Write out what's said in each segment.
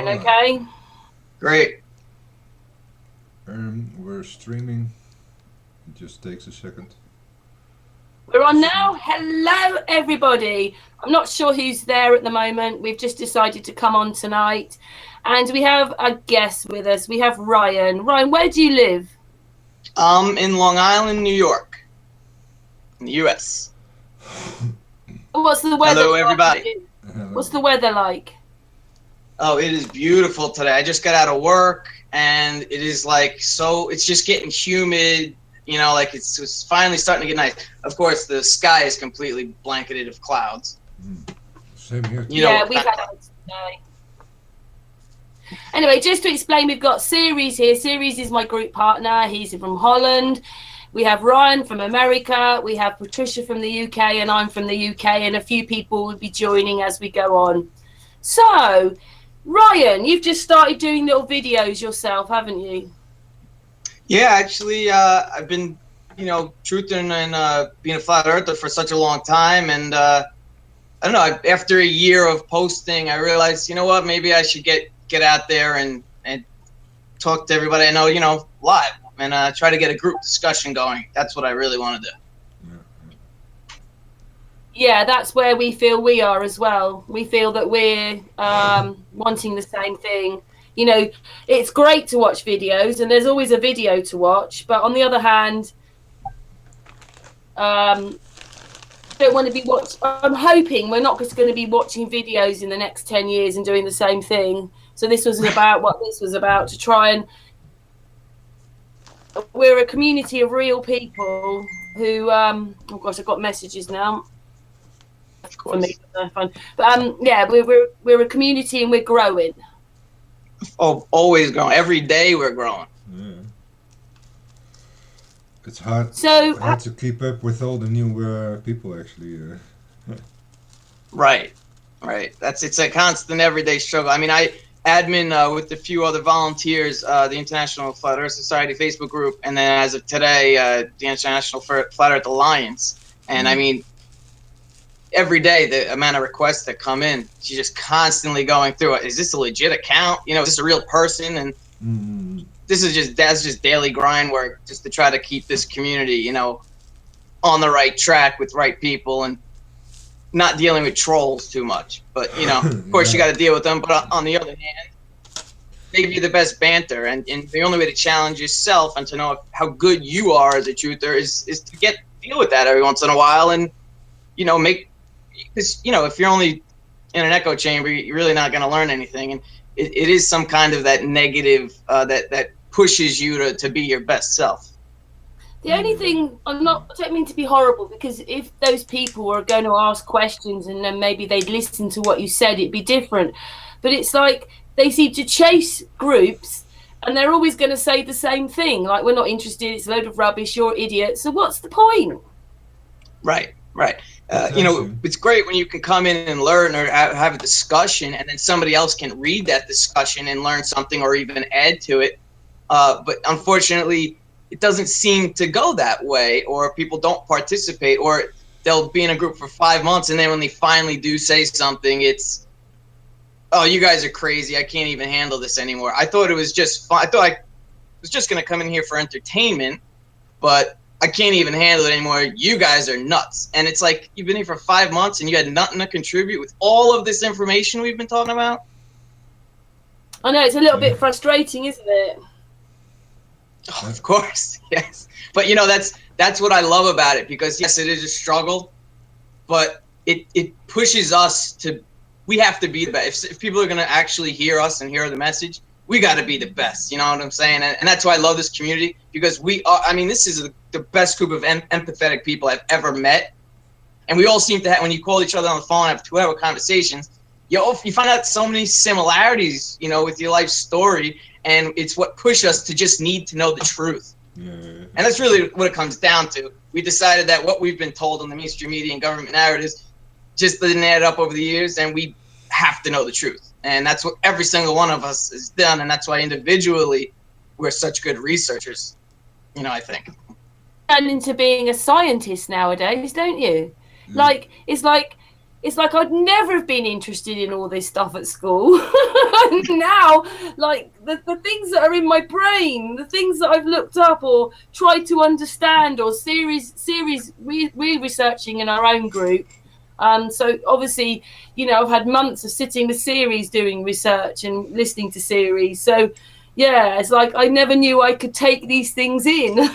Ryan, okay? Great. We're streaming. It just takes a second. We're on now. Hello, everybody. I'm not sure who's there at the moment. We've just decided to come on tonight. And we have a guest with us. We have Ryan. Ryan, where do you live? In Long Island, New York, in the U.S. What's the weather Hello, like? everybody. What's the weather like? Oh, it is beautiful today. I just got out of work, and it is like it's just getting humid. You know, like it's finally starting to get nice. Of course, the sky is completely blanketed of clouds. Same here. Yeah, we've had it today. Anyway, just to explain, we've got Ceres here. Ceres is my group partner. He's from Holland. We have Ryan from America. We have Patricia from the UK, and I'm from the UK. And a few people will be joining as we go on. So, Ryan, you've just started doing little videos yourself, haven't you? Yeah, actually, I've been, truthing and being a flat earther for such a long time, and I don't know. After a year of posting, I realized, you know what? Maybe I should get out there and talk to everybody I know, live, and try to get a group discussion going. That's what I really want to do. Yeah, that's where we feel we are as well. We feel that we're wanting the same thing. You know, it's great to watch videos, and there's always a video to watch. But on the other hand, don't want to be I'm hoping we're not just going to be watching videos in the next 10 years and doing the same thing. So this was about what this was about, to try and we're a community of real people who oh gosh, I've got messages now. Of course. But yeah, we're a community and we're growing. Oh, always growing. Every day we're growing. Yeah. It's hard. So hard to keep up with all the new people, actually. Right. It's a constant everyday struggle. I mean, I admin with a few other volunteers the International Flat Earth Society Facebook group, and then as of today, the International Flat Earth Alliance. And I mean, every day the amount of requests that come in, she's just constantly going through it. Is this a legit account? Is this a real person? And that's just daily grind work, just to try to keep this community, on the right track with right people and not dealing with trolls too much. But of course, you got to deal with them. But on the other hand, they give you the best banter, and the only way to challenge yourself and to know how good you are as a truther is to deal with that every once in a while, and because if you're only in an echo chamber, you're really not going to learn anything. And it is some kind of that negative that pushes you to be your best self. The only thing, I don't mean to be horrible, because if those people were going to ask questions and then maybe they'd listen to what you said, it'd be different. But it's like they seem to chase groups and they're always going to say the same thing. Like, we're not interested, it's a load of rubbish, you're idiots. So what's the point? Right. It's great when you can come in and learn or have a discussion, and then somebody else can read that discussion and learn something or even add to it. But unfortunately, it doesn't seem to go that way, or people don't participate, or they'll be in a group for 5 months, and then when they finally do say something, it's, oh, you guys are crazy. I can't even handle this anymore. I thought it was just fun. I thought I was just going to come in here for entertainment, but I can't even handle it anymore. You guys are nuts. And it's like, you've been here for 5 months and you had nothing to contribute with all of this information we've been talking about. I know, it's a little bit frustrating, isn't it? Oh, of course, yes. But that's what I love about it, because yes, it is a struggle, but it pushes us to, we have to be the best. If people are going to actually hear us and hear the message, we got to be the best. You know what I'm saying? And that's why I love this community, because we are, I mean, this is the best group of empathetic people I've ever met. And we all seem to have, when you call each other on the phone, have 2-hour conversations, you find out so many similarities, with your life story. And it's what pushed us to just need to know the truth. Yeah. And that's really what it comes down to. We decided that what we've been told in the mainstream media and government narratives just didn't add up over the years, and we have to know the truth. And that's what every single one of us has done, and that's why individually we're such good researchers, I think. Turn into being a scientist nowadays, don't you? Like, it's like it's like I'd never have been interested in all this stuff at school. And now, like, the things that are in my brain, the things that I've looked up or tried to understand, or we're researching in our own group. So obviously, you know, I've had months of sitting with Ceres doing research and listening to Ceres. So yeah, it's like I never knew I could take these things in.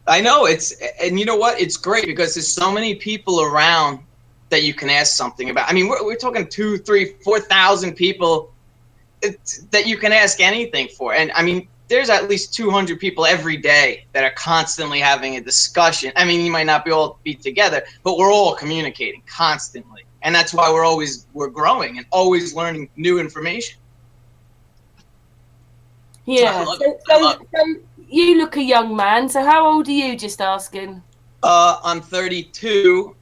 I know and you know what? It's great because there's so many people around that you can ask something about. I mean, we're talking 2, 3, 4,000 people that you can ask anything for. And I mean, there's at least 200 people every day that are constantly having a discussion. I mean, you might not be together, but we're all communicating constantly. And that's why we're growing and always learning new information. Yeah. So you look a young man. So how old are you, just asking? I'm 32.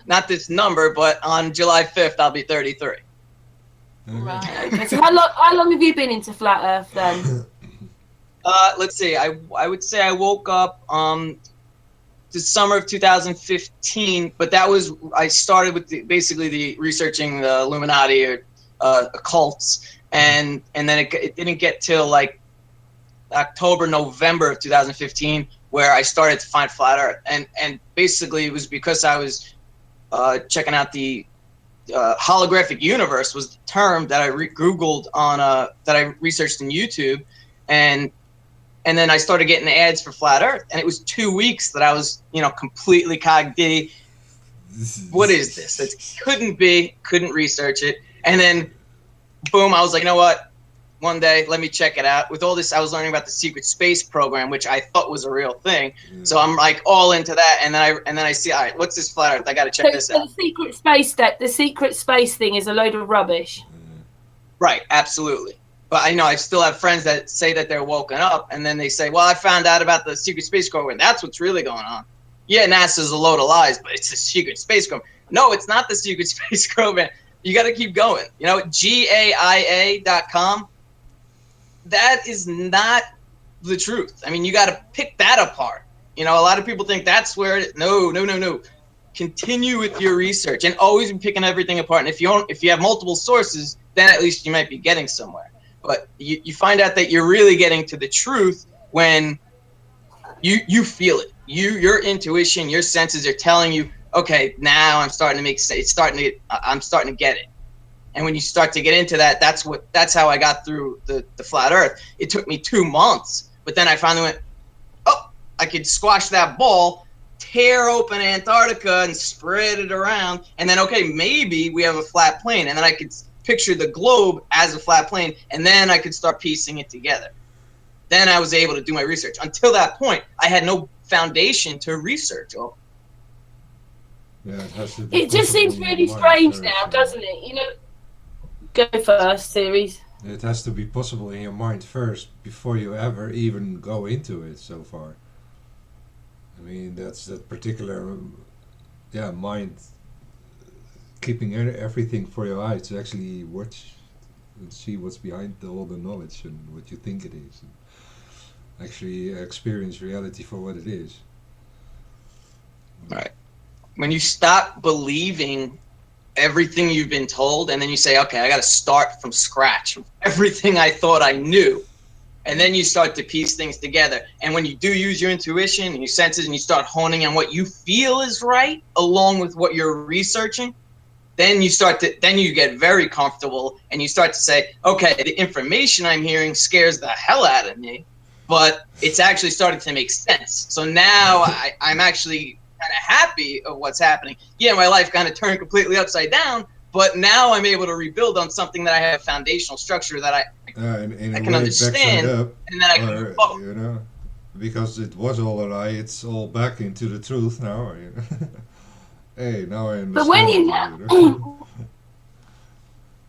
Not this number, but on July 5th, I'll be 33. Right. Okay. So how long have you been into flat Earth then? Let's see. I would say I woke up the summer of 2015, but I started with basically the researching the Illuminati or occults, and then it didn't get till like October, November of 2015 where I started to find flat Earth, and basically it was because I was checking out the holographic universe was the term that I Googled on that I researched in YouTube, and then I started getting ads for flat Earth, and it was 2 weeks that I was, you know, completely cognitive. What is this? It couldn't research it, and then boom, I was like, you know what? One day, let me check it out. With all this, I was learning about the secret space program, which I thought was a real thing. Yeah. So I'm like all into that, and then I see, all right, what's this flat Earth? I got to check this out. The secret space thing is a load of rubbish. Right, absolutely. But I know I still have friends that say that they're woken up, and then they say, well, I found out about the secret space program. That's what's really going on. Yeah, NASA's a load of lies, but it's the secret space program. No, it's not the secret space program. You got to keep going. You know, GAIA.com. That is not the truth. I mean, you got to pick that apart. You know, a lot of people think that's where it, no. Continue with your research and always be picking everything apart. And if you have multiple sources, then at least you might be getting somewhere. But you find out that you're really getting to the truth when you feel it. Your intuition, your senses are telling you, okay, now I'm starting to make sense. I'm starting to get it. And when you start to get into that, that's how I got through the flat Earth. It took me 2 months, but then I finally went, oh, I could squash that ball, tear open Antarctica and spread it around, and then, okay, maybe we have a flat plane, and then I could picture the globe as a flat plane, and then I could start piecing it together. Then I was able to do my research. Until that point, I had no foundation to research. Oh. Yeah, it just seems really strange now, doesn't it? You know. Go first, Ceres. It has to be possible in your mind first before you ever even go into it so far. I mean, that's that particular, mind keeping everything for your eyes to actually watch and see what's behind all the knowledge and what you think it is. And actually experience reality for what it is. Right. When you stop believing everything you've been told, and then you say, okay, I got to start from scratch, everything I thought I knew, and then you start to piece things together. And when you do use your intuition and your senses and you start honing on what you feel is right along with what you're researching, then you get very comfortable and you start to say, okay, the information I'm hearing scares the hell out of me, but it's actually starting to make sense. So now I'm actually kind of happy of what's happening. Yeah, my life kind of turned completely upside down, but now I'm able to rebuild on something that I have a foundational structure that I can understand, and then I can move forward. You know, because it was all a lie, it's all back into the truth now. You know? Hey, now I understand. But when you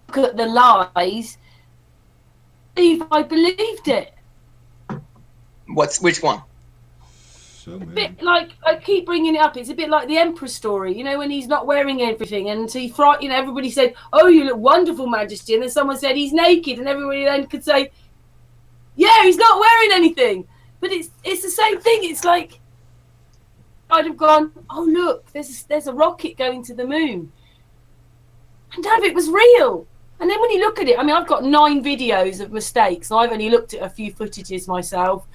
look at the lies, I believed it. Which one? So a bit like, I keep bringing it up, it's a bit like the Emperor story, you know, when he's not wearing everything, and everybody said, oh, you look wonderful, Majesty, and then someone said he's naked, and everybody then could say, yeah, he's not wearing anything. But it's the same thing. It's like, I'd have gone, oh look, there's a rocket going to the moon, and none of it was real. And then when you look at it, I mean, I've got 9 videos of mistakes, and I've only looked at a few footages myself,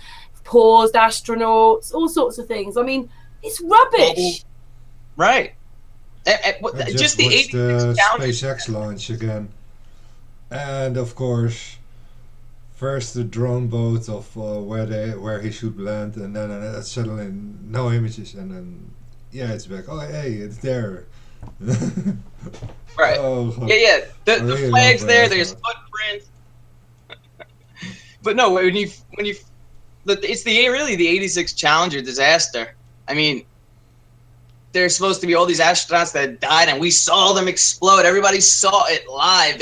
paused astronauts, all sorts of things. I mean, it's rubbish. Right. I Just the watched 86 challenges. SpaceX launch again, and of course, first the drone boat of where he should land, and then suddenly no images, and then it's back. Oh hey, it's there. Right. Oh, Yeah. The really flag's love there. that. There's footprints. But no, when you it's really the 86 Challenger disaster. I mean, there's supposed to be all these astronauts that died, and we saw them explode. Everybody saw it live.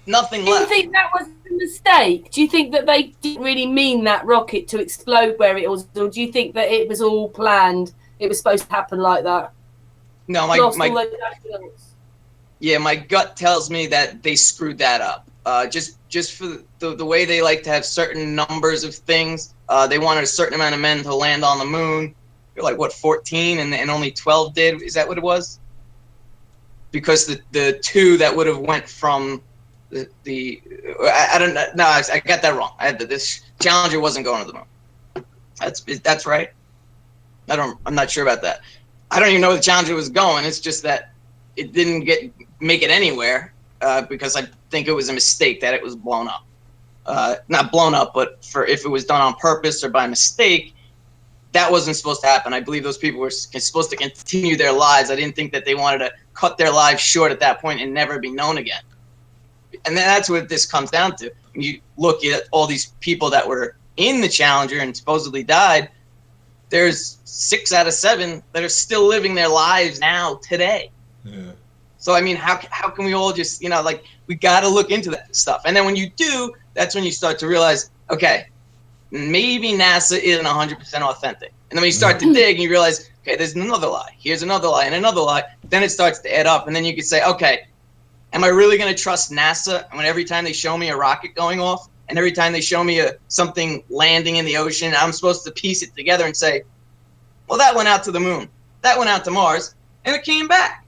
Nothing Do you left. think that was a mistake? Do you think that they didn't really mean that rocket to explode where it was, or do you think that it was all planned? It was supposed to happen like that. No, my gut tells me that they screwed that up. Just for the way they like to have certain numbers of things. They wanted a certain amount of men to land on the moon. They're like, what, 14, and only 12 did? Is that what it was? Because the 2 that would have went from I don't know. No, I got that wrong. This Challenger wasn't going to the moon. That's right. I'm not sure about that. I don't even know where the Challenger was going. It's just that it didn't make it anywhere because I think it was a mistake that it was blown up. Not blown up, but if it was done on purpose or by mistake, that wasn't supposed to happen. I believe those people were supposed to continue their lives. I didn't think that they wanted to cut their lives short at that point and never be known again. And that's what this comes down to. When you look at all these people that were in the Challenger and supposedly died, there's 6 out of 7 that are still living their lives now today. Yeah. So I mean, how can we all just we got to look into that stuff? And then when you do, that's when you start to realize, okay, maybe NASA isn't 100% authentic. And then when you start to dig and you realize, okay, there's another lie. Here's another lie and another lie. Then it starts to add up, and then you can say, okay, am I really going to trust NASA when every time they show me a rocket going off and every time they show me something landing in the ocean, I'm supposed to piece it together and say, well, that went out to the moon, that went out to Mars, and it came back.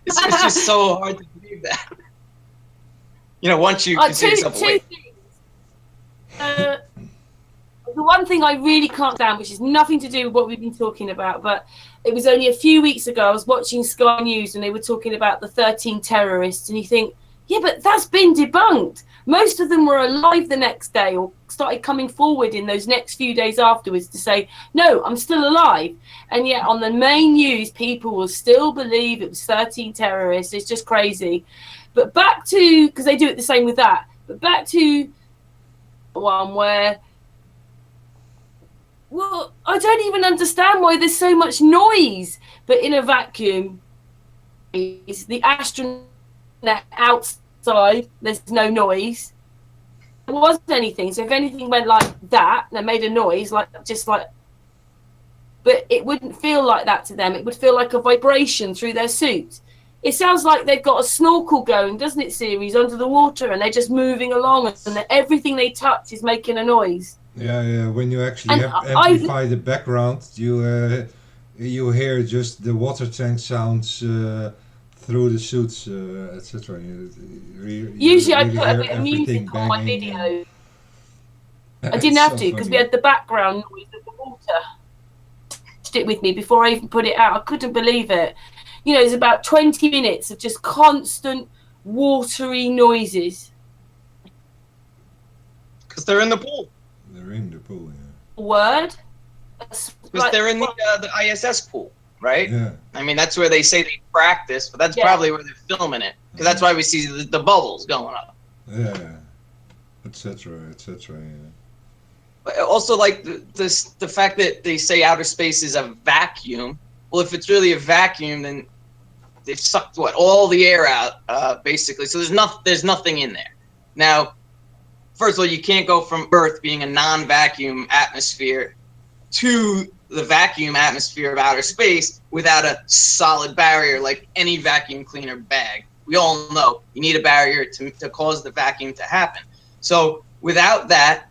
It's just so hard to believe that. Once you consider yourself awake. 2 things. The one thing I really can't stand, which has nothing to do with what we've been talking about, but it was only a few weeks ago, I was watching Sky News and they were talking about the 13 terrorists, and you think, yeah, but that's been debunked. Most of them were alive the next day or started coming forward in those next few days afterwards to say, no, I'm still alive. And yet on the main news, people will still believe it was 13 terrorists. It's just crazy. But back to, because they do it the same with that, but back to one where, well, I don't even understand why there's so much noise. But in a vacuum, is the astronaut outside, there's no noise. There wasn't anything. So if anything went like that, and made a noise, but it wouldn't feel like that to them. It would feel like a vibration through their suit. It sounds like they've got a snorkel going, doesn't it, Ceres, under the water, and they're just moving along, and everything they touch is making a noise. Yeah. When you actually amplify the background, you hear just the water tank sounds through the suits, etc. Usually I put a bit of music on my video. I didn't have to because we had the background noise of the water. It with me before I even put it out. I couldn't believe it. It's about 20 minutes of just constant watery noises. Because they're in the pool. They're in the pool, yeah. Word? Because they're in the ISS pool, right? Yeah. I mean, that's where they say they practice, but that's probably where they're filming it. Because that's why we see the bubbles going up. Yeah, etc. Yeah. But also, the fact that they say outer space is a vacuum. Well, if it's really a vacuum, then they've sucked all the air out, basically. So there's nothing in there. Now, first of all, you can't go from Earth being a non-vacuum atmosphere to the vacuum atmosphere of outer space without a solid barrier like any vacuum cleaner bag. We all know you need a barrier to cause the vacuum to happen. So without that,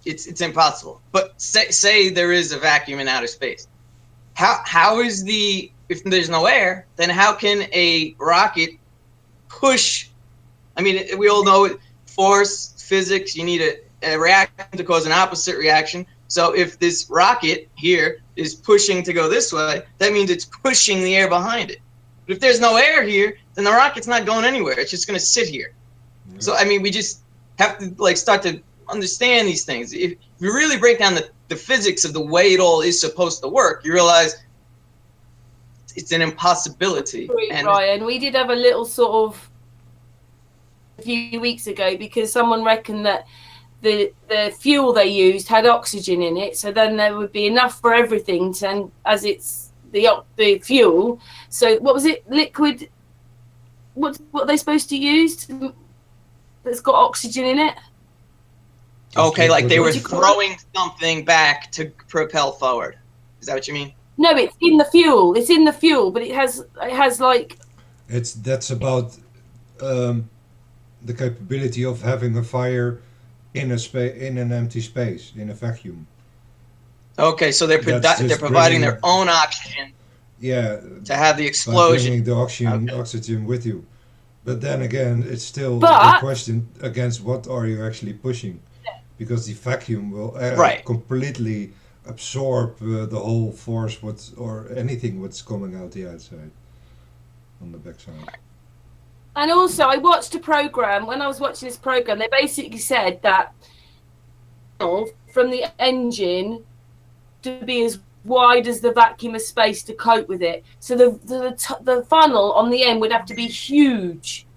it's impossible. But say there is a vacuum in outer space. How is if there's no air, then how can a rocket push? I mean, we all know force, physics, you need a reaction to cause an opposite reaction. So if this rocket here is pushing to go this way, that means it's pushing the air behind it. But if there's no air here, then the rocket's not going anywhere. It's just going to sit here. Yeah. So, I mean, we just have to like start to understand these things. If you really break down the physics of the way it all is supposed to work, you realize it's an impossibility. Ryan, we did have a little sort of a few weeks ago because someone reckoned that the fuel they used had oxygen in it, so then there would be enough for everything. And as it's the fuel, so what was it? Liquid. What are they supposed to use? That's got oxygen in it. Okay, like they were throwing something back to propel forward. Is that what you mean? No, it's in the fuel. It's in the fuel, but it has like. That's about the capability of having a fire in an empty space, in a vacuum. Okay, so they're providing their own oxygen. Yeah. To have the explosion. Bringing the oxygen with you. But then again, it's still the question against what are you actually pushing? Because the vacuum will completely absorb the whole force or anything what's coming out the outside on the backside. And also, I watched a program. When I was watching this program, they basically said that from the engine to be as wide as the vacuum of space to cope with it. So the funnel on the end would have to be huge.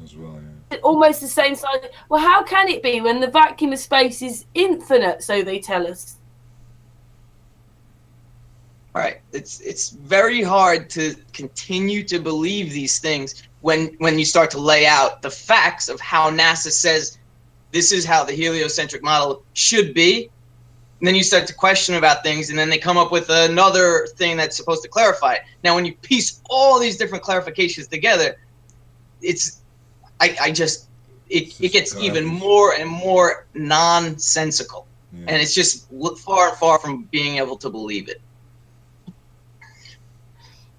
As well, yeah. Almost the same size. Well, how can it be when the vacuum of space is infinite? So they tell us. All right, it's very hard to continue to believe these things when you start to lay out the facts of how NASA says this is how the heliocentric model should be. And then you start to question about things, and then they come up with another thing that's supposed to clarify it. Now, when you piece all these different clarifications together, it gets even more and more nonsensical. Yeah. And it's just far and far from being able to believe it.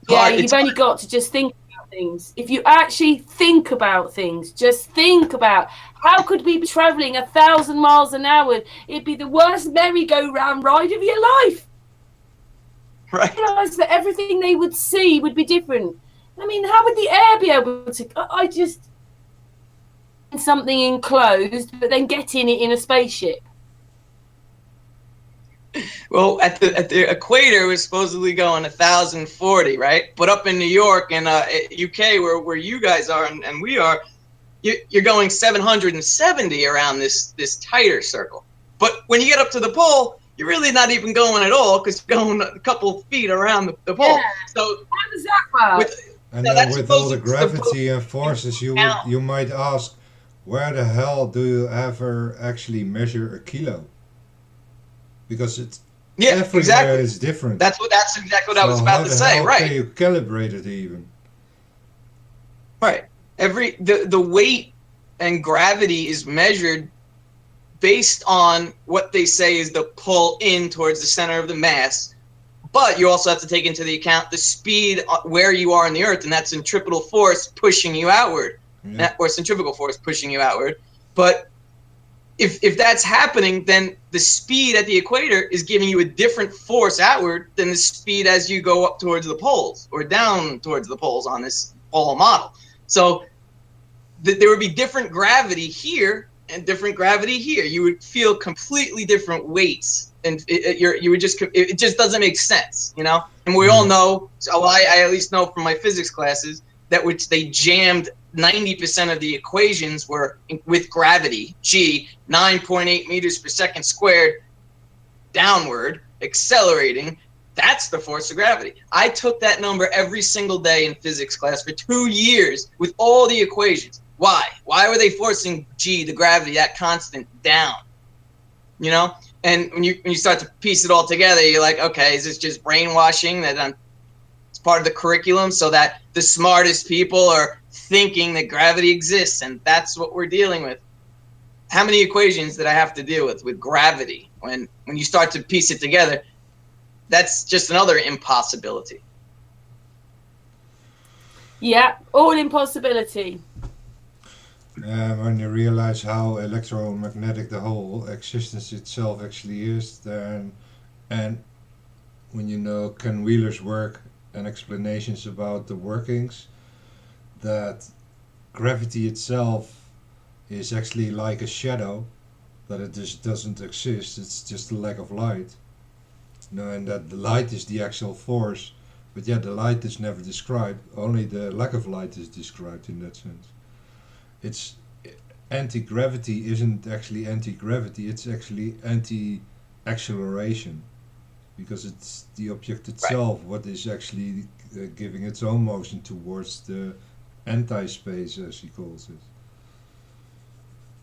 Yeah, you've only got to just think about things. If you actually think about things, just think about how could we be traveling 1,000 miles an hour? It'd be the worst merry-go-round ride of your life. Right. Realize that everything they would see would be different. I mean, how would the air be able to? Something enclosed, but then get in it in a spaceship. Well, at the equator, it was supposedly going 1,040, right? But up in New York and UK, where you guys are and we are, you're going 770 around this tighter circle. But when you get up to the pole, you're really not even going at all because you're going a couple feet around the pole. Yeah. So how does that work? And then with all the gravity and forces, you might ask, where the hell do you ever actually measure a kilo? Because it's everywhere is different. That's exactly what I was about to say. Right? How can you calibrate it even? Right. The weight and gravity is measured based on what they say is the pull in towards the center of the mass. But you also have to take into the account the speed where you are in the Earth, and that's centripetal force pushing you outward, or centrifugal force pushing you outward. But if that's happening, then the speed at the equator is giving you a different force outward than the speed as you go up towards the poles or down towards the poles on this pole model. So there would be different gravity here and different gravity here. You would feel completely different weights, and it just doesn't make sense, you know. And we all know. So I at least know from my physics classes that which they jammed 90% of the equations were with gravity, g, 9.8 meters per second squared, downward, accelerating. That's the force of gravity. I took that number every single day in physics class for 2 years with all the equations. Why? Why were they forcing g, the gravity, that constant, down? You know? And when you start to piece it all together, you're like, okay, is this just brainwashing that it's part of the curriculum so that the smartest people are thinking that gravity exists, and that's what we're dealing with? how many equations did I have to deal with gravity? When you start to piece it together, that's just another impossibility. Yeah, all impossibility. When you realize how electromagnetic the whole existence itself actually is, then, and when you know Ken Wheeler's work and explanations about the workings, that gravity itself is actually like a shadow, that it just doesn't exist, it's just a lack of light. And that the light is the actual force, but yet the light is never described, only the lack of light is described in that sense. It's anti-gravity isn't actually anti-gravity, it's actually anti-acceleration, because it's the object itself what is actually giving its own motion towards the anti-space, as he calls it.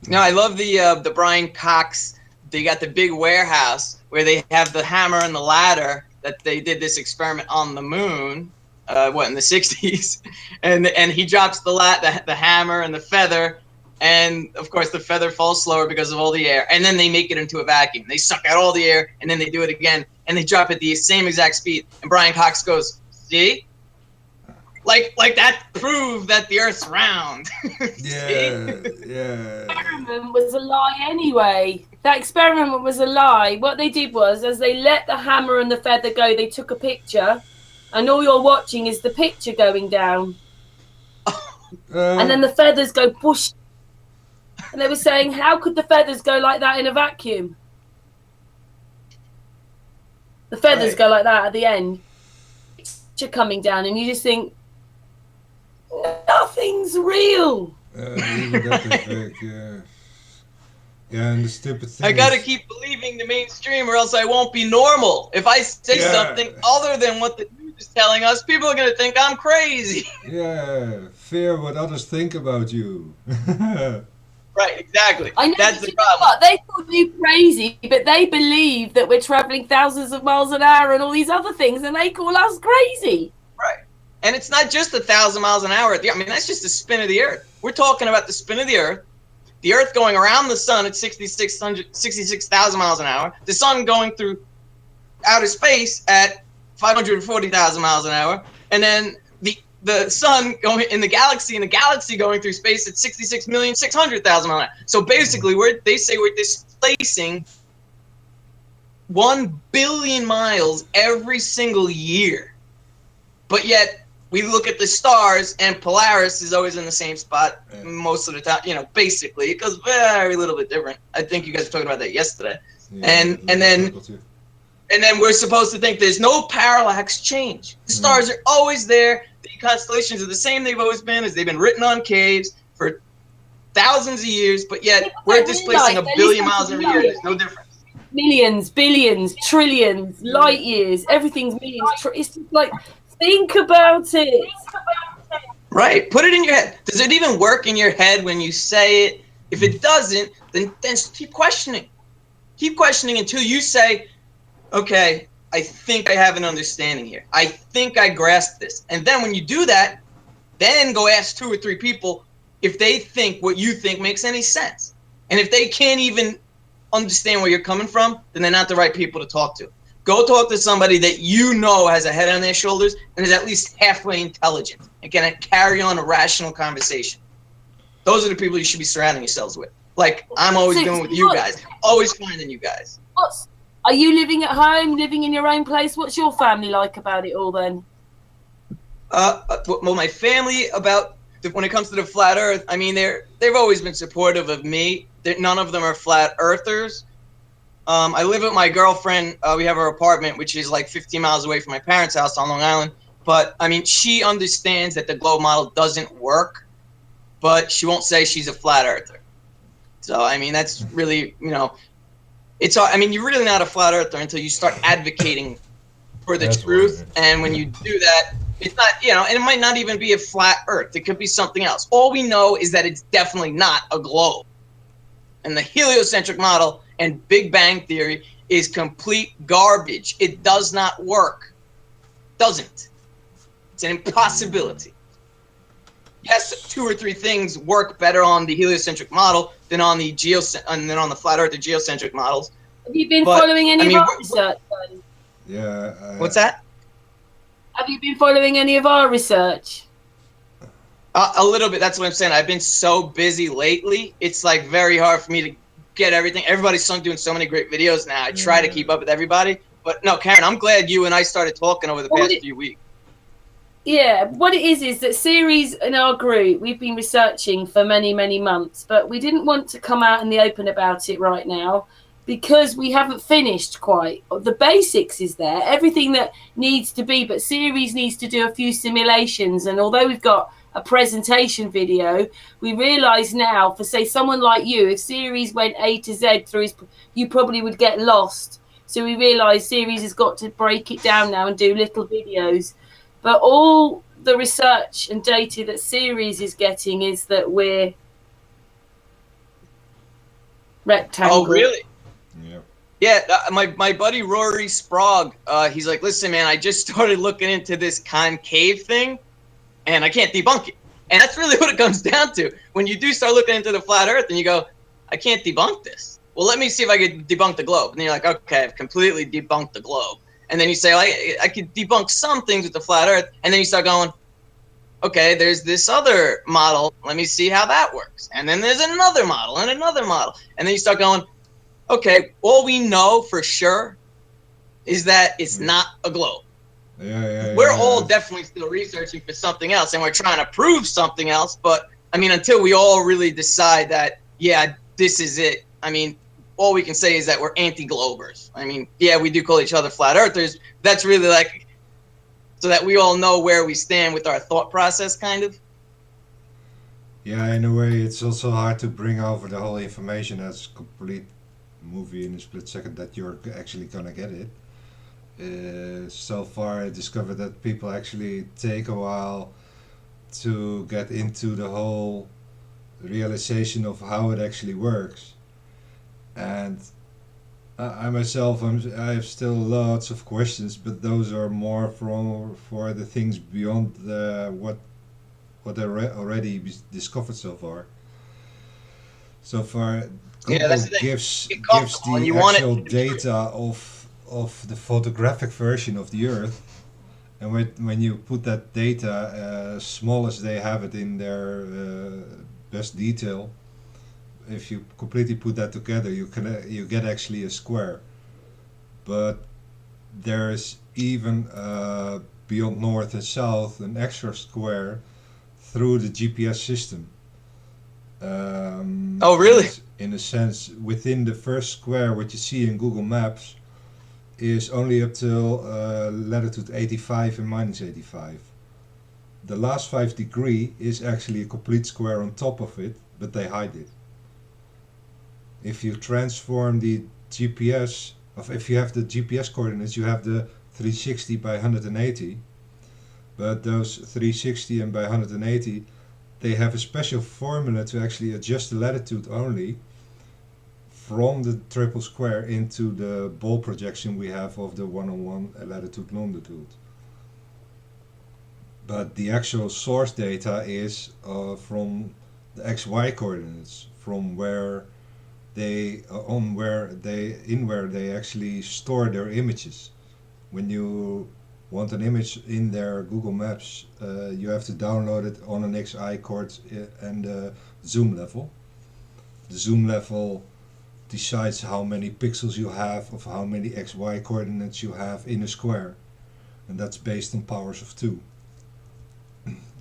No, I love the Brian Cox. They got the big warehouse where they have the hammer and the ladder that they did this experiment on the moon, in the 60s, and he drops the hammer and the feather, and of course the feather falls slower because of all the air, and then they make it into a vacuum. They suck out all the air, and then they do it again, and they drop at the same exact speed. And Brian Cox goes, "See? Like that proved that the Earth's round." Yeah. The experiment was a lie anyway. That experiment was a lie. What they did was, as they let the hammer and the feather go, they took a picture, and all you're watching is the picture going down. And then the feathers go whoosh. And they were saying, how could the feathers go like that in a vacuum? The feathers go like that at the end. Picture coming down, and you just think, nothing's real. Even that is fake, yeah. Yeah, and the stupid thing I gotta keep believing the mainstream, or else I won't be normal. If I say something other than what the news is telling us, people are gonna think I'm crazy. Yeah, fear what others think about you. Right, exactly. I know. That's the You know problem. what? They thought you crazy, but they believe that we're traveling thousands of miles an hour and all these other things, and they call us crazy. Right. And it's not just 1,000 miles an hour. I mean, that's just the spin of the Earth. We're talking about the spin of the Earth going around the sun at 66,000 miles an hour, the sun going through outer space at 540,000 miles an hour, and then the sun going in the galaxy going through space at 66,600,000 miles an hour. So basically, they say we're displacing 1 billion miles every single year. But yet, we look at the stars, and Polaris is always in the same spot most of the time, basically. It goes very little bit different. I think you guys were talking about that yesterday. Yeah, and then we're supposed to think there's no parallax change. The stars are always there. The constellations are the same they've always been, as they've been written on caves for thousands of years, but yet we're displacing 1 billion miles every year. There's no difference. Millions, billions, trillions, light years, everything's millions. It's just like, think about it. Right. Put it in your head. Does it even work in your head when you say it? If it doesn't, then keep questioning. Keep questioning until you say, okay, I think I have an understanding here. I think I grasp this. And then when you do that, then go ask 2 or 3 people if they think what you think makes any sense. And if they can't even understand where you're coming from, then they're not the right people to talk to. Go talk to somebody that you know has a head on their shoulders and is at least halfway intelligent and can carry on a rational conversation. Those are the people you should be surrounding yourselves with. Like I'm always doing with you guys. Always finding you guys. Are you living at home, living in your own place? What's your family like about it all then? Well, my family, when it comes to the flat Earth, I mean, they've always been supportive of me. None of them are flat earthers. I live with my girlfriend. We have our apartment, which is like 15 miles away from my parents' house on Long Island. But I mean, she understands that the globe model doesn't work, but she won't say she's a flat earther. So I mean, that's really, I mean, you're really not a flat earther until you start advocating for the truth. And when you do that, it's not, and it might not even be a flat Earth. It could be something else. All we know is that it's definitely not a globe. And the heliocentric model and Big Bang Theory is complete garbage. It does not work. Doesn't. It's an impossibility. yes, 2 or 3 things work better on the heliocentric model than on the flat Earth or geocentric models. Have you been But, following any I of mean, our research? Then? Yeah. What's that? Have you been following any of our research? A little bit. That's what I'm saying. I've been so busy lately. It's like very hard for me to get everything. Everybody's doing so many great videos now. I try to keep up with everybody. But no, Karen, I'm glad you and I started talking over the past few weeks. Yeah, what it is that Ceres in our group, we've been researching for many, many months, but we didn't want to come out in the open about it right now because we haven't finished quite. The basics is there, everything that needs to be, but Ceres needs to do a few simulations. And although we've got a presentation video, we realise now, for say someone like you, if Ceres went A to Z through his, you probably would get lost. So we realise Ceres has got to break it down now and do little videos. But all the research and data that Ceres is getting is that we're rectangle. Oh, really? Yeah. Yeah, my buddy Rory Sprague, he's like, listen, man, I just started looking into this concave thing, and I can't debunk it. And that's really what it comes down to. When you do start looking into the flat Earth, and you go, I can't debunk this. Well, let me see if I can debunk the globe. And then you're like, okay, I've completely debunked the globe. And then you say, I could debunk some things with the flat Earth. And then you start going, okay, there's this other model. Let me see how that works. And then there's another model and another model. And then you start going, okay, all we know for sure is that it's not a globe. We're all definitely still researching for something else, and we're trying to prove something else. But, I mean, until we all really decide that, yeah, this is it, I mean, all we can say is that we're anti-globers. I mean, yeah, we do call each other flat earthers. That's really like so that we all know where we stand with our thought process, kind of. Yeah, in a way, it's also hard to bring over the whole information as complete movie in a split second that you're actually gonna get it. So far, I discovered that people actually take a while to get into the whole realization of how it actually works. And I myself, I have still lots of questions, but those are more for the things beyond what I already discovered so far. So far, Google that's the thing. gives Get comfortable, and the you want actual it to be true. data of the photographic version of the Earth, and when you put that data as small as they have it in their best detail, if you completely put that together, you get actually a square. But there's even beyond north and south an extra square through the GPS system. Oh, really? In a sense, within the first square, what you see in Google Maps is only up till latitude 85 and minus 85. The last 5 degree is actually a complete square on top of it, but they hide it. If you transform the GPS, if you have the GPS coordinates, you have the 360 by 180, but those 360 and by 180, they have a special formula to actually adjust the latitude only from the triple square into the ball projection we have of the one-on-one latitude longitude. But the actual source data is from the XY coordinates, from where they where they actually store their images. When you want an image in their Google Maps, you have to download it on an XI cord and zoom level. The zoom level decides how many pixels you have of how many XY coordinates you have in a square, and that's based on powers of 2.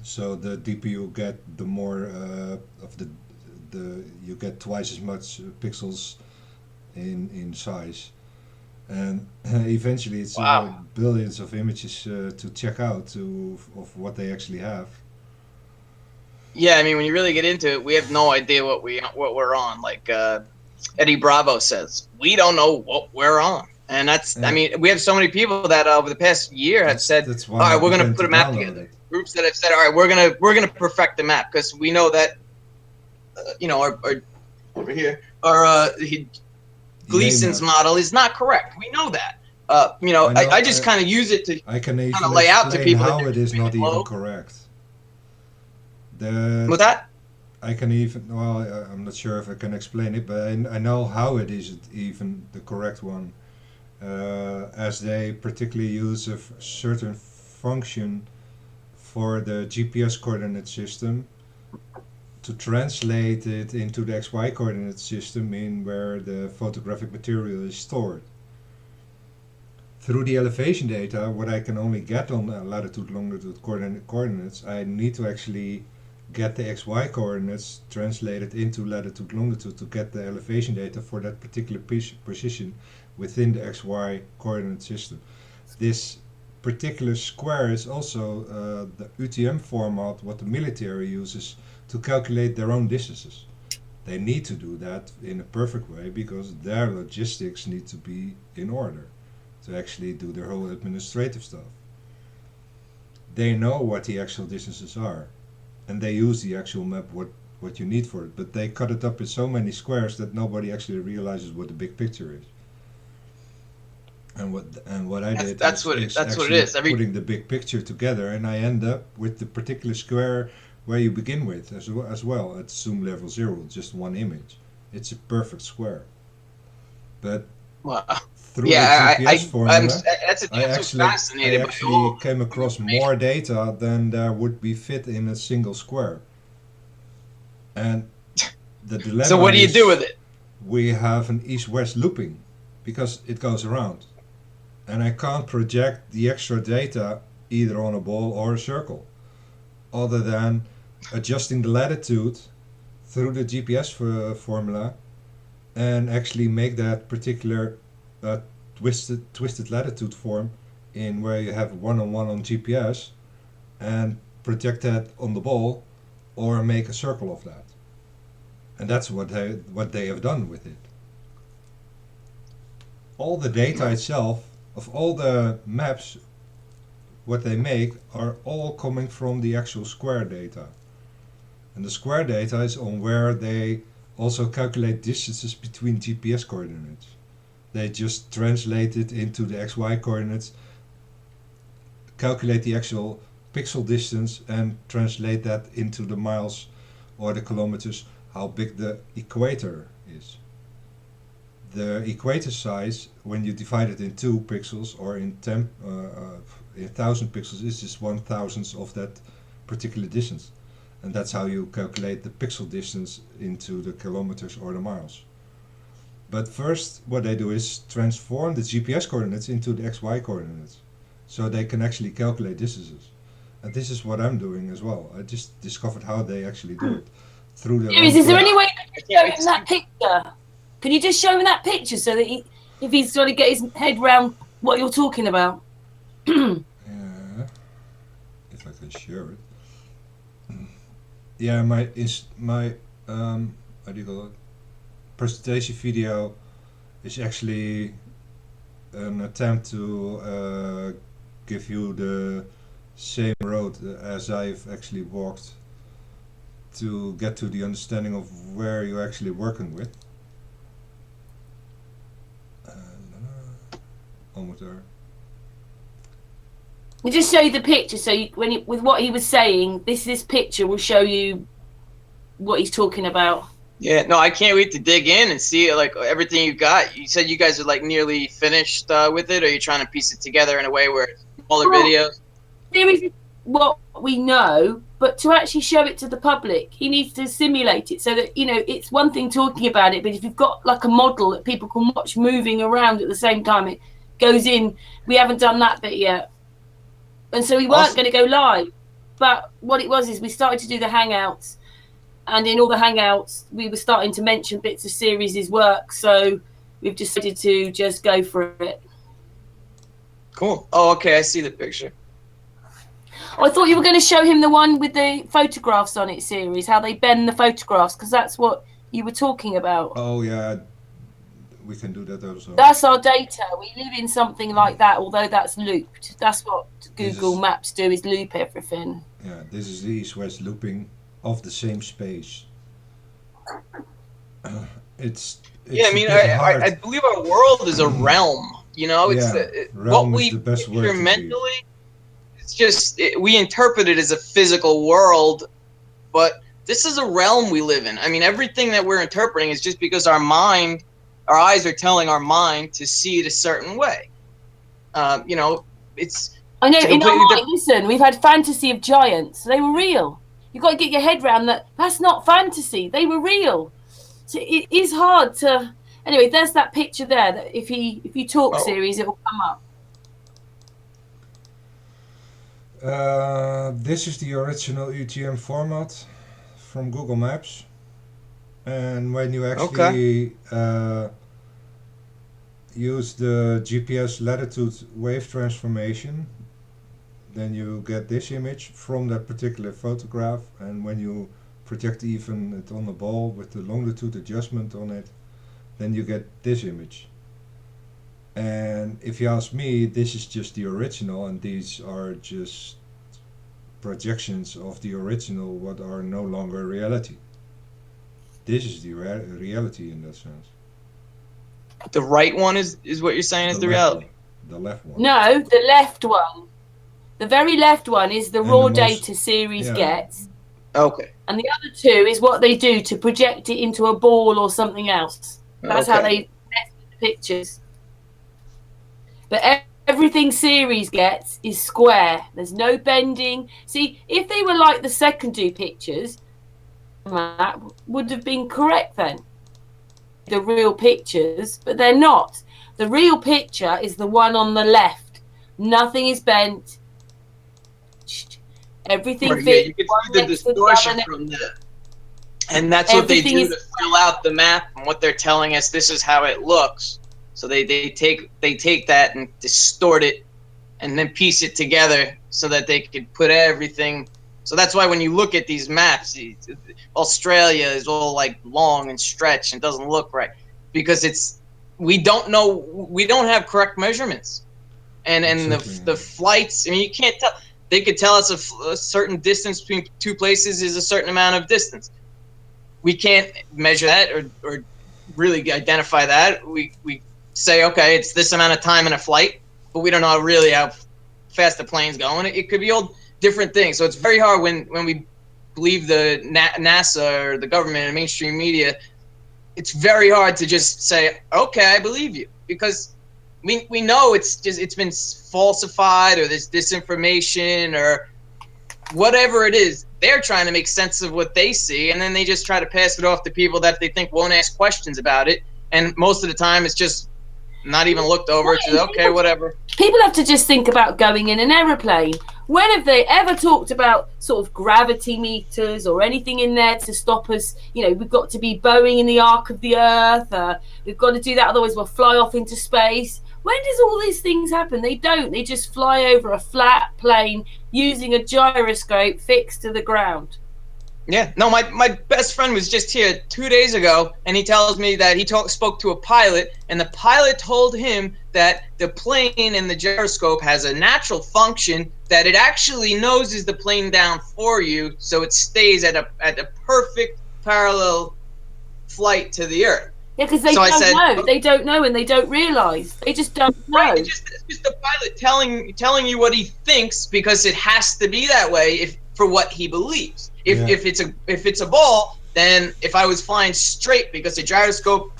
So the deeper you get, the more of the you get twice as much pixels in size, and eventually it's billions of images to check out of what they actually have. Yeah, I mean, when you really get into it, we have no idea what we're on. Like Eddie Bravo says, we don't know what we're on, and that's. I mean, we have so many people that over the past year have said, "All right, we're going to put a map together." Groups that have said, "All right, we're gonna perfect the map," because we know that. Our over here, our Gleason's model is not correct. We know that. I just kind of use it to I can kind of lay out to people how it is not even correct. With that? I can even, well, I'm not sure if I can explain it, but I know how it isn't even the correct one, as they particularly use a certain function for the GPS coordinate system to translate it into the XY coordinate system in where the photographic material is stored. Through the elevation data, what I can only get on latitude, longitude coordinates, I need to actually get the XY coordinates translated into latitude, longitude to get the elevation data for that particular position within the XY coordinate system. This particular square is also the UTM format what the military uses to calculate their own distances. They need to do that in a perfect way because their logistics need to be in order to actually do their whole administrative stuff. They know what the actual distances are, and they use the actual map what you need for it, but they cut it up in so many squares that nobody actually realizes what the big picture is. And what I did that's what it is. Putting the big picture together, and I end up with the particular square where you begin with as well at zoom level 0, just one image. It's a perfect square. But wow. Through the GPS formula, I actually came across more data than there would be fit in a single square. And the dilemma so what do you do with it? We have an east-west looping because it goes around. And I can't project the extra data either on a ball or a circle, other than adjusting the latitude through the GPS formula and actually make that particular twisted latitude form in where you have one-on-one on GPS and project that on the ball or make a circle of that. And that's what they have done with it. All the data itself of all the maps what they make are all coming from the actual square data. And the square data is on where they also calculate distances between GPS coordinates. They just translate it into the XY coordinates, calculate the actual pixel distance and translate that into the miles or the kilometers, how big the equator is. The equator size, when you divide it in 2 pixels or in 1,000 pixels, is just 1,000th of that particular distance. And that's how you calculate the pixel distance into the kilometers or the miles. But first, what they do is transform the GPS coordinates into the XY coordinates, so they can actually calculate distances. And this is what I'm doing as well. I just discovered how they actually do it through the. Is there any way to show him that picture? Can you just show him that picture so that if he's trying to get his head round what you're talking about? Yeah, if I can share it. Yeah, my how do you call it? Presentation video is actually an attempt to give you the same road as I've actually walked to get to the understanding of where you're actually working with. Almost there. We'll just show you the picture, so with what he was saying, this picture will show you what he's talking about. Yeah, no, I can't wait to dig in and see like everything you got. You said you guys are like nearly finished with it, or are you trying to piece it together in a way where it's smaller videos? There is what we know, but to actually show it to the public, he needs to simulate it so that, it's one thing talking about it, but if you've got like a model that people can watch moving around at the same time, it goes in. We haven't done that bit yet. And so we weren't going to go live. But what it was is we started to do the Hangouts. And in all the Hangouts, we were starting to mention bits of Ceres' work. So we've decided to just go for it. Cool. Oh, okay. I see the picture. I thought you were going to show him the one with the photographs on it, Ceres, how they bend the photographs, because that's what you were talking about. Oh, yeah. We can do that also. That's our data. We live in something like that, although that's looped. That's what Google Maps do, is loop everything. Yeah, this is the east-west looping of the same space. It's yeah, I mean, I believe our world is a realm. It's realm what we is the best picture word mentally. It's just we interpret it as a physical world, but this is a realm we live in. I mean, everything that we're interpreting is just because our eyes are telling our mind to see it a certain way. You know, it's I know. it's a In our completely mind, listen, we've had fantasy of giants. They were real. You've got to get your head around that. That's not fantasy. They were real. So it is hard to. Anyway, there's that picture there. That if you talk Ceres, it will come up. This is the original UTM format from Google Maps, and when you actually use the GPS latitude wave transformation, then you get this image from that particular photograph, and when you project even it on the ball with the longitude adjustment on it, then you get this image. And if you ask me, this is just the original, and these are just projections of the original what are no longer reality. This is the reality in that sense. the right one is what you're saying is the reality. The left one. No, the left one. The very left one is the And raw the most- data Ceres yeah. gets. Okay. And the other two is what they do to project it into a ball or something else. That's how they mess with the pictures. But everything Ceres gets is square. There's no bending. See, if they were like the secondary pictures, that would have been correct then. The real pictures, but they're not. The real picture is the one on the left. Nothing is bent. Everything Yeah, fits. you can see the distortion from that. And that's what they do to fill out the map and what they're telling us. This is how it looks. So they take that and distort it, and then piece it together so that they could put everything. So that's why when you look at these maps, Australia is all like long and stretched and doesn't look right because we don't have correct measurements, and Exactly. the flights. I mean, you can't tell. They could tell us a certain distance between two places is a certain amount of distance. We can't measure that or really identify that. We say, okay, it's this amount of time in a flight, but we don't know really how fast the plane's going. It could be all different things. So it's very hard when we believe the NASA or the government and mainstream media. It's very hard to just say, okay, I believe you, because we know it's been falsified, or there's disinformation or whatever it is. They're trying to make sense of what they see, and then they just try to pass it off to people that they think won't ask questions about it. And most of the time, it's just not even looked over. It's just, okay, whatever. People have to just think about going in an aeroplane. When have they ever talked about sort of gravity meters or anything in there to stop us? You know, we've got to be Boeing in the arc of the earth. We've got to do that, otherwise we'll fly off into space. When does all these things happen? They don't. They just fly over a flat plane using a gyroscope fixed to the ground. Yeah, no, my best friend was just here 2 days ago, and he tells me that he spoke to a pilot, and the pilot told him that the plane and the gyroscope has a natural function that it actually noses the plane down for you, so it stays at a perfect parallel flight to the Earth. Yeah, because they don't know. They don't know, and they don't realise. They just don't know. Right, it's just the pilot telling you what he thinks, because it has to be that way for what he believes. If it's a ball, then if I was flying straight because the gyroscope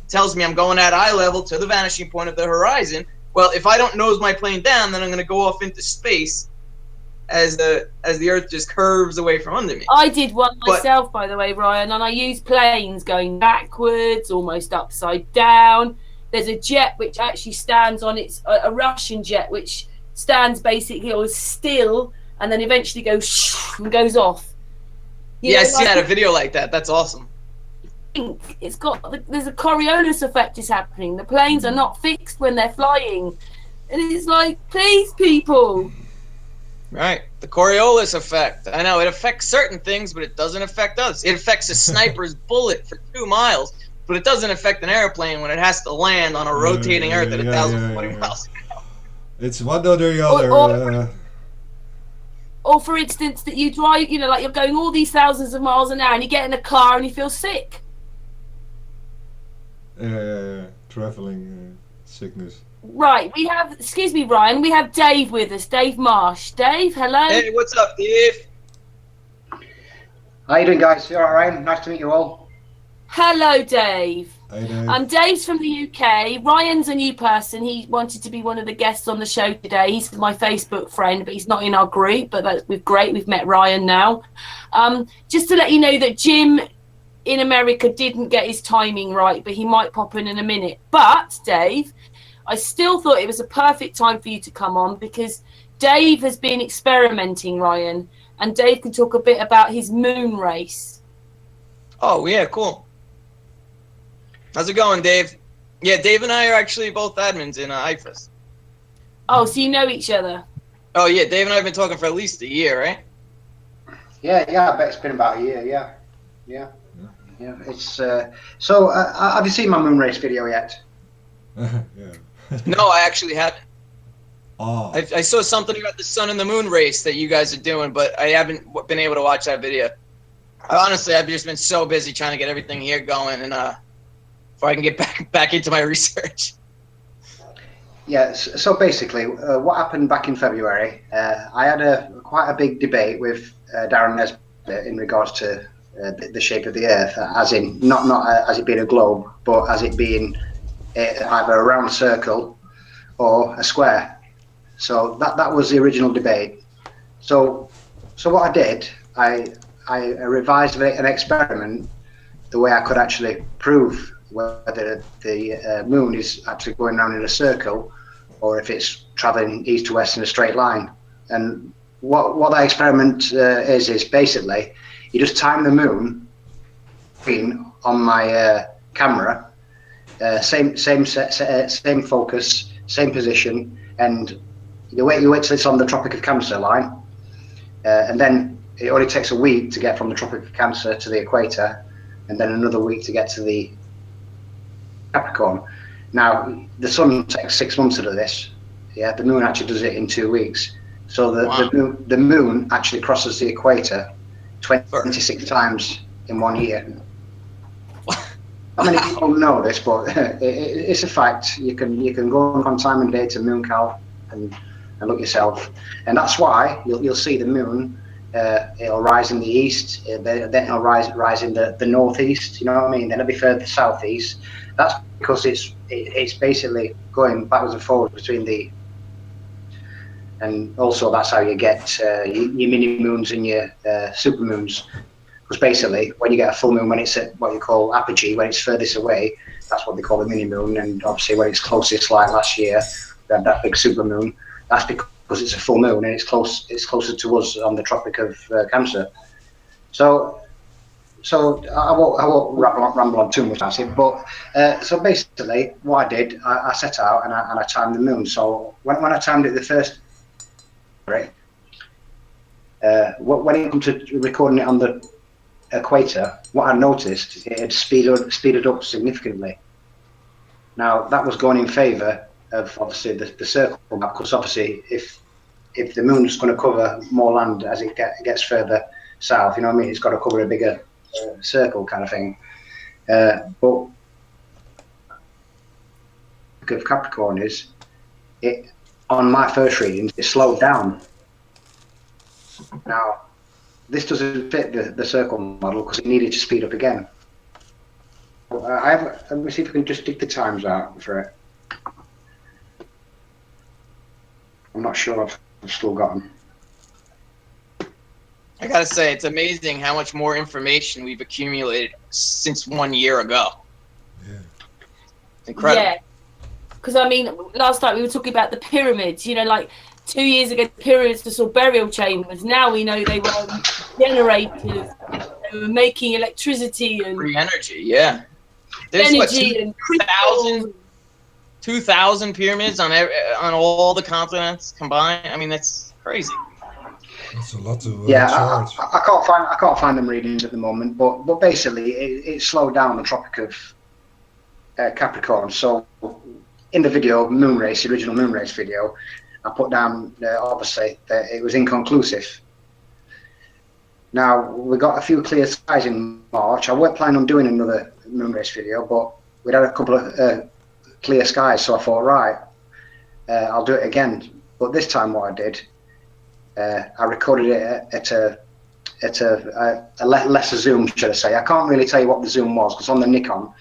tells me I'm going at eye level to the vanishing point of the horizon, well, if I don't nose my plane down, then I'm going to go off into space as the Earth just curves away from under me. I did one myself, by the way, Ryan, and I used planes going backwards, almost upside down. There's a jet which actually stands on a Russian jet which stands basically or still, and then eventually goes and goes off. I see that a video like that. That's awesome. There's a Coriolis effect is happening. The planes are not fixed when they're flying, and it's like, please, people. Right, the Coriolis effect. I know it affects certain things, but it doesn't affect us. It affects a sniper's bullet for 2 miles, but it doesn't affect an airplane when it has to land on a rotating Earth at 1,020 miles an hour. It's one or the other. Or for instance, that you drive, like you're going all these thousands of miles an hour and you get in a car and you feel sick. Traveling sickness. Right, excuse me, Ryan, we have Dave with us, Dave Marsh. Dave, hello. Hey, what's up, Dave? How you doing, guys? You all right, Ryan? Nice to meet you all. Hello, Dave. Hey, Dave. Dave's from the UK. Ryan's a new person. He wanted to be one of the guests on the show today. He's my Facebook friend, but he's not in our group. But we're great. We've met Ryan now. Just to let you know that Jim in America didn't get his timing right, but he might pop in a minute. But, Dave, I still thought it was a perfect time for you to come on because Dave has been experimenting, Ryan, and Dave can talk a bit about his moon race. Oh, yeah, cool. How's it going, Dave? Yeah, Dave and I are actually both admins in IFAS. Oh, so you know each other? Oh, yeah, Dave and I have been talking for at least a year, right? Yeah, I bet it's been about a year. Yeah. It's so. Have you seen my moon race video yet? Yeah. No, I actually haven't. Oh. I saw something about the sun and the moon race that you guys are doing, but I haven't been able to watch that video. Honestly, I've just been so busy trying to get everything here going, and before I can get back into my research. Yeah. So basically, what happened back in February? I had quite a big debate with Darren Nesbitt in regards to the shape of the Earth, as in not as it being a globe, but as it being either a round circle or a square. So that was the original debate. So what I did, I revised an experiment the way I could actually prove whether the moon is actually going around in a circle or if it's traveling east to west in a straight line. And what that experiment is basically you just time the moon on my camera, same focus, same position, and you wait till it's on the Tropic of Cancer line, and then it only takes a week to get from the Tropic of Cancer to the equator, and then another week to get to the Capricorn. Now the sun takes 6 months to do this. Yeah, the moon actually does it in 2 weeks. So the moon actually crosses the equator 26 times in 1 year. I mean, people don't know this, but it's a fact. You can go on time and date to MoonCal and look yourself, and that's why you'll see the moon. It'll rise in the east, then it'll rise in the northeast. You know what I mean? Then it'll be further southeast. That's because it's basically going backwards and forwards between the. And also that's how you get your mini moons and your super moons. Because basically, when you get a full moon, when it's at what you call apogee, when it's furthest away, that's what they call the mini moon. And obviously, when it's closest, like last year, we had that big super moon. That's because it's a full moon and it's closer to us on the Tropic of Cancer. So I won't ramble on too much about it. But so basically, what I did, I set out and I timed the moon. So when I timed it the first, right, when it comes to recording it on the equator, what I noticed, it had speeded up significantly. Now that was going in favour of obviously the circle map, because obviously if the moon's going to cover more land as it gets further south, you know what I mean, it's got to cover a bigger circle kind of thing. But of Capricorn is it on my first readings it slowed down. Now this doesn't fit the circle model because it needed to speed up again. Let me see if I can just dig the times out for it. I'm not sure I've still got them. I gotta say, it's amazing how much more information we've accumulated since 1 year ago. Yeah. It's incredible. Yeah, because I mean, last night we were talking about the pyramids. You know, like 2 years ago, the pyramids just saw burial chambers. Now we know they were generators. They were making electricity and Free energy, yeah. There's energy and crystals. 2,000 pyramids on all the continents combined. I mean, that's crazy. That's a lot to Yeah, charge. I can't find them readings at the moment, but basically it slowed down the Tropic of Capricorn. So in the video, moon race, the original moon race video, I put down obviously that it was inconclusive. Now we got a few clear skies in March. I weren't planning on doing another moon race video, but we'd had a couple of clear skies, so I thought, right, I'll do it again. But this time what I did, I recorded it at lesser zoom, should I say. I can't really tell you what the zoom was, because on the Nikon,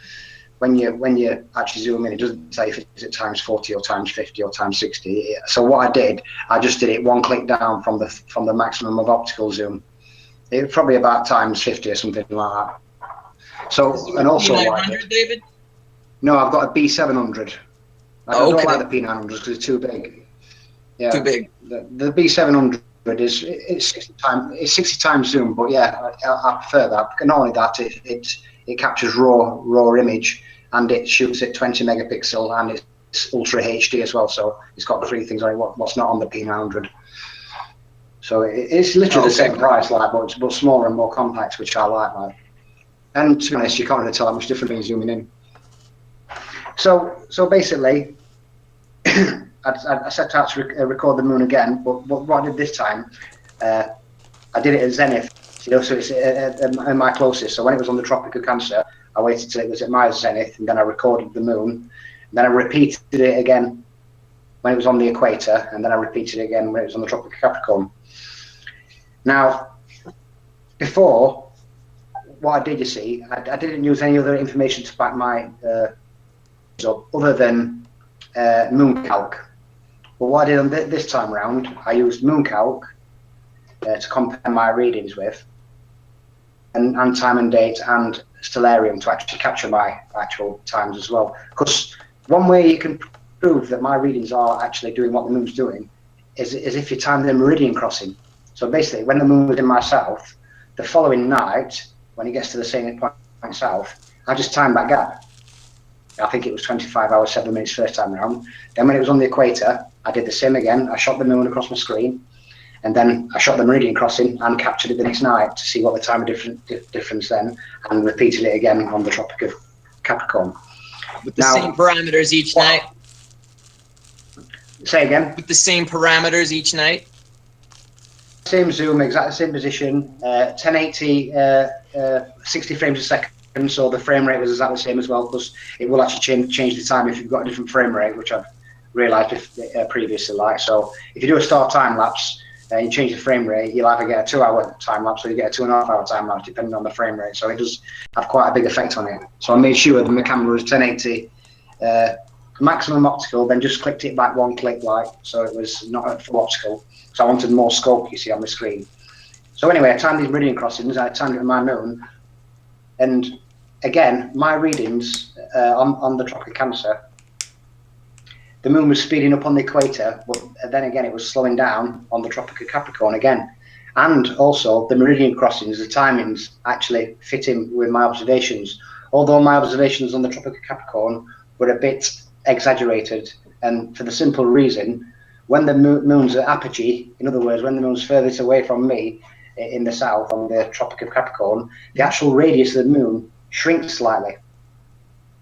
when you actually zoom in, it doesn't say if it's at times 40 or times 50 or times 60. So what I did, I just did it one click down from the maximum of optical zoom. It was probably about times 50 or something like that. So, and also what I did, David? no, I've got a B700. I Oh, don't okay. like the P900s because it's too big. Yeah, Too big. The B700 it's 60 times zoom, but yeah, I prefer that. And not only that, it captures raw image, and it shoots at 20 megapixel, and it's Ultra HD as well. So it's got 3 things on it. What's not on the P900? So it's literally the same price, like, but smaller and more compact, which I like. And to be honest, you can't really tell how much different when you're zooming in. So basically, I set out to record the moon again, but what I did this time, I did it at zenith, you know, so it's at my closest. So when it was on the Tropic of Cancer, I waited till it was at my zenith, and then I recorded the moon. And then I repeated it again when it was on the equator, and then I repeated it again when it was on the Tropic of Capricorn. Now, before, what I did, you see, I didn't use any other information to back my up other than moon calc. But what I did on this time round, I used moon calc to compare my readings with, and time and date and stellarium to actually capture my actual times as well. Because one way you can prove that my readings are actually doing what the moon's doing is if you time the meridian crossing. So basically, when the moon was in my south, the following night, when it gets to the same point south, I just timed that gap. I think it was 25 hours, 7 minutes first time around. Then when it was on the equator, I did the same again. I shot the moon across my screen, and then I shot the meridian crossing and captured it the next night to see what the time of difference then, and repeated it again on the Tropic of Capricorn. With the same parameters each night? Say again? With the same parameters each night? Same zoom, exactly same position, 1080, 60 frames a second. So the frame rate was exactly the same as well, because it will actually change the time if you've got a different frame rate, which I've realised previously. Like, so if you do a star time lapse and you change the frame rate, you'll either get a 2-hour time lapse or you get a 2.5-hour time lapse, depending on the frame rate. So it does have quite a big effect on it. So I made sure that my camera was 1080 maximum optical, then just clicked it back one click, like, so it was not at full optical. So I wanted more scope, you see, on the screen. So anyway, I timed these meridian crossings, I timed it with my moon, and again, my readings on the Tropic of Cancer, the moon was speeding up on the equator, but then again it was slowing down on the Tropic of Capricorn again. And also the meridian crossings, the timings actually fit in with my observations. Although my observations on the Tropic of Capricorn were a bit exaggerated, and for the simple reason, when the moon's at apogee, in other words, when the moon's furthest away from me in the south on the Tropic of Capricorn, the actual radius of the moon shrinks slightly.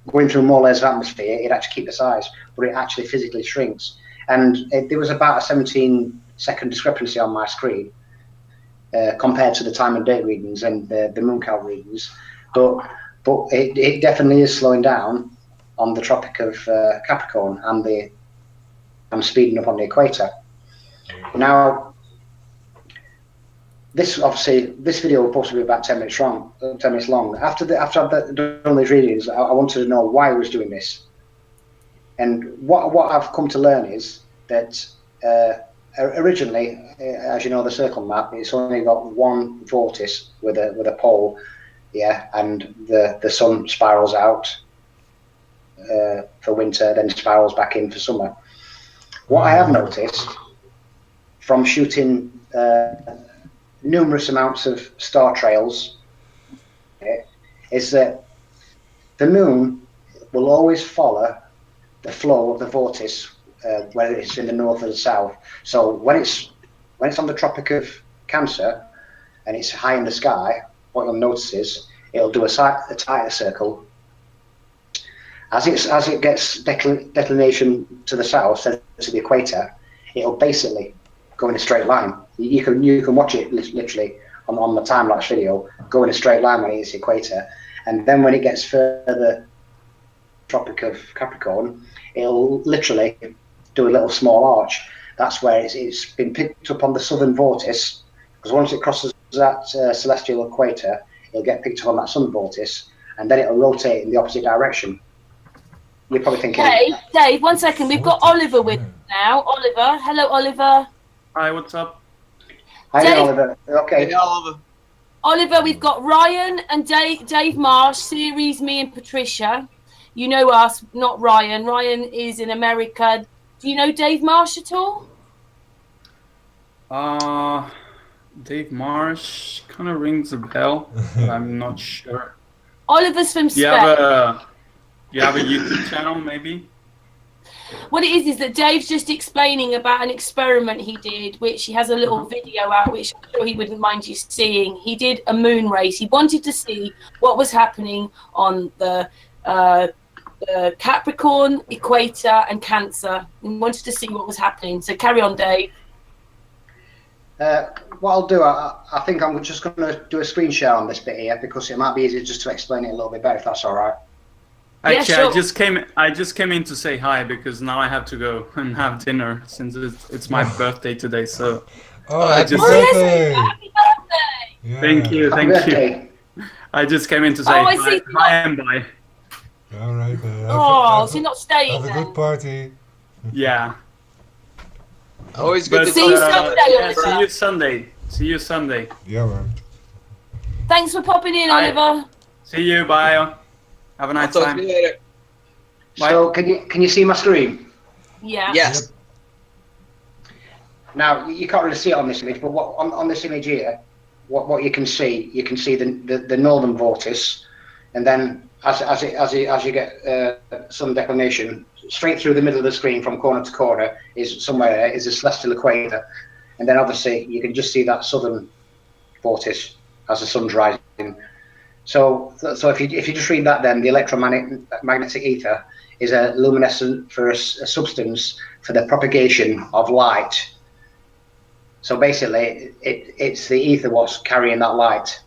Going through more layers of atmosphere, it actually keeps the size, but it actually physically shrinks. And there was about a 17-second discrepancy on my screen compared to the time and date readings and the moon calc readings. But it definitely is slowing down on the Tropic of Capricorn, and I'm speeding up on the equator. Now, this video will possibly be about 10 minutes long. After I've done these readings, I wanted to know why I was doing this. And what I've come to learn is that originally, as you know, the circle map, it's only got one vortex with a pole, yeah, and the sun spirals out for winter, then spirals back in for summer. What I have noticed from shooting numerous amounts of star trails is that the moon will always follow the flow of the vortex, whether it's in the north or the south. So when it's on the Tropic of Cancer and it's high in the sky, what you'll notice is it'll do a tighter circle. As it gets declination to the south, to the equator, it'll basically go in a straight line. You can watch it literally on the time lapse video, go in a straight line when it hits the equator, and then when it gets further Tropic of Capricorn, it'll literally do a little small arch. That's where it's been picked up on the southern vortex, because once it crosses that celestial equator, it'll get picked up on that sun vortex, and then it'll rotate in the opposite direction. You're probably thinking, Dave, 1 second. We've got Oliver with us now. Oliver, hello, Oliver. Hi, what's up? hi, Dave- Oliver. Okay. Hey, Oliver. Oliver, we've got Ryan and Dave Marsh, Ceres, me and Patricia. You know us, not Ryan. Ryan is in America. Do you know Dave Marsh at all? Dave Marsh kind of rings a bell, but I'm not sure. Oliver's from Do you Spain. have a YouTube channel, maybe? What it is that Dave's just explaining about an experiment he did, which he has a little video out, which I'm sure he wouldn't mind you seeing. He did a moon race. He wanted to see what was happening on the Capricorn, Equator, and Cancer. He wanted to see what was happening. So carry on, Dave. What I'll do, I think I'm just going to do a screen share on this bit here because it might be easier just to explain it a little bit better if that's all right. Yeah, Actually, sure. I just came in to say hi because now I have to go and have dinner since it's my birthday today. So Oh, I happy just- birthday! Happy birthday! Yeah. thank you. Happy birthday. I just came in to say Oh, I hi, see. hi and bye. All right. Oh, so you're not staying have a then? good party. Yeah. Always good But to See you talk Sunday, about Oliver. see you Sunday. See you Sunday. Yeah, man. Thanks for popping in, Bye. Oliver. See you. Bye. Have a I'll nice talk time. to you later. So can you see my screen? Yeah. Yes. Now you can't really see it on this image, but what on this image here, what you can see the northern vortex, and then as you get sun declination, straight through the middle of the screen from corner to corner is somewhere is a celestial equator, and then obviously you can just see that southern vortex as the sun's rising. So if you just read that, then the electromagnetic ether is a luminescent for a substance for the propagation of light. So basically, it's the ether what's carrying that light,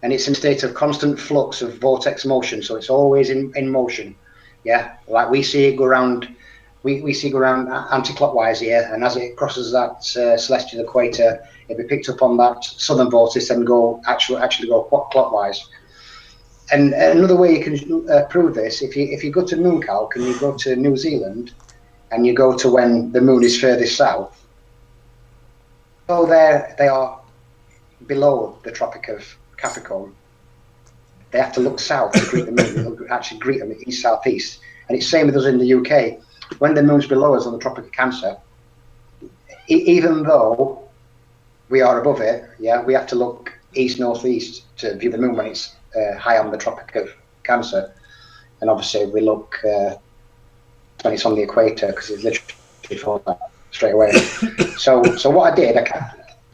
and it's in a state of constant flux of vortex motion. So it's always in motion. Yeah, like we see it go around. We see it go around anti-clockwise here, and as it crosses that celestial equator, it'll be picked up on that southern vortex and actually go clockwise. And another way you can prove this, if you go to Mooncalc and you go to New Zealand, and you go to when the moon is furthest south, so there they are below the Tropic of Capricorn. They have to look south to greet the moon. It'll actually greet them east southeast, and it's same with us in the UK. When the moon's below us on the Tropic of Cancer, even though we are above it, yeah, we have to look east northeast to view the moon when it's high on the Tropic of Cancer, and obviously we look when it's on the equator because it's literally before that straight away. So what I did,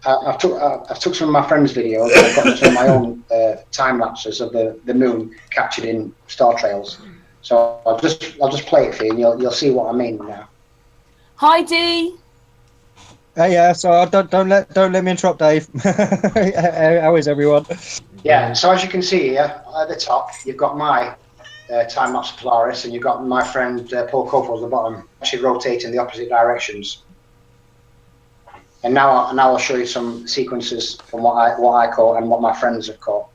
I took some of my friends' videos and I've got some of my own time lapses of the moon captured in star trails. So I'll just play it for you and you'll see what I mean now. Hi, Dee. Yeah, so don't let me interrupt, Dave. How is everyone? Yeah, so as you can see here at the top, you've got my time lapse Polaris, and you've got my friend Paul Cofo at the bottom, actually rotating the opposite directions. And now I'll show you some sequences from what I caught and what my friends have caught.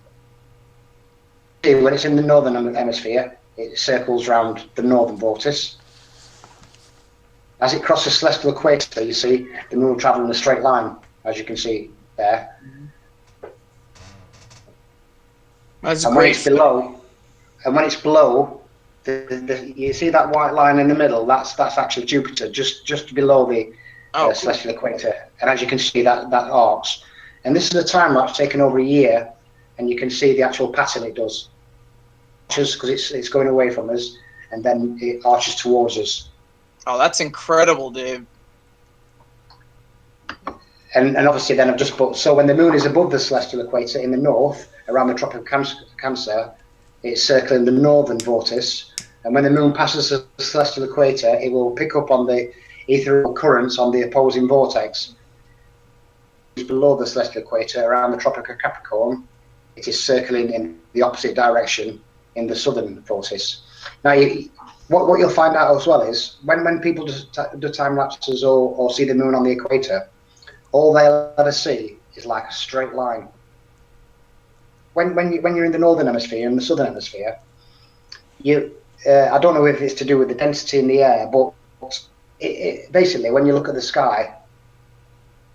See, when it's in the northern hemisphere, it circles around the northern vortex. As it crosses the celestial equator, you see the moon will travel in a straight line, as you can see there. That's And when great. it's below, you see that white line in the middle. That's actually Jupiter, just below the celestial equator. And as you can see, that arcs. And this is a time lapse taken over a year, and you can see the actual pattern it does. Because it's going away from us, and then it arches towards us. Oh, that's incredible, Dave. And obviously then I've just put, so when the moon is above the celestial equator in the north, around the Tropic of Cancer, it's circling the northern vortex. And when the moon passes the celestial equator, it will pick up on the ethereal currents on the opposing vortex. Below the celestial equator, around the Tropic of Capricorn, it is circling in the opposite direction in the southern vortex. Now, what you'll find out as well is when people do time lapses or see the moon on the equator, all they'll ever see is like a straight line. When you're in the northern hemisphere and the southern hemisphere, I don't know if it's to do with the density in the air, but basically when you look at the sky,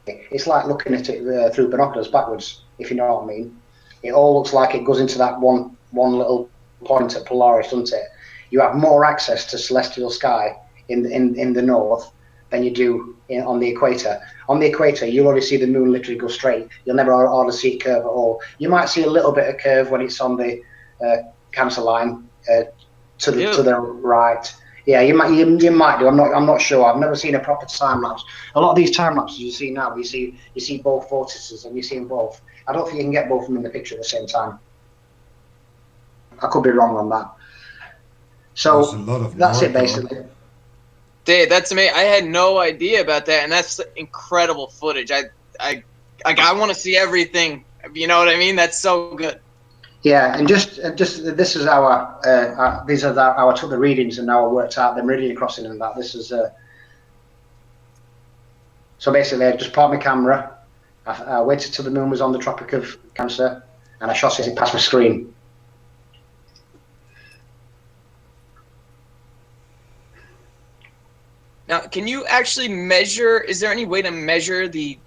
it's like looking at it through binoculars backwards, if you know what I mean. It all looks like it goes into that one little point at Polaris, doesn't it? You have more access to celestial sky in the north than you do on the equator. On the equator, you'll only see the moon literally go straight. You'll never hardly see it curve at all. You might see a little bit of curve when it's on the Cancer line to the right. Yeah, you might do. I'm not sure. I've never seen a proper time lapse. A lot of these time lapses you see now, you see both vortices and you see them both. I don't think you can get both of them in the picture at the same time. I could be wrong on that. So that's it basically. Dave, that's amazing. I had no idea about that, and that's incredible footage. I want to see everything. You know what I mean? That's so good. Yeah, and just this is these are our took the readings and now I worked out the meridian crossing and that. This is so basically I just parked my camera. I waited till the moon was on the Tropic of Cancer, and I shot it past my screen. Now, can you actually measure, is there any way to measure the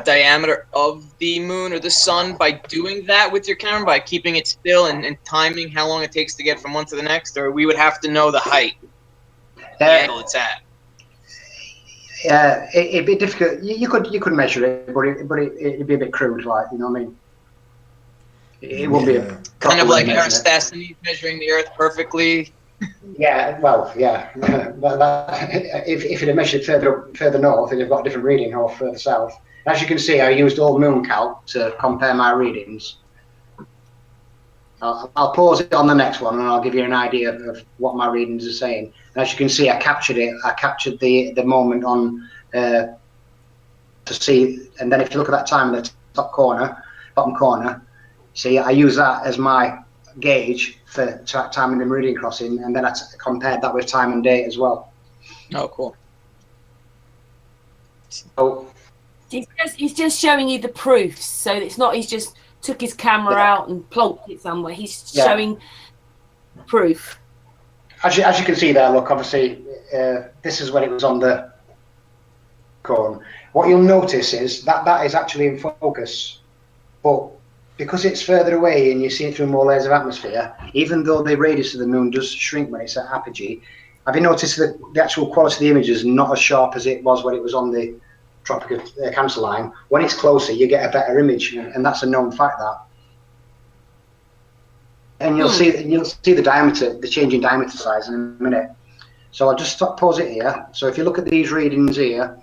diameter of the moon or the sun by doing that with your camera, by keeping it still and timing how long it takes to get from one to the next? Or we would have to know the height, the angle it's at? Yeah, it'd be difficult. You could measure it, but it'd be a bit crude, like, you know what I mean? It won't be a kind of like Aristoteles measuring the Earth perfectly. Yeah, well, yeah. If it had measured further north, it'd have got a different reading, or further south. As you can see, I used all moon calc to compare my readings. I'll pause it on the next one, and I'll give you an idea of what my readings are saying. And as you can see, I captured it. I captured the moment on to see, and then if you look at that time in the bottom corner, see, I use that as my gauge for time in the meridian crossing, and then I compared that with time and date as well. Oh, cool. So he's just showing you the proofs, so it's not he's just took his camera out and plonked it somewhere. He's showing proof. As you can see there, look, obviously this is when it was on the cone. What you'll notice is that is actually in focus, but because it's further away and you see it through more layers of atmosphere, even though the radius of the moon does shrink when it's at apogee, have you noticed that the actual quality of the image is not as sharp as it was when it was on the Tropic of Cancer line? When it's closer, you get a better image, and that's a known fact. That, and you'll see the diameter, the change in diameter size in a minute. So I'll just pause it here. So if you look at these readings here,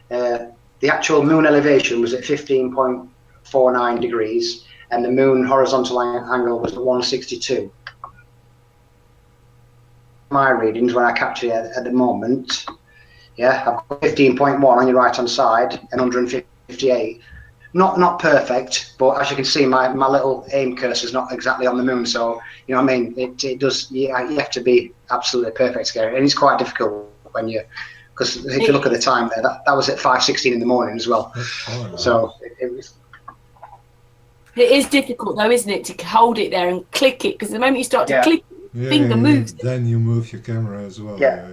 the actual moon elevation was at 15.49 degrees. And the moon horizontal angle was at 162. My readings, when I capture it at the moment, I've got 15.1 on your right hand side and 158. Not perfect, but as you can see, my little aim cursor is not exactly on the moon. So you know what I mean. It does. You have to be absolutely perfect to get it, and it's quite difficult when you, because if you look at the time there, that was at 5:16 in the morning as well. So it was. It is difficult though, isn't it, to hold it there and click it, because the moment you start to click it, finger moves. Then you move your camera as well. Yeah.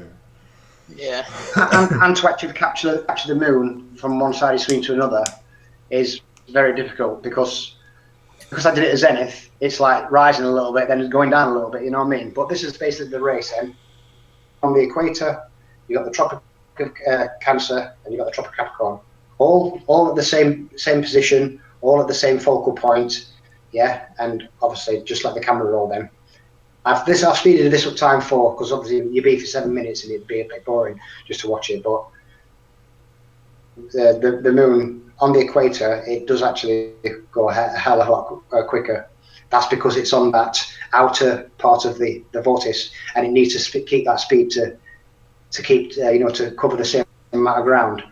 And to actually capture the moon from one side of the screen to another is very difficult because I did it at zenith. It's like rising a little bit, then it's going down a little bit. You know what I mean? But this is basically the race. Then on the equator, you got the Tropic of Cancer and you got the Tropic of Capricorn, all at the same position. All at the same focal point, and obviously just let the camera roll then. I've speeded this up time 4 because obviously you'd be for 7 minutes and it'd be a bit boring just to watch it, but the moon on the equator, it does actually go a hell of a lot quicker. That's because it's on that outer part of the vortex and it needs to keep that speed to keep to cover the same amount of ground.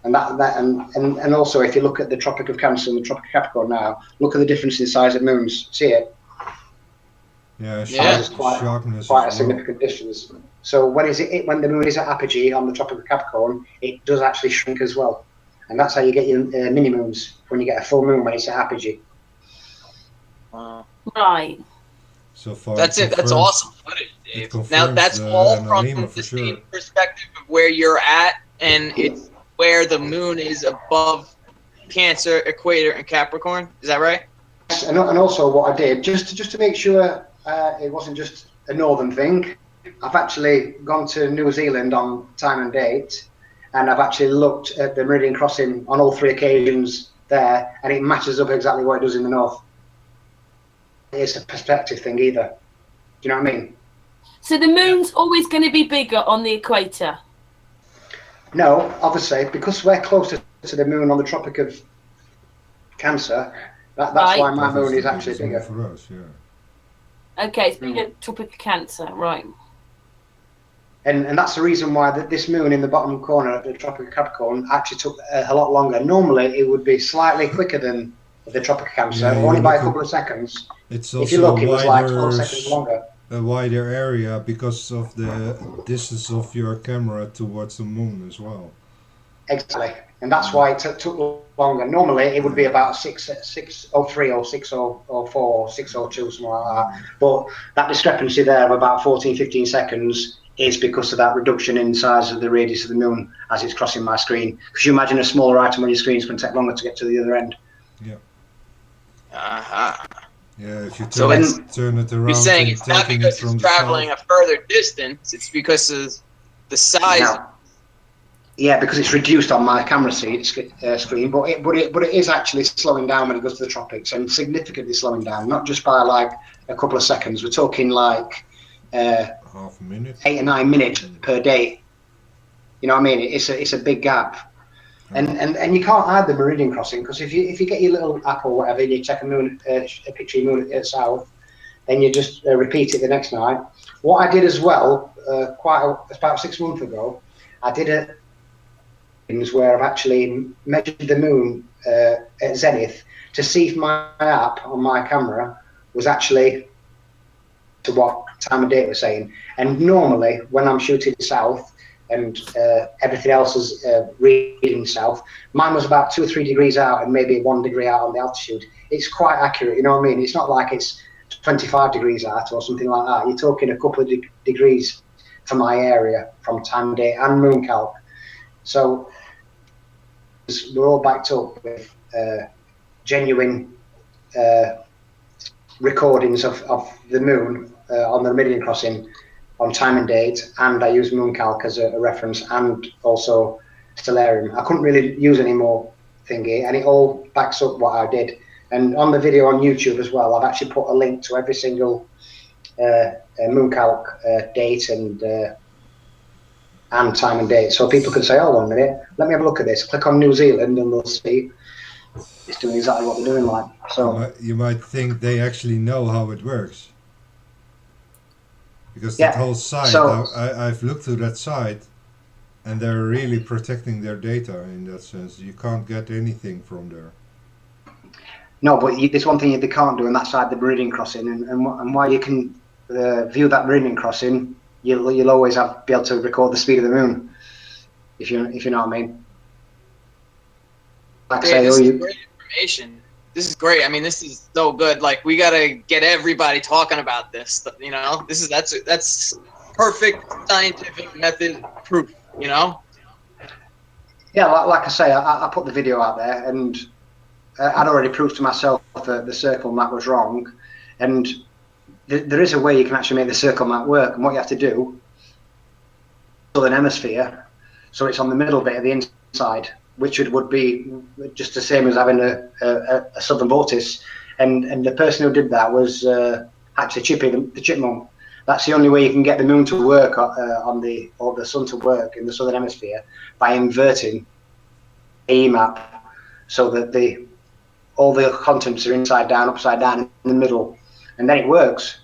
And and also, if you look at the Tropic of Cancer and the Tropic of Capricorn now, look at the difference in size of moons. See it? It's quite a significant distance. So when the moon is at apogee on the Tropic of Capricorn, it does actually shrink as well. and that's how you get your mini moons when you get a full moon when it's at apogee. Right. So far, That's it. That's awesome footage, It Dave. confirms Now that's the all from analemma for the sure. same perspective of where you're at, and it's where the moon is above Cancer, Equator, and Capricorn. Is that right? Yes, and also what I did just to make sure it wasn't just a northern thing. I've actually gone to New Zealand on time and date, and I've actually looked at the meridian crossing on all 3 occasions there, and it matches up exactly what it does in the north. It's a perspective thing either. Do you know what I mean? So the moon's always going to be bigger on the equator? No, obviously, because we're closer to the moon on the Tropic of Cancer, that's Right. why my That moon the is actually biggest moon bigger. for us, yeah. Okay, it's bigger Tropic of Cancer, right. And that's the reason why this moon in the bottom corner of the Tropic of Capricorn actually took a lot longer. Normally, it would be slightly quicker than the Tropic of Cancer, Yeah, only you by a look couple of seconds. It's If you also look, it was like 12 seconds longer. a wider area because of the distance of your camera towards the moon as well. Exactly. And that's why it took longer. Normally, it would be about 6:03 or 6:04 or 6:02, something like that. But that discrepancy there of about 14, 15 seconds is because of that reduction in size of the radius of the moon as it's crossing my screen. Because you imagine a smaller item on your screen is going to take longer to get to the other end. Yeah. Uh-huh. Yeah, if you So turn it around You're saying and it's not taking because it from it's the traveling south. a further distance, it's because of the size. Now, yeah, because it's reduced on my camera screen, but it is actually slowing down when it goes to the tropics, and significantly slowing down, not just by like a couple of seconds. We're talking like Half a minute. 8 or 9 minutes per day. You know what I mean? It's a big gap, and you can't hide the meridian crossing, because if you get your little app or whatever and you check a picture of moon at south, then you just repeat it the next night. What I did as well, about 6 months ago, I did where I've actually measured the moon at zenith to see if my app on my camera was actually to what time of day it was saying. And normally, when I'm shooting south and everything else is reading south, mine was about 2 or 3 degrees out and maybe 1 degree out on the altitude. It's quite accurate, you know what I mean? It's not like it's 25 degrees out or something like that. You're talking a couple of degrees for my area from time of day and moon calc. So we're all backed up with genuine recordings of the moon on the meridian crossing on time and date, and I use mooncalc as a reference, and also stellarium. I couldn't really use any more thingy, and it all backs up what I did. And on the video on YouTube as well, I've actually put a link to every single mooncalc date and time and date, so people can say, "Oh, 1 minute, let me have a look at this." Click on New Zealand, and they'll see it's doing exactly what they're doing. Like, so You might think they actually know how it works, because Yeah, that whole site, so- I've looked through that site, and they're really protecting their data in that sense. You can't get anything from there. no, but there's one thing they can't do, and that's like the meridian crossing, and why you can view that meridian crossing, you'll always be able to record the speed of the moon, if you know what I mean. Like Dave, this is great information. This is great. I mean, this is so good. Like, we gotta get everybody talking about this. You know, that's perfect scientific method proof. You know. Yeah, like I say, I put the video out there, and I'd already proved to myself that the circle map was wrong, and there is a way you can actually make the circle map work. And what you have to do, southern hemisphere, so it's on the middle bit of the inside, which would be just the same as having a southern vortex. And the person who did that was actually Chippy, the chipmunk. That's the only way you can get the moon to work or the sun to work in the southern hemisphere, by inverting the map so that all the contents are upside down in the middle, and then it works.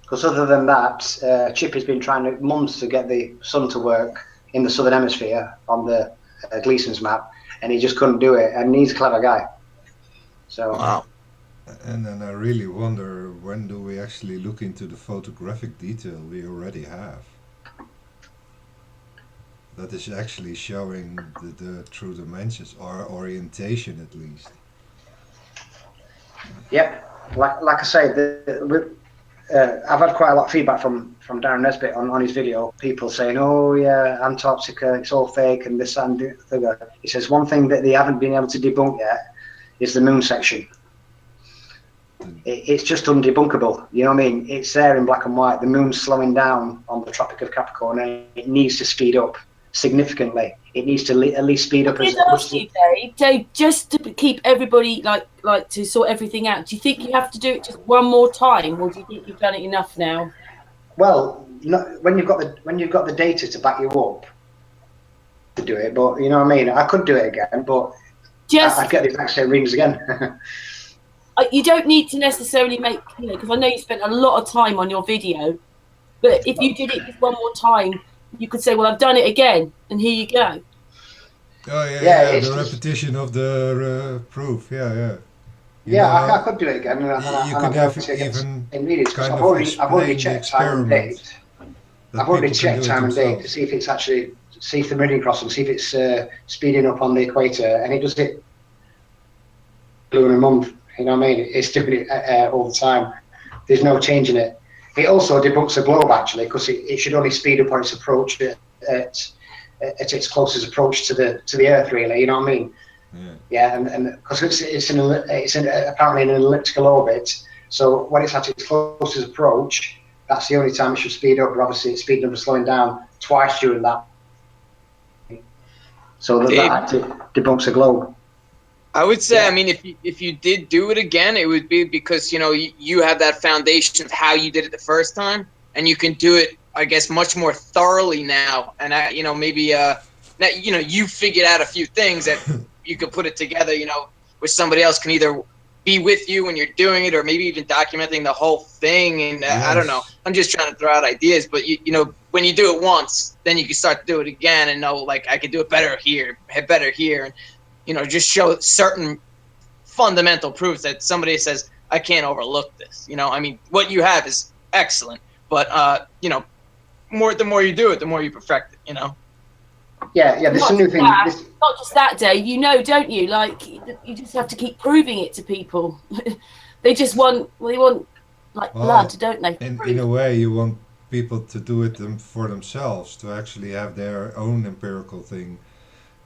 Because other than that, Chippy's been trying months to get the sun to work in the southern hemisphere on the Gleason's map, and he just couldn't do it. And he's a clever guy. So. Wow. And then I really wonder, when do we actually look into the photographic detail we already have? that is actually showing the true dimensions or orientation at least. Yep, like I say, I've had quite a lot of feedback from Darren Nesbitt on his video. People saying, "Oh yeah, Antarctica, it's all fake," and this and the other. He says one thing that they haven't been able to debunk yet is the moon section. It's just undebunkable. You know what I mean? It's there in black and white. The moon's slowing down on the Tropic of Capricorn, and it needs to speed up significantly. It needs to at least speed up as much. Dave, just to keep everybody like to sort everything out. Do you think you have to do it just one more time, or do you think you've done it enough now? Well, when you've got the data to back you up to do it, but you know what I mean. I could do it again, but I'd get the exact same readings again. You don't need to necessarily make, because I know you spent a lot of time on your video, but if you did it just one more time, you could say, well, I've done it again, and here you go. Oh yeah, the repetition of the proof. I could do it again. You could have even kind of I've already checked time and date. I've already checked time and date to see if it's actually, see if the meridian crossing, see if it's speeding up on the equator, and it does it in a month. You know what I mean? It's doing it all the time. There's no change in it. It also debunks the globe actually, because it should only speed up on its approach at its closest approach to the Earth. Really, you know what I mean? Yeah, and because it's apparently in an elliptical orbit. So when it's at its closest approach, that's the only time it should speed up. But obviously, it's speeding up and slowing down twice during that. So that actually debunks the globe. I would say, I mean, if you did do it again, it would be because, you have that foundation of how you did it the first time, and you can do it, I guess, much more thoroughly now. And, maybe, now, you figured out a few things that you could put it together, where somebody else can either be with you when you're doing it or maybe even documenting the whole thing. And I don't know. I'm just trying to throw out ideas. But, when you do it once, then you can start to do it again and know, like, I could do it better here. And, just show certain fundamental proofs that somebody says, I can't overlook this. I mean, what you have is excellent, but, the more you do it, the more you perfect it, Yeah, this is a new thing. Not just that, Dave, don't you? Like, you just have to keep proving it to people. They want blood, don't they? In a way, you want people to do it for themselves, to actually have their own empirical thing.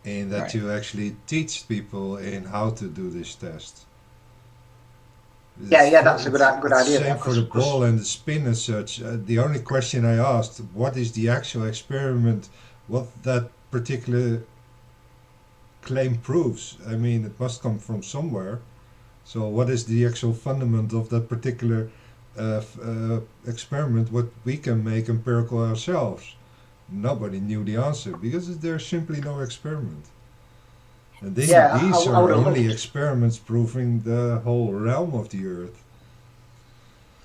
And that you actually teach people in how to do this test. Yeah, that's a good idea. Same for the ball and the spin and such. The only question I asked, what is the actual experiment, what that particular claim proves? I mean, it must come from somewhere. So what is the actual fundament of that particular experiment, what we can make empirical ourselves? Nobody knew the answer because there's simply no experiment. And these are only experiments proving the whole realm of the Earth.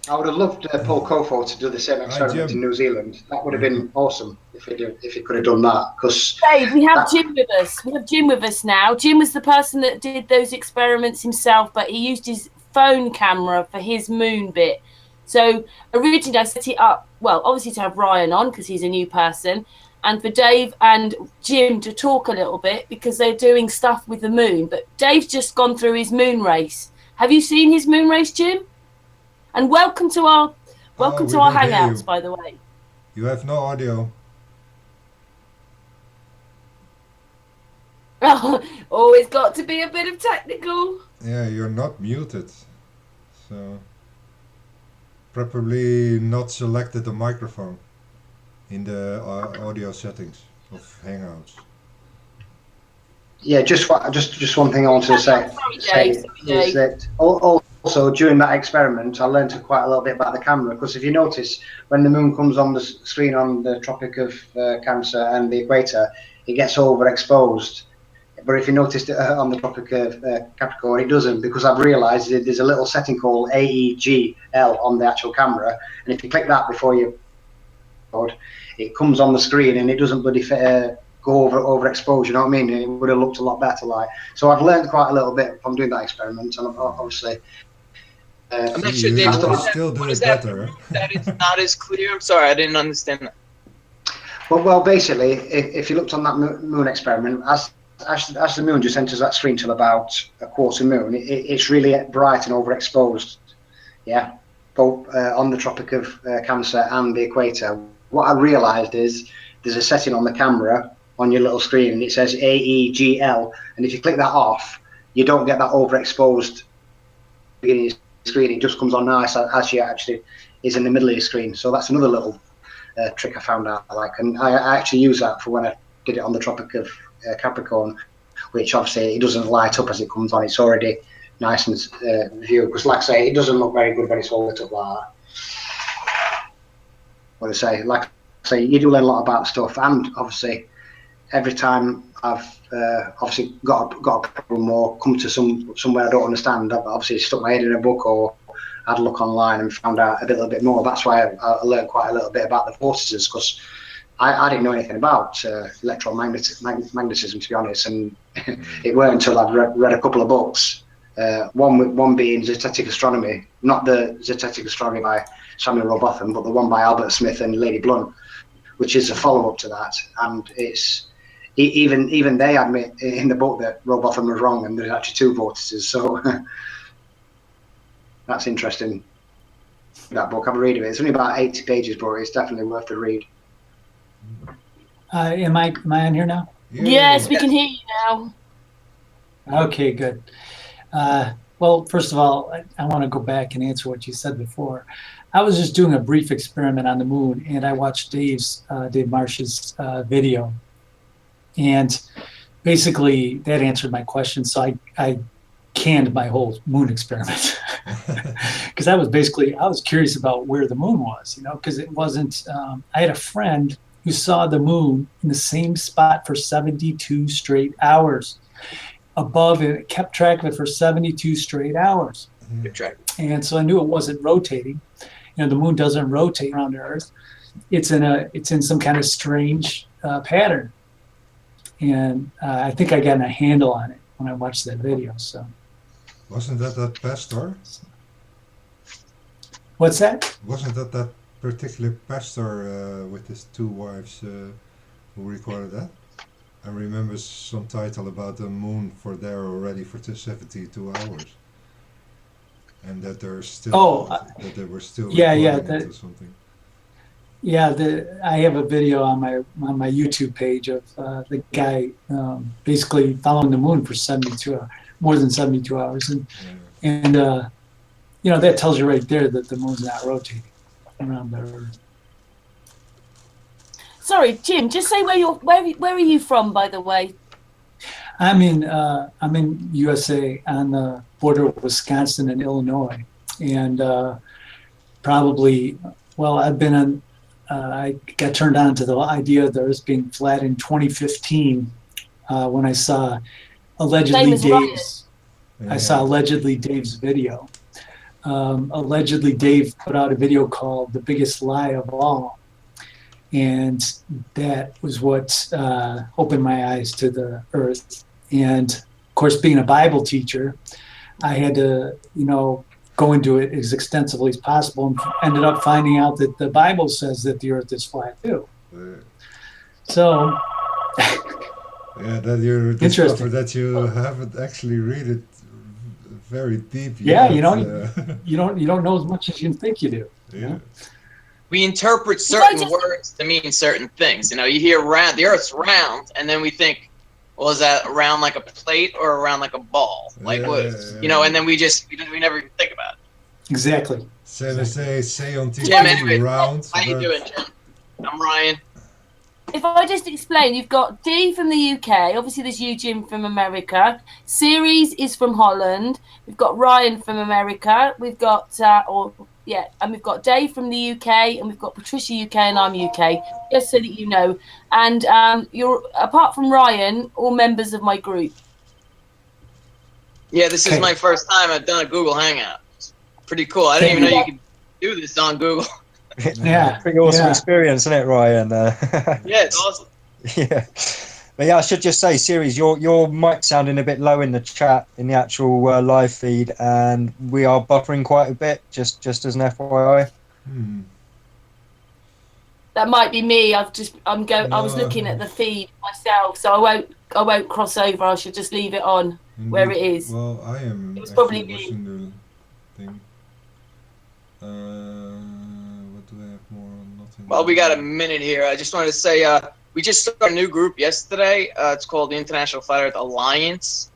I would have loved Paul Kofo to do the same experiment in New Zealand. That would have been awesome if he could have done that. Because Dave, we have Jim with us. We have Jim with us now. Jim was the person that did those experiments himself, but he used his phone camera for his moon bit. So originally I set it up, well, obviously to have Ryan on because he's a new person, and for Dave and Jim to talk a little bit because they're doing stuff with the moon. But Dave's just gone through his moon race. Have you seen his moon race, Jim? And welcome to our hangouts, by the way. You have no audio. Oh, it's got to be a bit of technical. Yeah, you're not muted. So probably not selected the microphone in the audio settings of Hangouts. Yeah, just one thing I wanted to say is that also during that experiment I learned quite a little bit about the camera, because if you notice when the moon comes on the screen on the Tropic of Cancer and the equator, it gets overexposed. But if you noticed on the Tropic of Capricorn, it doesn't, because I've realised that there's a little setting called AEGL on the actual camera, and if you click that before you it comes on the screen and it doesn't bloody go overexposed, you know what I mean? It would have looked a lot better. So I've learned quite a little bit from doing that experiment, and obviously I'm not sure, Dave, still do it better. That it's not as clear. I'm sorry, I didn't understand that. Well, basically, if you looked on that moon experiment, as the moon just enters that screen till about a quarter moon, it's really bright and overexposed. Yeah, both on the Tropic of Cancer and the equator. What I realised is there's a setting on the camera on your little screen, and it says AEGL, and if you click that off, you don't get that overexposed beginning of the screen. It just comes on nice as you actually is in the middle of your screen. So that's another little trick I found out. And I actually use that for when I did it on the Tropic of Capricorn, which obviously it doesn't light up as it comes on. It's already nice and viewed, because like I say, it doesn't look very good when it's all lit up like that. What I say, like I say, you do learn a lot about stuff, and obviously every time I've obviously got a problem or come to somewhere I don't understand, I've obviously stuck my head in a book or had a look online and found out a little bit more. That's why I learned quite a little bit about the vortices, because I didn't know anything about electromagnetism, to be honest, and it weren't until I'd read a couple of books. One being Zetetic Astronomy, not the Zetetic Astronomy by Samuel Robotham, but the one by Albert Smith and Lady Blunt, which is a follow-up to that. And it's even they admit in the book that Robotham was wrong, and there's actually two vortices. So that's interesting. That book, have a read of it. It's only about 80 pages, but it's definitely worth the read. Am I on here now? Yes, we can hear you now. Okay, good. Well, first of all, I want to go back and answer what you said before. I was just doing a brief experiment on the moon, and I watched Dave Marsh's video. And basically, that answered my question. So I canned my whole moon experiment. Because I was curious about where the moon was, because it wasn't, I had a friend who saw the moon in the same spot for 72 straight hours. Above it, it kept track of it for 72 straight hours. Good track. And so I knew it wasn't rotating. The moon doesn't rotate around the Earth. It's in some kind of strange pattern. And I think I got a handle on it when I watched that video. So wasn't that pastor? What's that? Wasn't that particular pastor with his two wives who recorded that? I remember some title about the moon there already for 72 hours, and that they're still that they were still recording something. Yeah, I have a video on my YouTube page of the guy basically following the moon for 72 hours, more than 72 hours, and that tells you right there that the moon's not rotating around the Earth. Sorry, Jim. Just say where are you from, by the way? I'm in USA on the border of Wisconsin and Illinois, and I got turned on to the idea of the Earth being flat in 2015 when I saw allegedly Dave's video. Allegedly, Dave put out a video called "The Biggest Lie of All," and that was what opened my eyes to the Earth. And of course, being a Bible teacher, I had to, go into it as extensively as possible, and ended up finding out that the Bible says that the Earth is flat too. So, yeah, that you discovered that you haven't actually read it very deep yet. Yeah, you don't know as much as you think you do. Yeah. We interpret certain words to mean certain things. You hear round, the Earth's round, and then we think, well, is that around like a plate or around like a ball? Like what? And then we never even think about it. Exactly. So they say on TV, Jim, anyway, round. How you doing, Jim? I'm Ryan. If I just explain, you've got Dee from the UK. Obviously, there's you, Jim, from America. Ceres is from Holland. We've got Ryan from America. We've got and we've got Dave from the UK, and we've got Patricia UK, and I'm UK. Just so that you know. And you're, apart from Ryan, all members of my group. Yeah, this is my first time I've done a Google Hangout. It's pretty cool. I didn't even know you could do this on Google. Yeah, pretty awesome experience, isn't it, Ryan? Yeah, it's awesome. Yeah, but yeah, I should just say, Ceres, your mic sounding a bit low in the chat in the actual live feed, and we are buffering quite a bit. Just as an FYI. that might be me. I was looking at the feed myself, so I won't cross over. I should just leave it on where it is. Well, I am It was probably actually me. watching the thing. What do I have more? Nothing. Well, we got a minute here. I just wanted to say we just started a new group yesterday. It's called the International Flat Earth Alliance.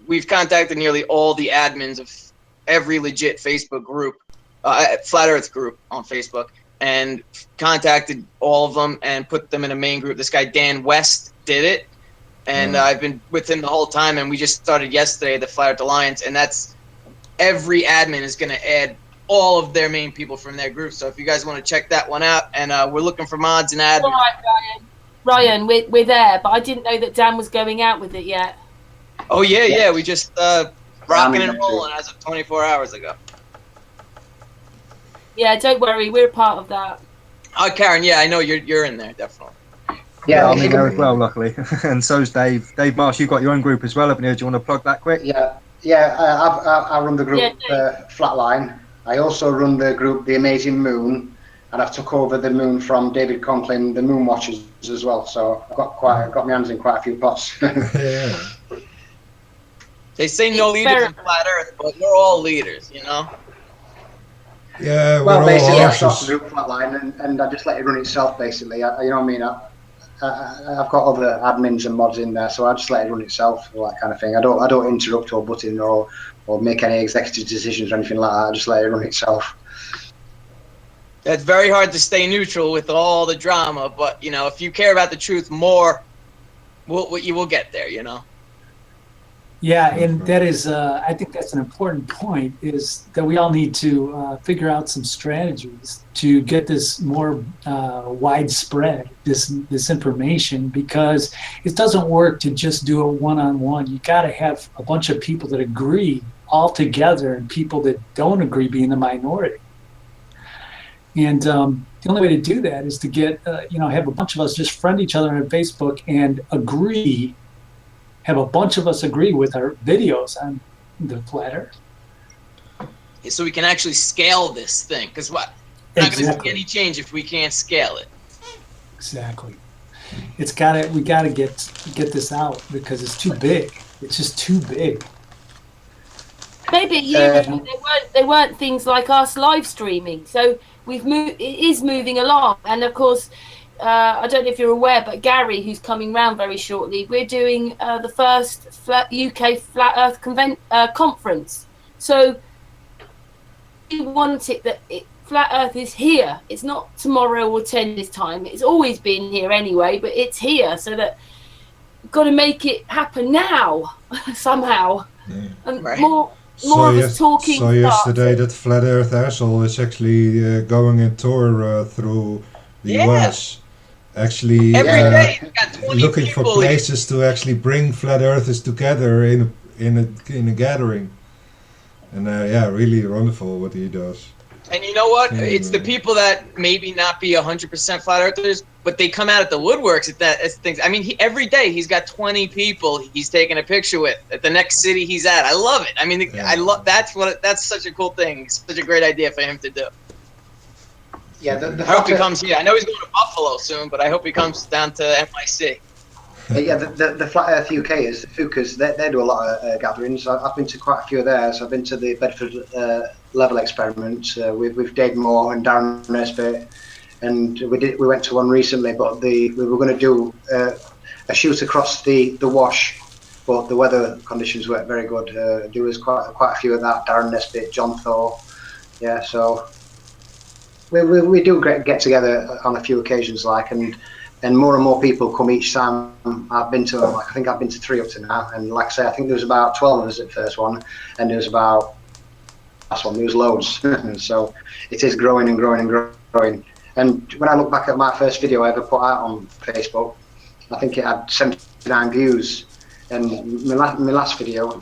We've contacted nearly all the admins of every legit Facebook group, Flat Earth group on Facebook, and contacted all of them and put them in a main group. This guy, Dan West, did it. And I've been with him the whole time, and we just started yesterday, the Flat Earth Alliance, and that's every admin is going to add all of their main people from their group. So if you guys want to check that one out, and we're looking for mods and admins. All right, Ryan, we're there, but I didn't know that Dan was going out with it yet. Oh, yeah, we just rocking and rolling as of 24 hours ago. Yeah, don't worry, we're a part of that. Oh, Karen, yeah, I know you're in there, definitely. Yeah, I'm in there as well, luckily. And so's Dave. Dave Marsh, you've got your own group as well, haven't you? Do you want to plug that quick? Yeah, I run the group Flatline. I also run the group The Amazing Moon, and I've took over the moon from David Conklin, the Moon Watchers as well. So I've got my hands in quite a few pots. Yeah. They say no leaders in Flat Earth, but we're all leaders, you know? Yeah, well, we're basically, all I started the horses. group Flatline, and I just let it run itself, basically. You know what I mean? I've got other admins and mods in there, so I just let it run itself, all that kind of thing. I don't interrupt or butt in or make any executive decisions or anything like that. I just let it run itself. It's very hard to stay neutral with all the drama, but, you know, if you care about the truth more, you will get there, you know? Yeah, and that is, I think that's an important point, is that we all need to figure out some strategies to get this more widespread, this information, because it doesn't work to just do it one-on-one. You got to have a bunch of people that agree all together and people that don't agree being the minority. And the only way to do that is to get, have a bunch of us just friend each other on Facebook and agree. Have a bunch of us agree with our videos on the Flat Earth. So we can actually scale this thing, because we're not going to see any change if we can't scale it. Exactly. We gotta get this out because it's too big. It's just too big. Maybe a year ago there weren't things like us live streaming, so it is moving along, and of course. I don't know if you're aware, but Gary, who's coming round very shortly, we're doing the first UK Flat Earth conference. So we want it that Flat Earth is here. It's not tomorrow or 10 years' time. It's always been here anyway, but it's here. So that we've got to make it happen now somehow. Yeah. And more of us talking. So yesterday that Flat Earth asshole is actually going on tour through the US. Actually looking for places to actually bring flat earthers together in a gathering, and really wonderful what he does. And you know what? It's the people that maybe not be 100% flat earthers, but they come out at the woodworks at things. I mean, every day he's got 20 people he's taking a picture with at the next city he's at. I love it. I mean, I love that's such a cool thing. It's such a great idea for him to do. Yeah, I hope he comes here. I know he's going to Buffalo soon, but I hope he comes down to NYC. Yeah, the Flat Earth UK is the Fukas. They do a lot of gatherings. I've been to quite a few of theirs. I've been to the Bedford Level Experiment with Dave Moore and Darren Nesbitt, and we went to one recently. But we were going to do a shoot across the Wash, but the weather conditions weren't very good. There was quite a few of that. Darren Nesbitt, John Thor. Yeah, so. We do get together on a few occasions, and more people come each time. I've been to them. I think I've been to 3 up to now, and like I say, I think there was about 12 of us at the first one, and there was about last one. There was loads, so it is growing and growing and growing. And when I look back at my first video I ever put out on Facebook, I think it had 79 views, and my last video,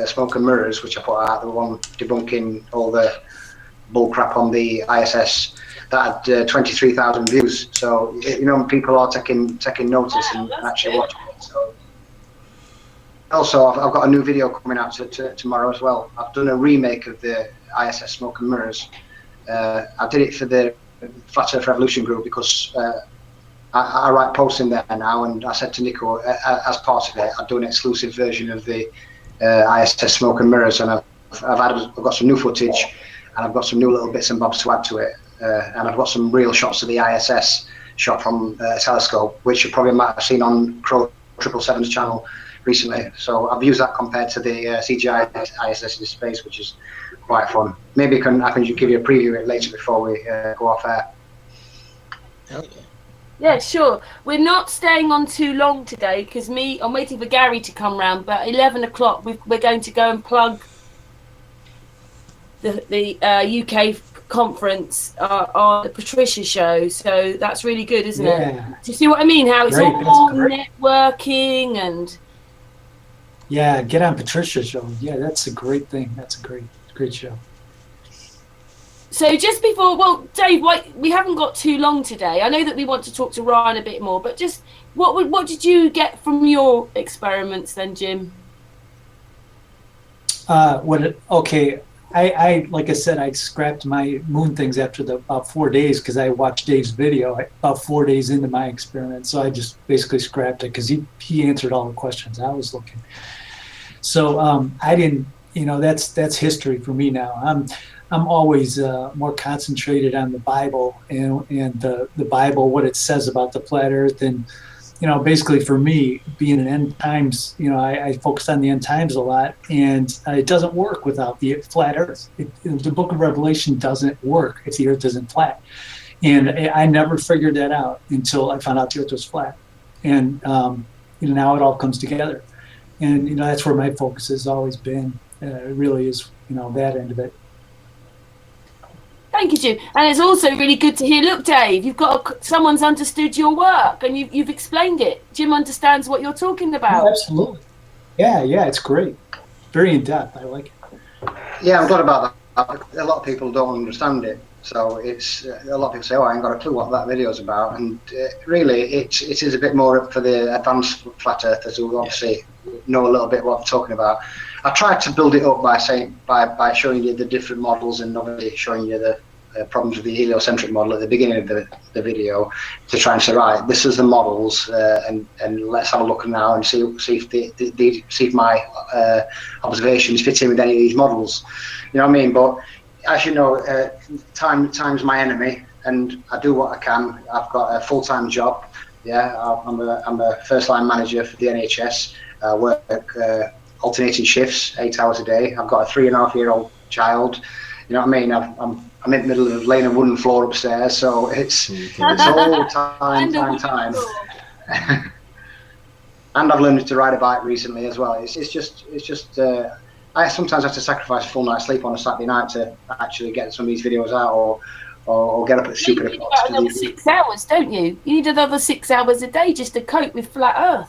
Smoke and Mirrors, which I put out, the one debunking all the bull crap on the ISS, that had 23,000 views. So people are taking notice and actually watching it. So also, I've got a new video coming out tomorrow as well. I've done a remake of the ISS Smoke and Mirrors. I did it for the Flat Earth Revolution group, because I write posts in there now, and I said to Nico, as part of it, I'd do an exclusive version of the ISS Smoke and Mirrors, and I've got some new footage, and I've got some new little bits and bobs to add to it, and I've got some real shots of the ISS shot from a telescope, which you probably might have seen on Crow 777's channel recently. So I've used that compared to the CGI ISS in space, which is quite fun. Maybe I can give you a preview of it later before we go off air. Hell yeah. Yeah, sure. We're not staying on too long today because I'm waiting for Gary to come round. But 11 o'clock, we're going to go and plug the UK conference on the Patricia show. So that's really good, isn't it? Do you see what I mean? How it's all networking and. Yeah, get on Patricia's show. Yeah, that's a great thing. That's a great show. So just before, well, Dave, we haven't got too long today. I know that we want to talk to Ryan a bit more, but just what did you get from your experiments then, Jim? I like I said, I scrapped my moon things after about 4 days because I watched Dave's video about 4 days into my experiment. So I just basically scrapped it because he answered all the questions I was looking. So I didn't, that's history for me now. I'm always more concentrated on the Bible and the Bible, what it says about the flat Earth, and basically for me, being an end times, I focused on the end times a lot, and it doesn't work without the flat Earth. The Book of Revelation doesn't work if the Earth isn't flat, and I never figured that out until I found out the Earth was flat, and now it all comes together, and that's where my focus has always been. It really is, that end of it. Thank you, Jim. And it's also really good to hear. Look, Dave, someone's understood your work and you've explained it. Jim understands what you're talking about. Oh, absolutely. Yeah, it's great. Very in depth. I like it. Yeah, I'm glad about that. A lot of people don't understand it. So it's a lot of people say, "Oh, I ain't got a clue what that video's about." And really, it is a bit more for the advanced flat earthers who obviously know a little bit what I'm talking about. I tried to build it up by showing you the different models and obviously showing you the problems with the heliocentric model at the beginning of the video, to try and say, right, this is the models, and let's have a look now and see if my observations fit in with any of these models. You know what I mean? But as you know, time's my enemy, and I do what I can. I've got a full-time job. Yeah, I'm a first-line manager for the NHS. I work alternating shifts, 8 hours a day. I've got a 3.5-year-old child. You know what I mean? I'm in the middle of laying a wooden floor upstairs, so it's all time. And I've learned to ride a bike recently as well. It's just I sometimes have to sacrifice a full night's sleep on a Saturday night to actually get some of these videos out, or get up at super o'clock. You need another 6 hours, don't you? You need another 6 hours a day just to cope with flat Earth.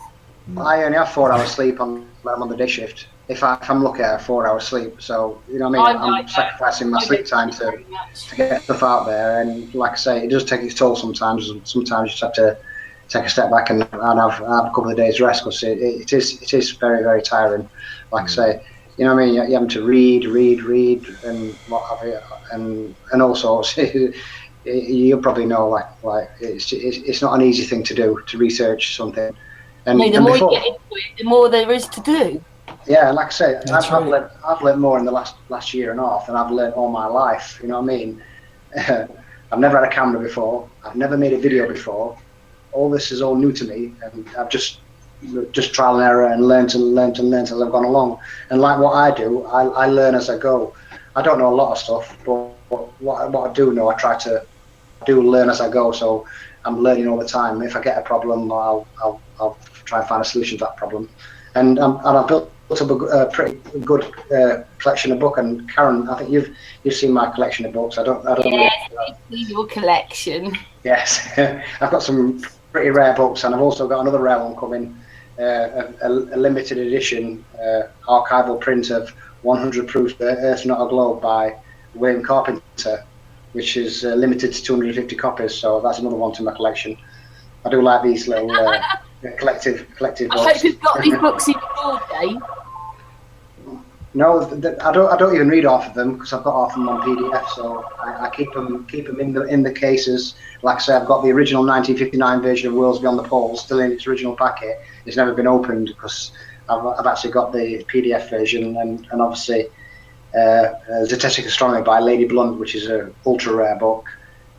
I only have 4 hours sleep when I'm on the day shift. If I'm lucky, I have 4 hours sleep. So you know what I mean. I'm sacrificing my sleep time to get stuff out there. And like I say, it does take its toll sometimes. Sometimes you just have to take a step back and have a couple of days rest, because it is very, very tiring. Like I say, you know what I mean. You're having to read, and what have you, and also you'll probably know like it's not an easy thing to do, to research something. And the more you get into it, the more there is to do. Yeah, like I say, I've learned more in the last year and a half than I've learned all my life. You know what I mean? I've never had a camera before. I've never made a video before. All this is all new to me, and I've just trial and error and learned as I've gone along. And like what I do, I learn as I go. I don't know a lot of stuff, but what I do know, I do learn as I go. So I'm learning all the time. If I get a problem, I'll try and find a solution to that problem. And I've built up a pretty good collection of books. And Karen, I think you've seen my collection of books. I don't. Yes, I've seen your collection. Yes, I've got some pretty rare books, and I've also got another rare one coming, a limited edition archival print of 100 Proofs that Earth's Not a Globe by William Carpenter, which is limited to 250 copies. So that's another one to my collection. I do like these little collective books. I hope you've got these books in your day. No, I don't even read half of them because I've got half of them on PDF. So I keep them in the cases. Like I say, I've got the original 1959 version of Worlds Beyond the Poles still in its original packet. It's never been opened because I've actually got the PDF version, and obviously Zetetic Astronomy by Lady Blunt, which is an ultra rare book.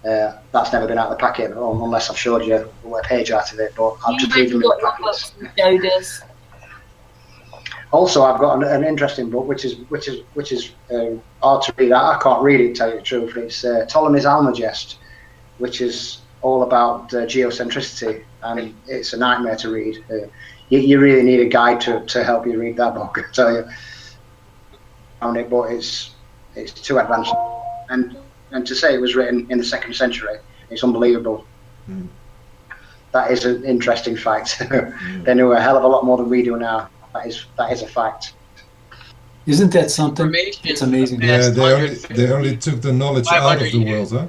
That's never been out of the packet unless I've showed you a page out of it. But I'll just leave them in the packets. Also, I've got an interesting book, which is hard to read. I can't read it, to tell you the truth. It's Ptolemy's Almagest, which is all about geocentricity, and it's a nightmare to read. You really need a guide to help you read that book, I tell you. On it, but it's too advanced, and to say it was written in the 2nd century, it's unbelievable. That is an interesting fact. They knew a hell of a lot more than we do now. That is a fact. Isn't that something? It's amazing. Yeah, they only took the knowledge out of the world, huh?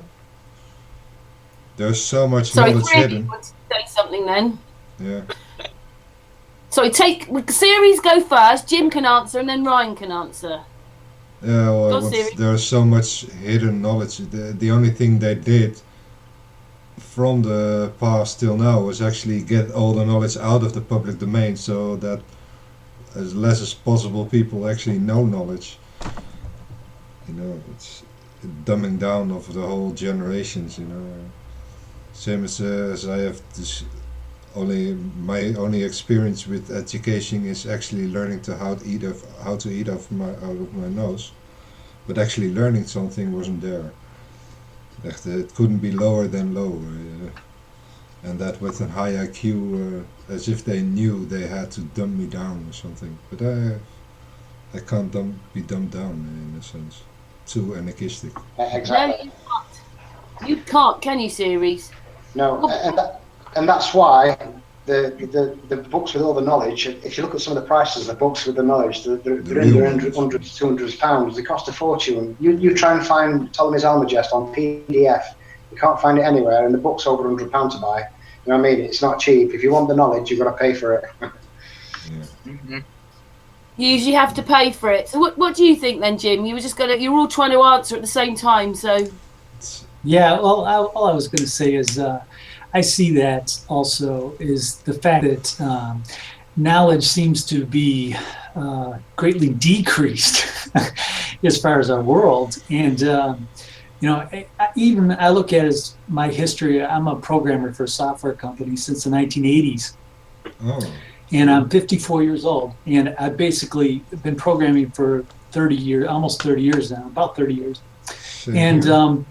There's so much knowledge hidden. Want to say something then? Yeah. Sorry, Ceres go first. Jim can answer, and then Ryan can answer. Yeah, well, there's so much hidden knowledge. The only thing they did from the past till now was actually get all the knowledge out of the public domain, so that as less as possible people actually know knowledge. You know, it's dumbing down of the whole generations. You know, same as I have this. My only experience with education is actually learning how to eat out of my nose, but actually learning something wasn't there. It couldn't be lower than low, and that with a high IQ, as if they knew they had to dumb me down or something. But I can't be dumbed down in a sense. Too anarchistic. Exactly. No, you can't, can you, Ceres? No, and that's why the books with all the knowledge, if you look at some of the prices of the books with the knowledge, they're in the hundreds, £200. They cost a fortune. You try and find Ptolemy's Almagest on PDF, you can't find it anywhere, and the book's over £100 to buy. You know what I mean? It's not cheap. If you want the knowledge, you've got to pay for it. You usually have to pay for it. So what do you think then, Jim? You're all trying to answer at the same time, so. Yeah, well, all I was going to say is I see that also is the fact that knowledge seems to be greatly decreased as far as our world. And, you know, I look at it as my history. I'm a programmer for a software company since the 1980s. Oh. And I'm 54 years old. And I've basically been programming for 30 years, almost 30 years now, about 30 years. Same.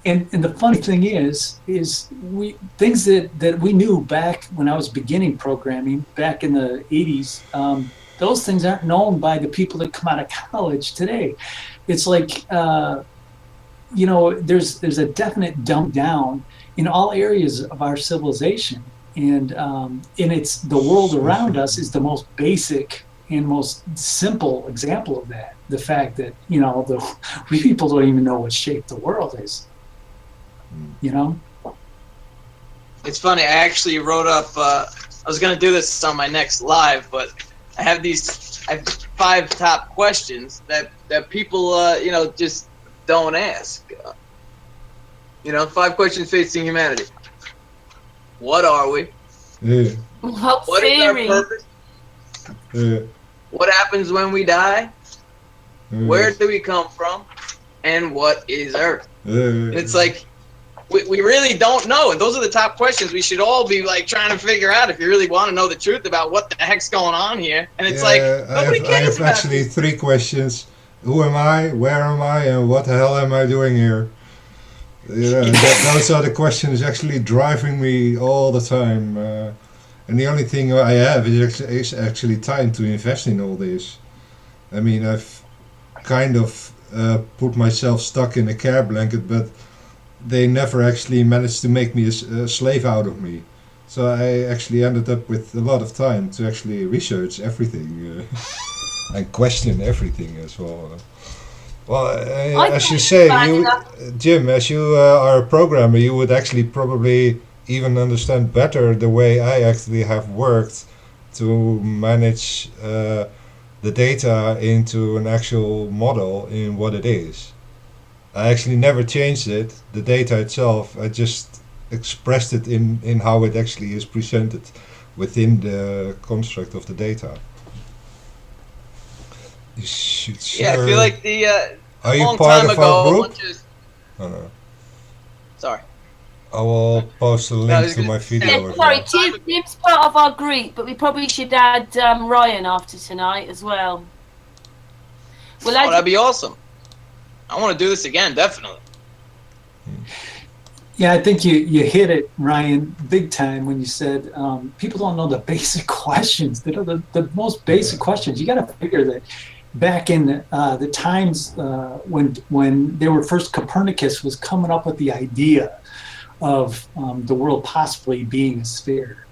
And the funny thing is things that we knew back when I was beginning programming back in the 80s, those things aren't known by the people that come out of college today. It's like, you know, there's a definite dumb down in all areas of our civilization. And it's the world around us is the most basic and most simple example of that. The fact that, you know, we people don't even know what shape the world is. You know, it's funny. I actually wrote up. I was gonna do this on my next live, but I have 5 top questions that people, you know, just don't ask. You know, 5 questions facing humanity. What are we? Yeah. What is our purpose? Yeah. What happens when we die? Yeah. Where do we come from? And what is Earth? Yeah. It's like. We really don't know, and those are the top questions we should all be like trying to figure out if you really want to know the truth about what the heck's going on here. And it's like nobody cares. I have actually 3 questions: who am I? Where am I? And what the hell am I doing here? Yeah, those are the questions actually driving me all the time. And the only thing I have is actually time to invest in all this. I mean, I've kind of put myself stuck in a care blanket, but they never actually managed to make me a slave out of me. So I actually ended up with a lot of time to actually research everything and question everything as well. Well, as you say, Jim, as you are a programmer, you would actually probably even understand better the way I actually have worked to manage the the data into an actual model in what it is. I actually never changed it, the data itself. I just expressed it in how it actually is presented within the construct of the data. You should share. Yeah, I feel like Are you long part time of our ago, group? Oh, no. Sorry. I will post a link to my video. Yeah, if sorry, you- Tim's part of our group, but we probably should add Ryan after tonight as well. Well, Oh, that'd be awesome. I want to do this again, definitely. Yeah, I think you hit it, Ryan, big time when you said people don't know the basic questions. They know the most basic questions. You got to figure that back in the times when they were first, Copernicus was coming up with the idea of the world possibly being a sphere.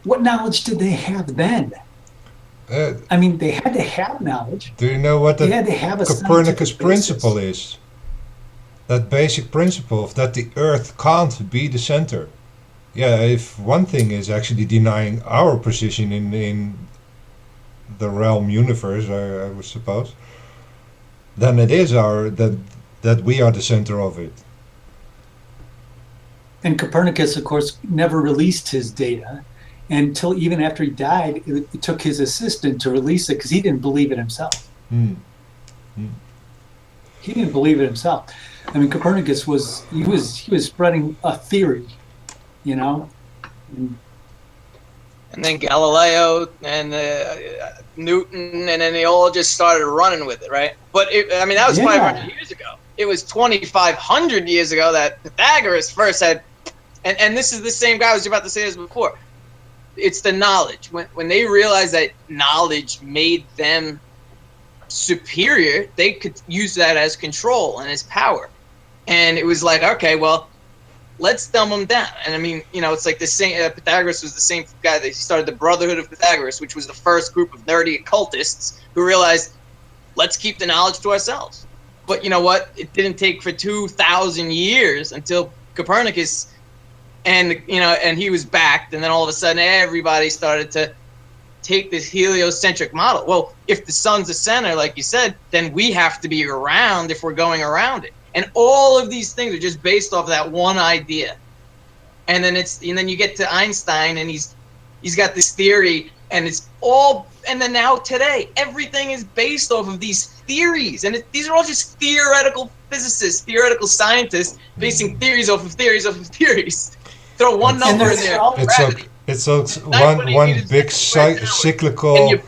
What knowledge did they have then? I mean, they had to have knowledge. Do you know what the They had to have a Copernicus scientific principle basis. is? That basic principle of that the Earth can't be the center. Yeah, if one thing is actually denying our position in the realm universe, I would suppose, then it is that we are the center of it. And Copernicus, of course, never released his data until even after he died. It took his assistant to release it because he didn't believe it himself. He didn't believe it himself. I mean, Copernicus was spreading a theory, you know. And then Galileo and Newton, and then they all just started running with it, right? But that was 500 years ago. It was 2,500 years ago that Pythagoras first had, and this is the same guy. I was about to say this before. It's the knowledge. When they realized that knowledge made them superior, they could use that as control and as power. And it was like, okay, well, let's dumb them down. And I mean, it's like the same. Pythagoras was the same guy that started the Brotherhood of Pythagoras, which was the first group of nerdy occultists who realized, let's keep the knowledge to ourselves. But you know what? It didn't take for 2,000 years until Copernicus, and he was backed, and then all of a sudden everybody started to take this heliocentric model. Well, if the sun's the center, like you said, then we have to be around if we're going around it. And all of these things are just based off of that one idea. And then you get to Einstein, and he's got this theory, and it's all. And then now today, everything is based off of these theories, and these are all just theoretical physicists, theoretical scientists basing theories off of theories off of theories. Throw one number in there. It's one big cyclical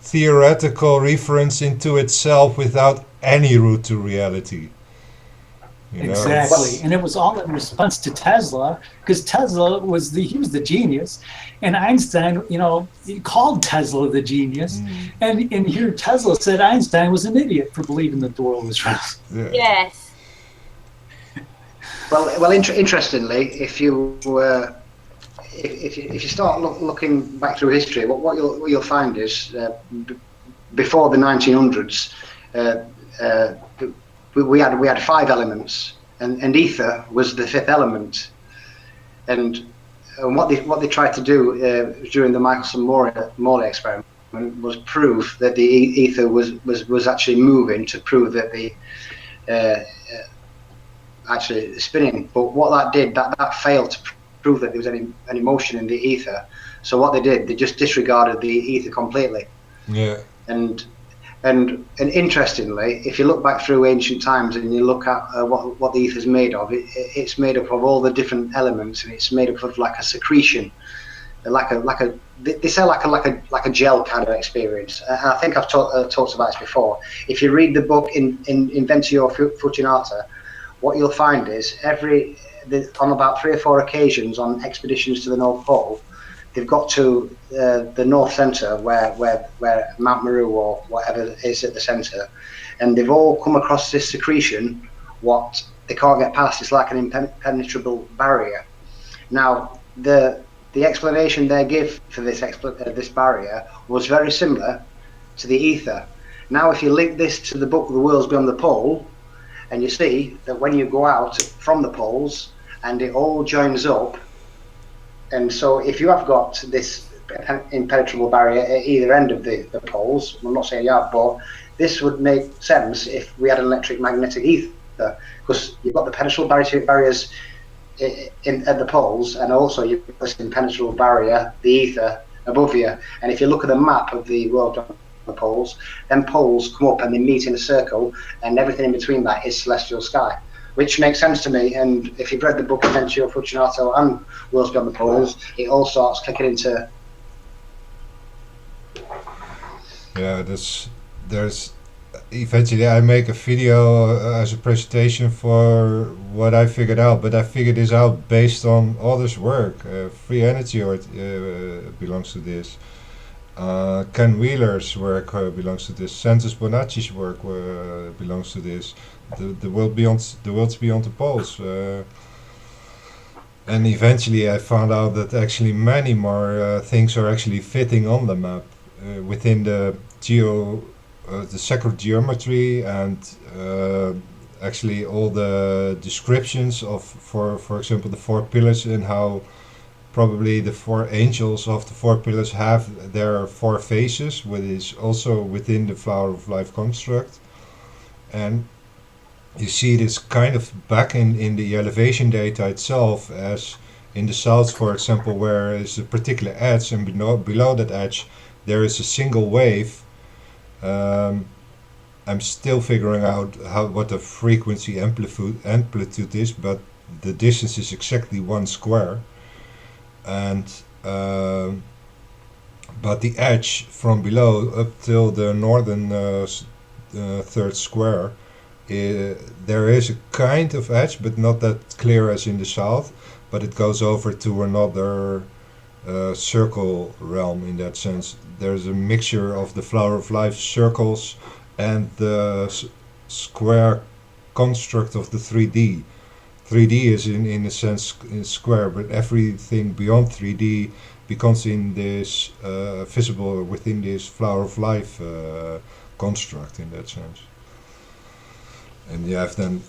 theoretical reference into itself without any root to reality. Exactly, and it was all in response to Tesla, because Tesla was the genius, and Einstein, he called Tesla the genius, and here Tesla said Einstein was an idiot for believing that the world was round. Yeah. Yes. Well, interestingly, if you start looking back through history, what you'll find is before the 1900s. We had 5 elements, and ether was the 5th element. And what they tried to do during the Michelson-Morley experiment was prove that the ether was actually moving, to prove that the actually spinning. But what that did, that failed to prove that there was any motion in the ether. So what they did, they just disregarded the ether completely. Yeah. And interestingly, if you look back through ancient times and you look at what the ether is made of, it's made up of all the different elements, and it's made up of like a secretion, they say like a gel kind of experience. I think I've talked about this before. If you read the book in Inventio Fortunata, what you'll find is on about 3 or 4 occasions on expeditions to the North Pole, they've got to the North Centre where Mount Meru or whatever is at the centre, and they've all come across this secretion, what they can't get past. It's like an impenetrable barrier. Now, the explanation they give for this barrier was very similar to the ether. Now, if you link this to the book The Worlds Beyond the Pole, and you see that when you go out from the poles and it all joins up, and so if you have got this impenetrable barrier at either end of the poles. I'm not saying you have, but this would make sense if we had an electromagnetic ether, because you've got the penetrable barriers at the poles, and also you've got this impenetrable barrier, the ether, above you. And if you look at the map of the world on the poles, then poles come up and they meet in a circle, and everything in between that is celestial sky, which makes sense to me. And if you've read the book Adventio Fortunato and Worlds Beyond the Poles, it all starts clicking into. Yeah, there's eventually I make a video as a presentation for what I figured out, but I figured this out based on others' work. Free Energy belongs to this. Ken Wheeler's work belongs to this. Santos Bonacci's work belongs to this. The world's beyond the poles. And eventually I found out that actually many more things are actually fitting on the map within the sacred geometry, and actually all the descriptions of, for example, the 4 pillars, and how probably the 4 angels of the 4 pillars have their 4 faces, which is also within the Flower of Life construct. And you see this kind of back in the elevation data itself, as in the south, for example, where is a particular edge, and below that edge there is a single wave. I'm still figuring out what the frequency amplitude is, but the distance is exactly 1 square. And but the edge from below up till the northern third square, there is a kind of edge, but not that clear as in the south, but it goes over to another circle realm. In that sense, there's a mixture of the Flower of Life circles and the square construct of the 3D. 3D is in a sense square, but everything beyond 3D becomes in this visible within this Flower of Life construct, in that sense. And you have then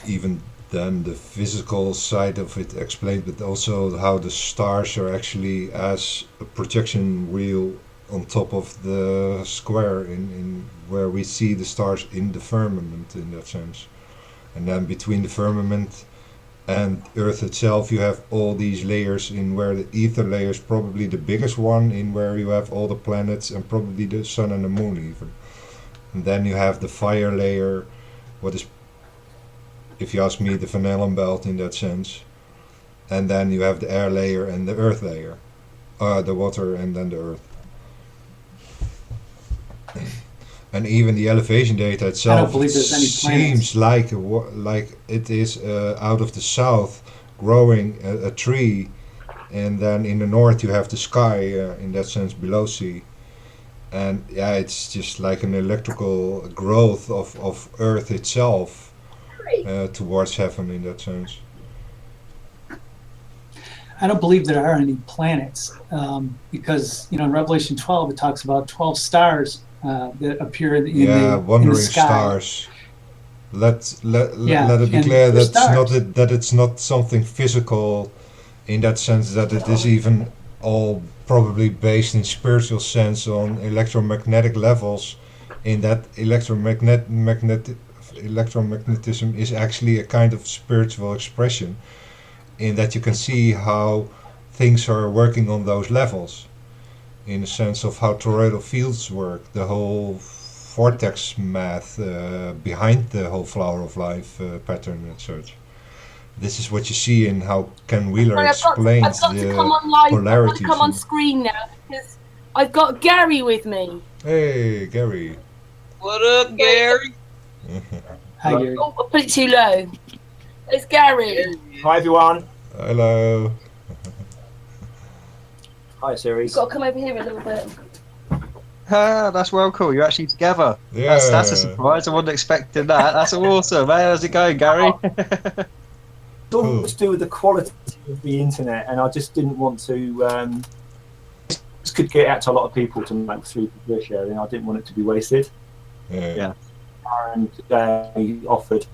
the physical side of it explained, but also how the stars are actually as a projection wheel on top of the square, in where we see the stars in the firmament, in that sense. And then between the firmament and Earth itself, you have all these layers, in where the ether layer is probably the biggest one, in where you have all the planets and probably the sun and the moon even. And then you have the fire layer, what is, if you ask me, the Van Allen belt in that sense. And then you have the air layer and the earth layer, the water and then the earth. And even the elevation data itself, I don't believe there's any seems like it is out of the south growing a tree, and then in the north you have the sky, in that sense, below sea. And yeah, it's just like an electrical growth of Earth itself towards heaven, in that sense. I don't believe there are any planets, because in Revelation 12 it talks about 12 stars that appear in wandering the sky. stars. Let it be clear that it's not something physical, in that sense that it is even all probably based in spiritual sense on electromagnetic levels, in that electromagnetism is actually a kind of spiritual expression, in that you can see how things are working on those levels, in the sense of how toroidal fields work, the whole vortex math behind the whole Flower of Life pattern and such. This is what you see in how Ken Wheeler explains I've got the to come on live. polarities. I've got to come on screen now because I've got Gary with me. Hey, Gary. What up, Gary? Hi, Gary. Oh, I put it too low. It's Gary. Hi everyone. Hello. Hi Ceres. You've got to come over here a little bit. Ah, that's well cool. You're actually together. Yeah. That's a surprise. I wasn't expecting that. That's awesome. Hey, how's it going, Gary? It's all to do with the quality of the internet, and I just didn't want to. This could get out to a lot of people to make through Patricia, and I didn't want it to be wasted. Yeah. And he offered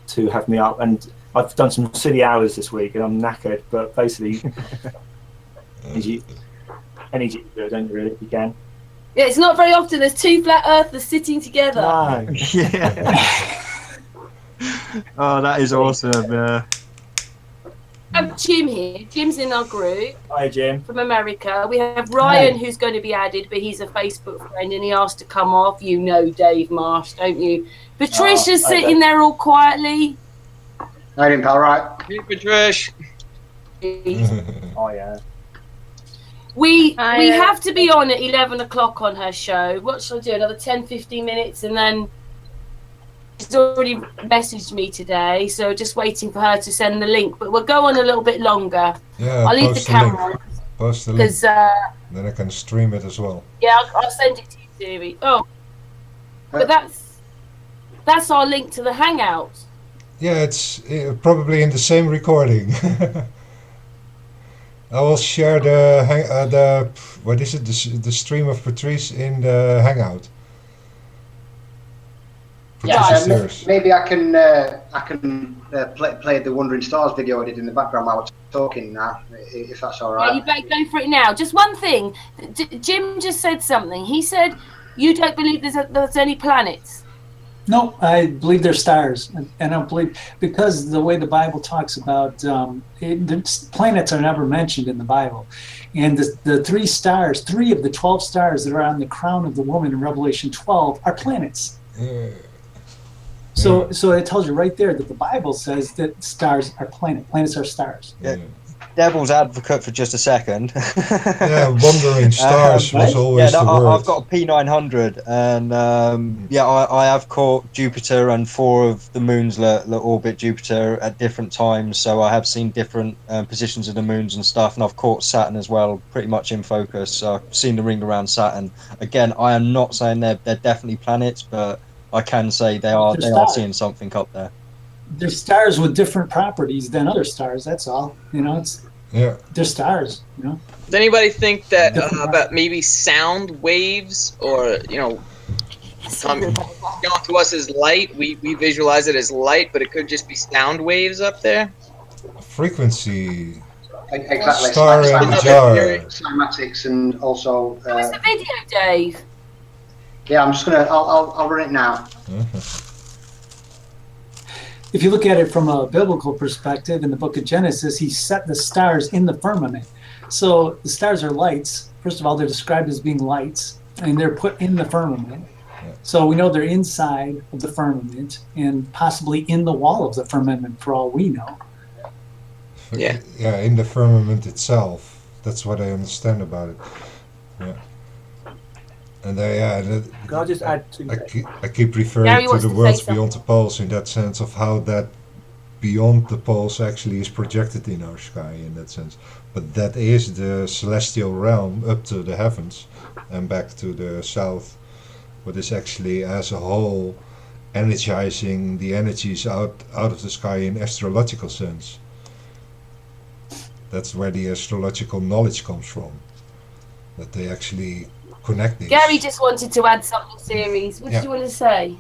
to have me up, and I've done some silly hours this week, and I'm knackered. But basically, Any do it, don't you, really, if you can. Yeah, it's not very often there's two flat earthers sitting together. No. Yeah. Oh, that is awesome. I have Jim here. Jim's in our group Hi, Jim. from America. We have Ryan, who's going to be added, but he's a Facebook friend and he asked to come off. You know Dave Marsh, don't you? Patricia's sitting there all quietly. I didn't all right. Hey, Patricia. Oh, yeah. We have to be on at 11 o'clock on her show. What shall I do? Another 10, 15 minutes, and then she's already messaged me today, so just waiting for her to send the link. But we'll go on a little bit longer. Yeah, I'll leave the post the link. camera Post the link. because Then I can stream it as well. yeah, I'll send it to you, Siri. Oh, but that's our link to the Hangout. Yeah, it's probably in the same recording. I will share the what is it, the stream of Patrice in the Hangout. Patricia Ceres. Maybe I can play the Wandering Stars video I did in the background while I was talking now, if that's all right. Yeah, you better go for it now. Just one thing. Jim just said something. He said you don't believe there's any planets. No, I believe they're stars, and I don't believe, because the way the Bible talks about the planets are never mentioned in the Bible, and the three of the 12 stars that are on the crown of the woman in Revelation 12 are planets. So it tells you right there that the Bible says that stars are planets are stars. Yeah. Devil's advocate for just a second. Yeah, Wandering Stars was always the word. I've got a P900, and I have caught Jupiter and 4 of the moons that orbit Jupiter at different times. So I have seen different positions of the moons and stuff, and I've caught Saturn as well, pretty much in focus. So I've seen the ring around Saturn. Again, I am not saying they're definitely planets, but I can say they are seeing something up there. They're stars with different properties than other stars. That's all. You know, they're stars. You know. Does anybody think that about maybe sound waves, or coming to us as light? We visualize it as light, but it could just be sound waves up there. Frequency. Exactly. Star and jar. Cymatics and also. What's the video, Dave? Yeah, I'm just gonna. I'll run it now. If you look at it from a biblical perspective, in the book of Genesis, he set the stars in the firmament. So the stars are lights. First of all, they're described as being lights, and they're put in the firmament. So we know they're inside of the firmament and possibly in the wall of the firmament, for all we know. Yeah. Yeah, in the firmament itself. That's what I understand about it. Yeah. And Can I just add to I keep referring to the worlds beyond the poles in that sense of how that beyond the poles actually is projected in our sky in that sense. But that is the celestial realm up to the heavens and back to the south, what is actually as a whole energizing the energies out of the sky in astrological sense. That's where the astrological knowledge comes from, that they actually connect these. Gary just wanted to add something, Ceres. What did you want to say?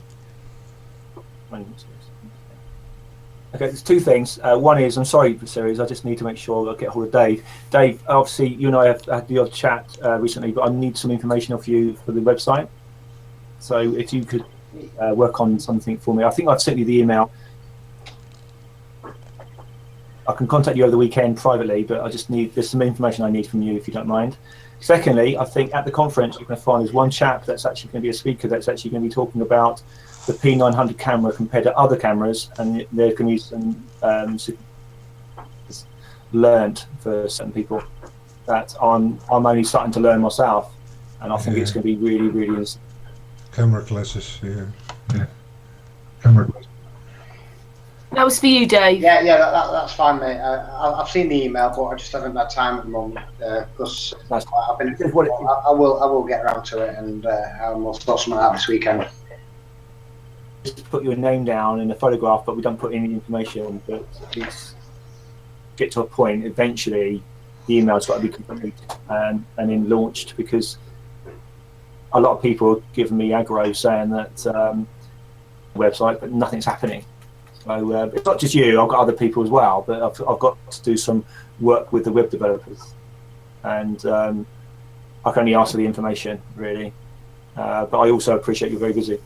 Okay, there's 2 things. One is, I'm sorry, Ceres, I just need to make sure I get hold of Dave. Dave, obviously, you and I have had the odd chat recently, but I need some information off you for the website. So if you could work on something for me. I think I've sent you the email. I can contact you over the weekend privately, but there's some information I need from you if you don't mind. Secondly, I think at the conference you're going to find there's one chap that's actually going to be a speaker that's actually going to be talking about the P900 camera compared to other cameras, and they're going to use some learned for certain people that I'm only starting to learn myself, and I think it's going to be really, really interesting. Camera classes here. Yeah. Camera classes. That was for you, Dave. Yeah, that's fine, mate. I've seen the email, but I just haven't had time at the moment because I've been. I will get around to it, and I will sort something out this weekend. Just put your name down in a photograph, but we don't put any information. But please get to a point. Eventually, the email's got to be completed and then launched, because a lot of people are giving me aggro saying that website, but nothing's happening. So it's not just you, I've got other people as well, but I've got to do some work with the web developers. And I can only ask for the information, really. But I also appreciate you're very busy.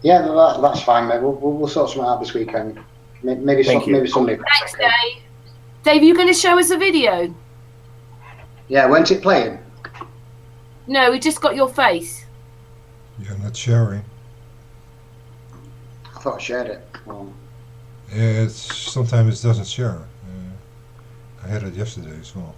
Yeah, no, that's fine, mate. We'll sort something out this weekend. Maybe Sunday. Thanks, Dave. Dave, you going to show us a video? Yeah, when's it playing? No, we just got your face. You're not sharing. I thought I shared it. Yeah, sometimes it doesn't share. I had it yesterday as well.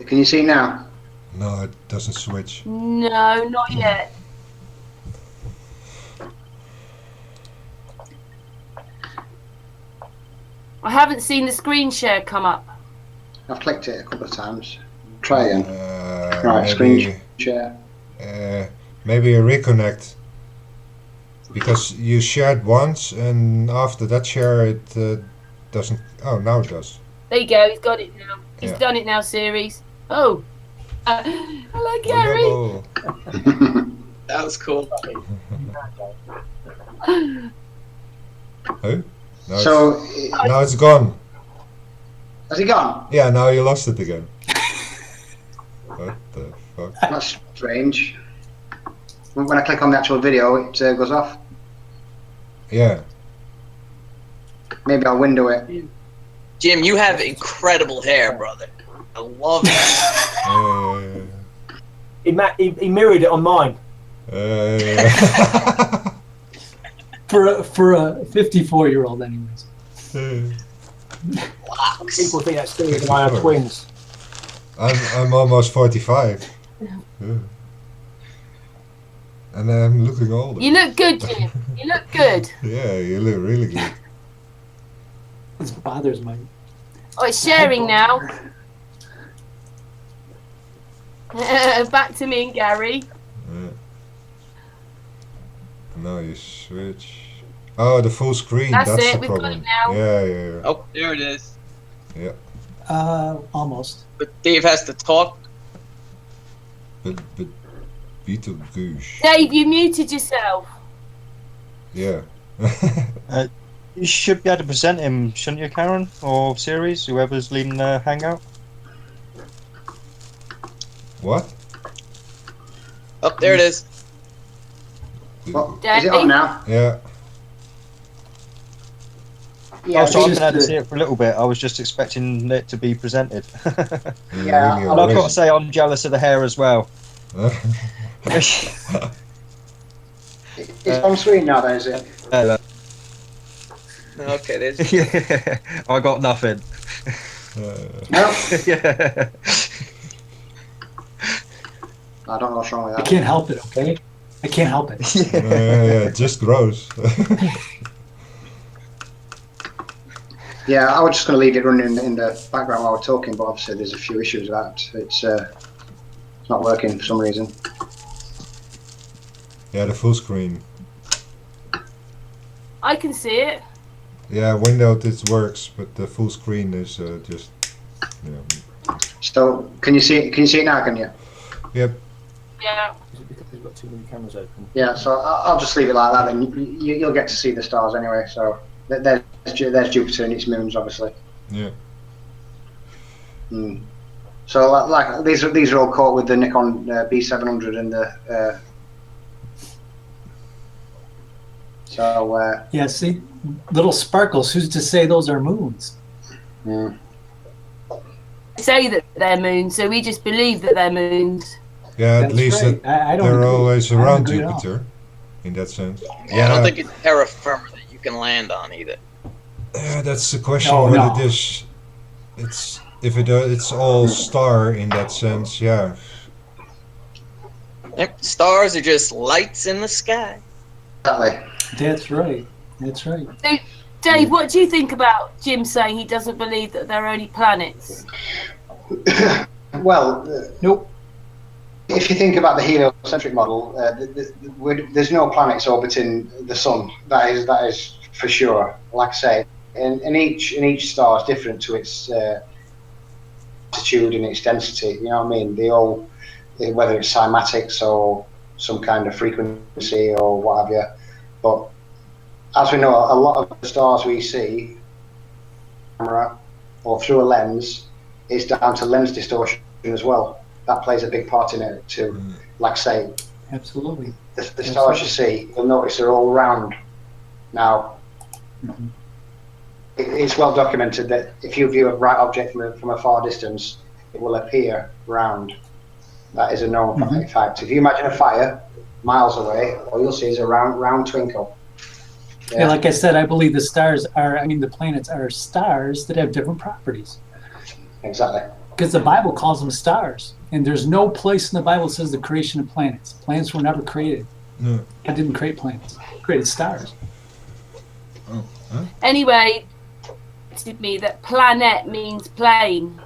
Can you see now? No, it doesn't switch. No, not yet. I haven't seen the screen share come up. I've clicked it a couple of times. Try again. Maybe, Right, screen share. maybe a reconnect. Because you shared once, and after that share, it doesn't. Oh, now it does. There you go. He's got it now. He's Yeah. done it now, Ceres. Oh. Hello, Gary. Oh, That was cool. hey? Now, So, now it's gone. has he gone? Yeah, now you lost it again. What the fuck? That's strange. When I click on the actual video, it goes off. Yeah. Maybe I'll window it. Jim, you have incredible hair, brother. I love it. He mirrored it on mine. For a 54-year-old, anyways. People think that's Steve and I are twins. I'm almost 45. Yeah. And I'm looking older. You look good, Jim. You look good. Yeah, you look really good. This bothers my. Oh, it's sharing now. Back to me and Gary. Yeah. Now you switch. Oh, the full screen. That's That's it, the we've got problem. it now. Yeah. Oh, there it is. Almost. But Dave has to talk. But Beetlejuice. Dave, you muted yourself. Yeah. You should be able to present him, shouldn't you, Karen? Or Ceres, whoever's leading the hangout? What? Oh, there it is. What? Is it on now? Yeah. Yeah, Oh, so I've just been able to the- see it for a little bit. I was just expecting it to be presented. Yeah, Really And I've got to always- say, I'm jealous of the hair as well. it's on screen now, then, is it? Okay, there's. Yeah, I got nothing. No? Yeah. I don't know what's wrong with I that. can't help it, okay? I can't help it. Yeah, it just grows. Yeah, I was just going to leave it running in the background while we're talking, but obviously there's a few issues with that. It's not working for some reason. Yeah, the full screen. I can see it. Yeah, windowed it works, but the full screen is just. Yeah. So, can you see it? Can you see it now? Can you? Yep. Yeah. Is it because we've got too many cameras open? Yeah. So I'll just leave it like that. Then you'll get to see the stars anyway. So there's Jupiter and its moons, obviously. Yeah. So like these are all caught with the Nikon B700 and the. Yeah, see, little sparkles. Who's to say those are moons? Say that they're moons, so we just believe that they're moons. Yeah, at That's least right. I don't they're agree. always I don't around agree at all. Jupiter, in that sense. Yeah, I don't think it's terra firma that you can land on either. Yeah, that's the question. No, whether no. this, it's if it's all star in that sense. Yeah. Yep, stars are just lights in the sky. Exactly. That's right. That's right. So, Dave, what do you think about Jim saying he doesn't believe that they're only planets? Well, Nope. if you think about the heliocentric model, there's no planets orbiting the sun. That is for sure. Like I say, and each star is different to its altitude and its density. You know what I mean? They all, whether it's cymatics or some kind of frequency or what have you. But as we know, a lot of the stars we see, camera or through a lens, is down to lens distortion as well. That plays a big part in it too. Like say, Absolutely. the stars you see, you'll notice they're all round. Now, it's well documented that if you view a bright object from a far distance, it will appear round. That is a known fact. If you imagine a fire miles away, all you'll see is a round twinkle. Yeah, like I said, I believe the stars are, the planets are stars that have different properties. Exactly. Because the Bible calls them stars. And there's no place in the Bible that says the creation of planets. Planets were never created. No. God didn't create planets. He created stars. Oh, huh? Anyway, to me that planet means plane.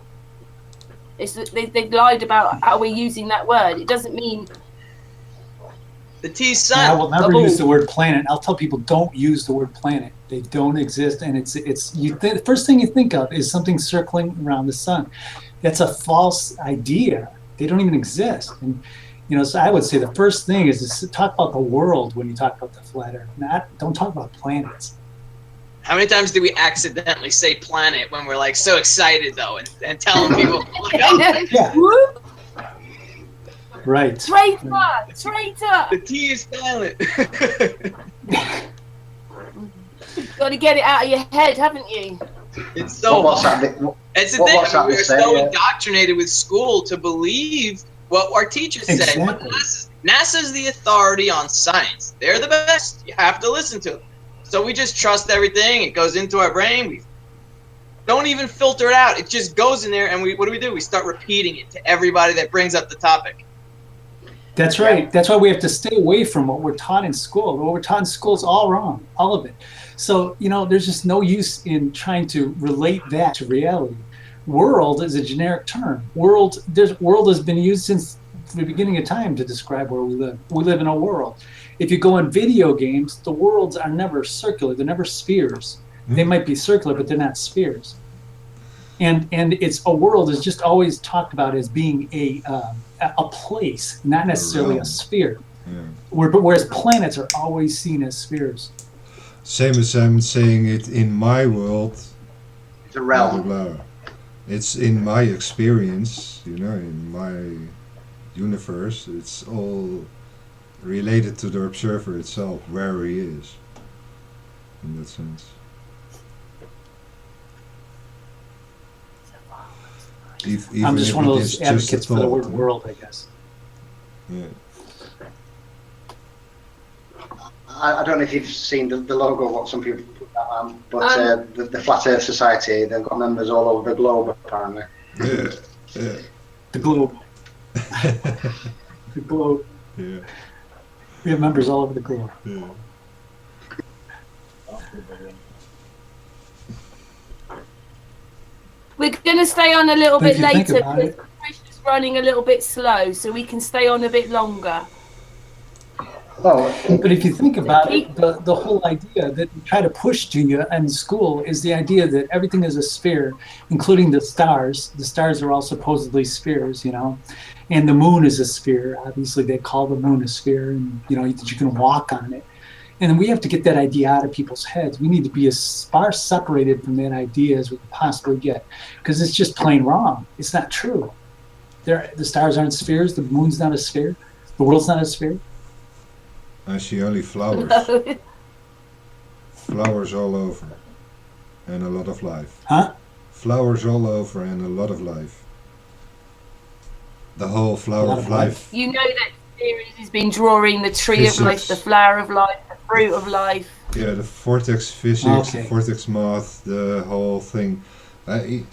They lied about how we're using that word. It doesn't mean The T I sun. will never use the word planet. I'll tell people don't use the word planet. They don't exist, and the first thing you think of is something circling around the sun. That's a false idea. They don't even exist. And so I would say the first thing is to talk about the world when you talk about the flat Earth. Don't talk about planets. How many times do we accidentally say planet when we're like so excited though, and telling people, look up, Yeah. Right. traitor. the T is silent. Got to get it out of your head, haven't you? It's so What's hard. that? It's the what's thing. that We're to say, so yeah. indoctrinated with school to believe what our teachers say. Exactly. NASA's the authority on science. They're the best. You have to listen to them. So we just trust everything. It goes into our brain. We don't even filter it out. It just goes in there, and what do? We start repeating it to everybody that brings up the topic. That's right. That's why we have to stay away from what we're taught in school. What we're taught in school is all wrong, all of it. So, there's just no use in trying to relate that to reality. World is a generic term. World has been used since the beginning of time to describe where we live. We live in a world. If you go in video games, the worlds are never circular. They're never spheres. They might be circular, but they're not spheres. And it's a world is just always talked about as being a place, not necessarily a sphere. Yeah. Whereas planets are always seen as spheres. Same as I'm saying it in my world. It's a Blah, realm. blah, blah. It's in my experience, in my universe. It's all related to the observer itself, where he is. In that sense. Even I'm just if one of it those is just a advocates for the word thought, world, I guess. Yeah. I don't know if you've seen the logo, what some people put that on, but the Flat Earth Society, they've got members all over the globe, apparently. Yeah. Yeah. The globe. The globe. Yeah. We have members all over the globe. Yeah. We're going to stay on a little But if bit you think later about because it- Patricia's running a little bit slow, so we can stay on a bit longer. Oh, But if you think about it, the whole idea that we try to push to you in school is the idea that everything is a sphere, including the stars. The stars are all supposedly spheres, and the moon is a sphere. Obviously, they call the moon a sphere, and that you can walk on it. And we have to get that idea out of people's heads. We need to be as far separated from that idea as we can possibly get, because it's just plain wrong. It's not true. The stars aren't spheres. The moon's not a sphere. The world's not a sphere. I see only flowers. Flowers all over. And a lot of life. Huh? Flowers all over and a lot of life. The whole flower of life. You know that Ceres has been drawing the tree of life, the flower of life, the fruit of life. Yeah, the vortex physics, Okay. the vortex math, the whole thing. I'm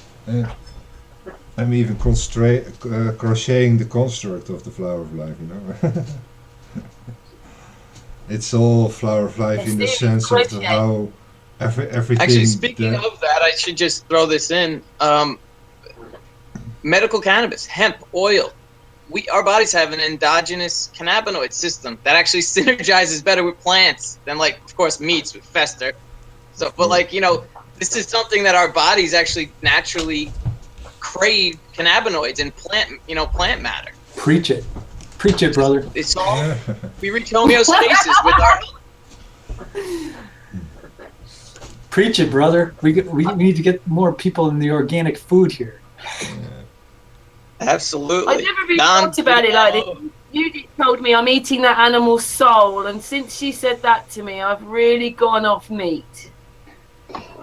even crocheting the construct of the flower of life, It's all flower of life in the sense of how everything. Actually, speaking of that, I should just throw this in. Medical cannabis, hemp, oil. Our bodies have an endogenous cannabinoid system that actually synergizes better with plants than, of course, meats with fester. So, but this is something that our bodies actually naturally crave cannabinoids and plant matter. Preach it, brother. It's all we reach homeostasis with our. Preach it, brother. We need to get more people in the organic food here. Absolutely. I never really Don, thought about it like this. You told me I'm eating that animal's soul, and since she said that to me, I've really gone off meat.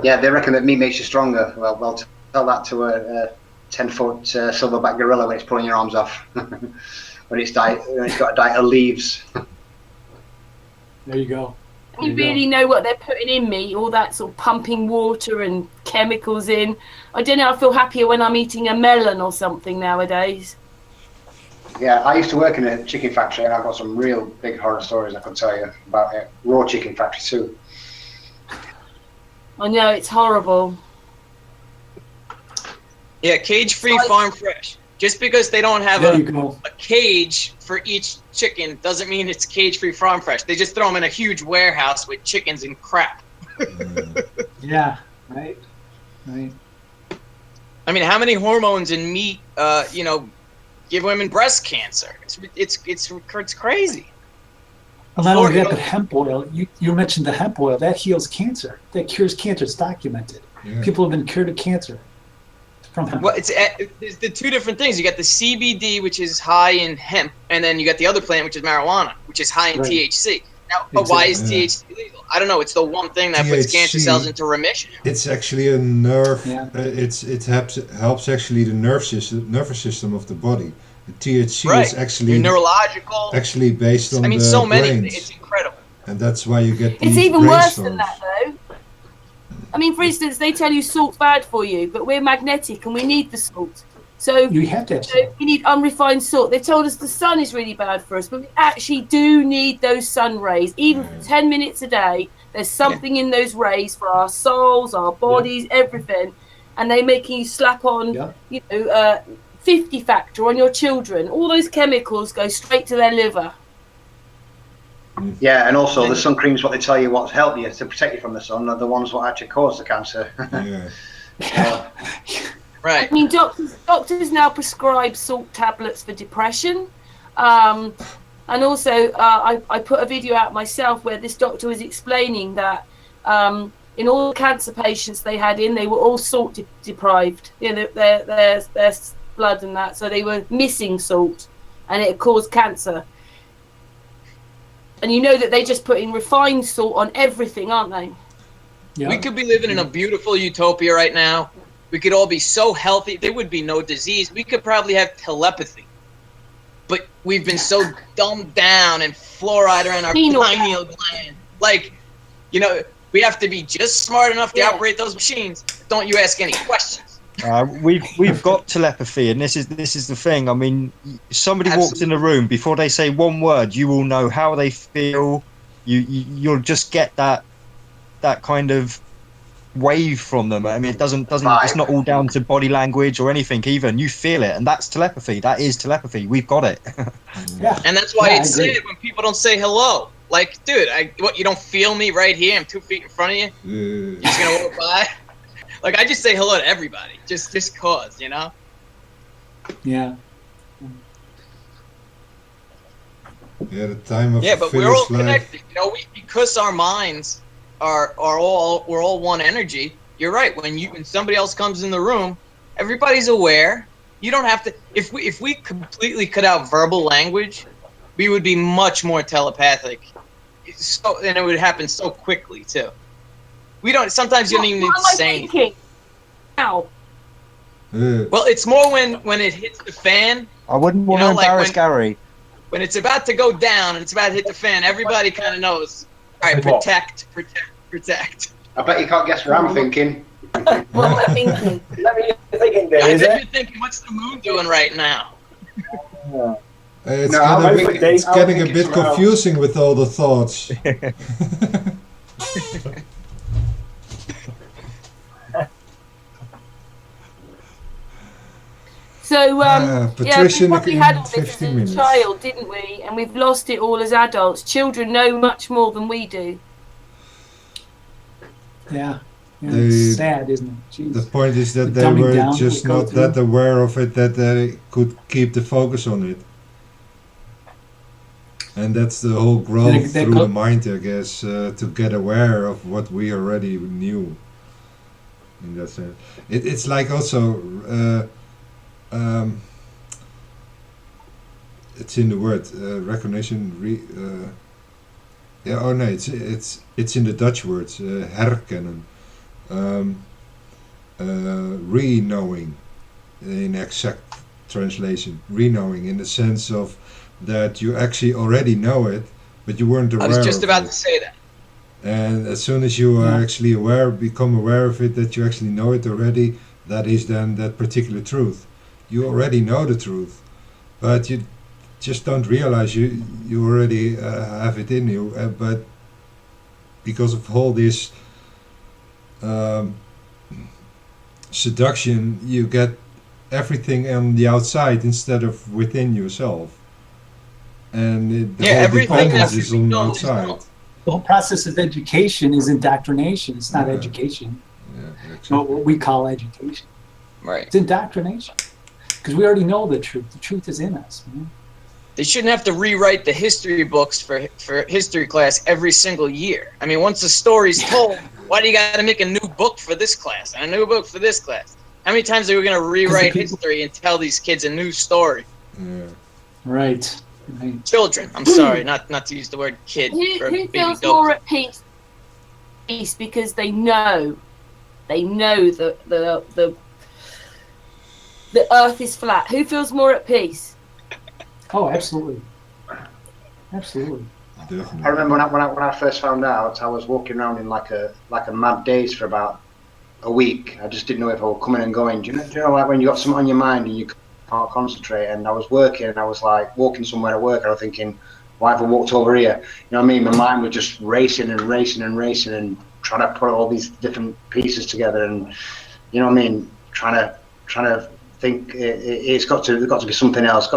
Yeah, they reckon that meat makes you stronger. Well, tell that to a 10-foot silverback gorilla when it's pulling your arms off. when it's got a diet of leaves. There you go. You really know what they're putting in me, all that sort of pumping water and chemicals in. I don't know, I feel happier when I'm eating a melon or something nowadays. Yeah, I used to work in a chicken factory, and I've got some real big horror stories I could tell you about it. Raw chicken factory too. I know, it's horrible. Yeah, cage-free farm fresh. Just because they don't have a cage for each chicken doesn't mean it's cage-free farm fresh. They just throw them in a huge warehouse with chickens and crap. Yeah, right. I mean, how many hormones in meat, give women breast cancer? It's crazy. Well, not only that, but hemp oil. You mentioned the hemp oil that heals cancer. That cures cancer. It's documented. Yeah. People have been cured of cancer from hemp. Well, it's the two different things. You got the CBD, which is high in hemp, and then you got the other plant, which is marijuana, which is high in THC. Now, but why is THC legal? I don't know. It's the one thing that puts cancer cells into remission. It's actually a nerve. Yeah. It helps actually the nervous system of the body. The THC is actually neurological. Actually based on the so many. brains. It's incredible. And that's why you get these It's even brain worse storms. than that, though. I mean, for instance, they tell you salt's bad for you, but we're magnetic and we need the salt. So you have to have salt. We need unrefined salt. They told us the sun is really bad for us, but we actually do need those sun rays. Even for 10 minutes a day, there's something in those rays for our souls, our bodies, everything. And they're making you slap on, 50 factor on your children. All those chemicals go straight to their liver. Yeah, and also the sun creams, what they tell you what's help you to protect you from the sun, are the ones what actually cause the cancer. Right. I mean, doctors now prescribe salt tablets for depression. And also, I put a video out myself where this doctor was explaining that in all the cancer patients they had in, they were all salt deprived. Their blood and that, so they were missing salt, and it caused cancer. And you know that they just put in refined salt on everything, aren't they? Yeah. We could be living in a beautiful utopia right now. We could all be so healthy. There would be no disease. We could probably have telepathy. But we've been so dumbed down and fluoride around our pineal gland. Like, we have to be just smart enough to operate those machines. Don't you ask any questions. We've got telepathy, and this is the thing. I mean, somebody walks in the room, before they say one word, you will know how they feel. You'll just get that kind of wave from them. I mean, it doesn't. It's not all down to body language or anything. Even you feel it, and that's telepathy. That is telepathy. We've got it. Yeah, and that's why it's sad when people don't say hello. Like, dude, you don't feel me right here? I'm 2 feet in front of you. You're just gonna walk by. Like, I just say hello to everybody, just cause, Yeah. Yeah, the time of but we're all connected. Because our minds we're all one energy. You're right. When somebody else comes in the room, everybody's aware. You don't have to. If we completely cut out verbal language, we would be much more telepathic. And it would happen so quickly too. We don't. Sometimes you don't even need to say anything. Ow. Well, it's more when it hits the fan. I wouldn't want to embarrass Gary. When it's about to go down and it's about to hit the fan, everybody kind of knows. All right, protect. I bet you can't guess what I'm thinking. What am I thinking? You're thinking, what's the moon doing right now? It's getting a bit confusing with all the thoughts. So, Patricia, we probably had all this as a child, didn't we? And we've lost it all as adults. Children know much more than we do. Yeah. It's sad, isn't it? Jeez. The point is that they were just not that aware of it that they could keep the focus on it. And that's the whole growth through the mind, I guess, to get aware of what we already knew. in that sense. It's like also it's in the word recognition. Yeah, oh no, it's in the Dutch words herkennen, re-knowing in exact translation, re-knowing in the sense of that you actually already know it, but you weren't aware I was just of about it. to say that. And as soon as you are actually aware, become aware of it, that you actually know it already, that is then that particular truth. You already know the truth, but you just don't realize you already have it in you. But because of all this seduction, you get everything on the outside instead of within yourself. And the whole everything dependence that is on the you know outside. The whole process of education is indoctrination. It's not Yeah. education. Yeah, Not exactly. what we call education. Right. It's indoctrination. Because we already know the truth. The truth is in us, man. They shouldn't have to rewrite the history books for history class every single year. I mean, once the story's told, why do you got to make a new book for this class and a new book for this class? How many times are we going to rewrite history and tell these kids a new story? Yeah. Right. Right. Children. I'm sorry, not to use the word kid for a Who baby feels goat. more at peace because they know the earth is flat? Who feels more at peace? Oh, absolutely. Absolutely. Definitely. I remember when I first found out, I was walking around in like a mad daze for about a week. I just didn't know if I was coming and going. Do you know like when you got something on your mind and you can't concentrate? And I was working and I was like walking somewhere to work and I was thinking, why have I walked over here? You know what I mean? My mind was just racing and racing and racing and trying to put all these different pieces together and, you know what I mean? Trying to think it's got to be something else,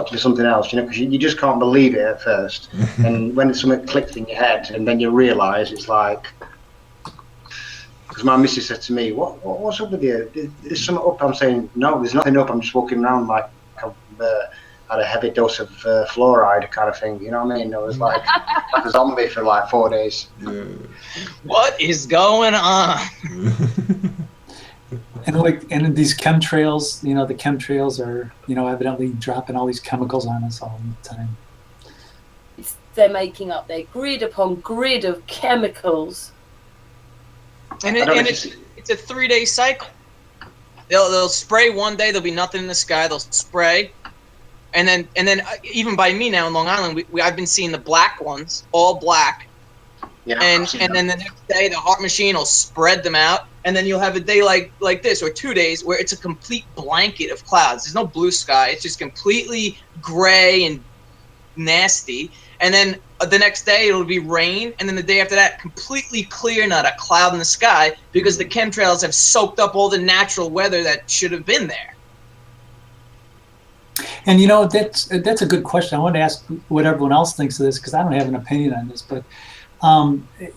you know, because you just can't believe it at first. And when something clicks in your head and then you realise it's like, because my missus said to me, what's up with you? There's something up. I'm saying, no, there's nothing up. I'm just walking around like I've had a heavy dose of fluoride kind of thing. You know what I mean? I was like a zombie for like 4 days. Yeah. What is going on? And these chemtrails, you know, the chemtrails are, you know, evidently dropping all these chemicals on us all the time. They're making up their grid upon grid of chemicals. And it's a 3-day cycle. They'll spray one day. There'll be nothing in the sky. They'll spray, and then even by me now in Long Island, I've been seeing the black ones, all black. Yeah, and then the next day the HAARP machine will spread them out, and then you'll have a day like this or 2 days where it's a complete blanket of clouds. There's no blue sky. It's just completely gray and nasty. And then the next day it'll be rain, and then the day after that completely clear, not a cloud in the sky, because the chemtrails have soaked up all the natural weather that should have been there. And you know, that's a good question. I want to ask what everyone else thinks of this, because I don't have an opinion on this, but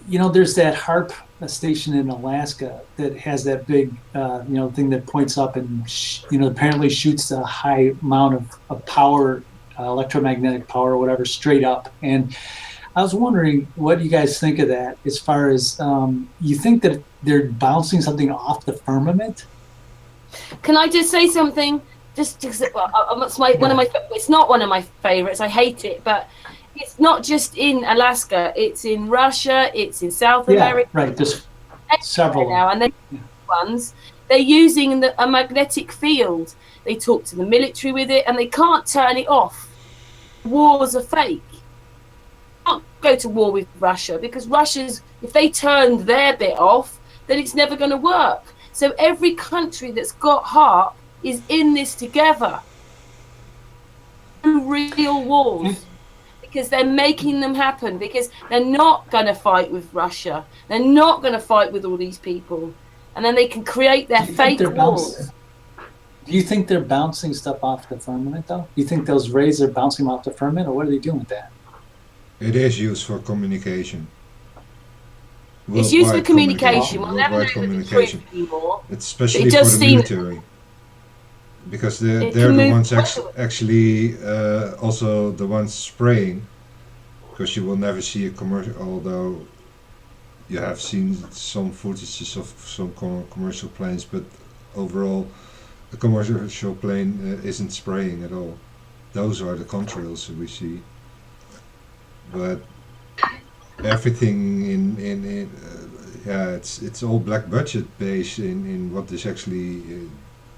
you know, there's that HAARP station in Alaska that has that big you know, thing that points up and you know, apparently shoots a high amount of power, electromagnetic power or whatever, straight up. And I was wondering what you guys think of that, as far as you think that they're bouncing something off the firmament? Can I just say something? Just it's not one of my favorites. I hate it, but it's not just in Alaska. It's in Russia. It's in South America. Right. There's several now, and they're using a magnetic field. They talk to the military with it, and they can't turn it off. Wars are fake. You can't go to war with Russia because if they turned their bit off, then it's never going to work. So every country that's got HAARP is in this together. Real wars. Because they're making them happen, because they're not going to fight with Russia. They're not going to fight with all these people. And then they can create their fake wars. Do you think they're bouncing stuff off the firmament, though? Do you think those rays are bouncing off the firmament, or what are they doing with that? It is used for communication. It's used for communication. We'll never know Worldwide the truth communication. anymore. It's especially for the military. Because they're the ones actually also the ones spraying, because you will never see a commercial, although you have seen some footages of some commercial planes, but overall, a commercial plane isn't spraying at all. Those are the contrails we see. But everything in yeah, it's all black budget based in what is actually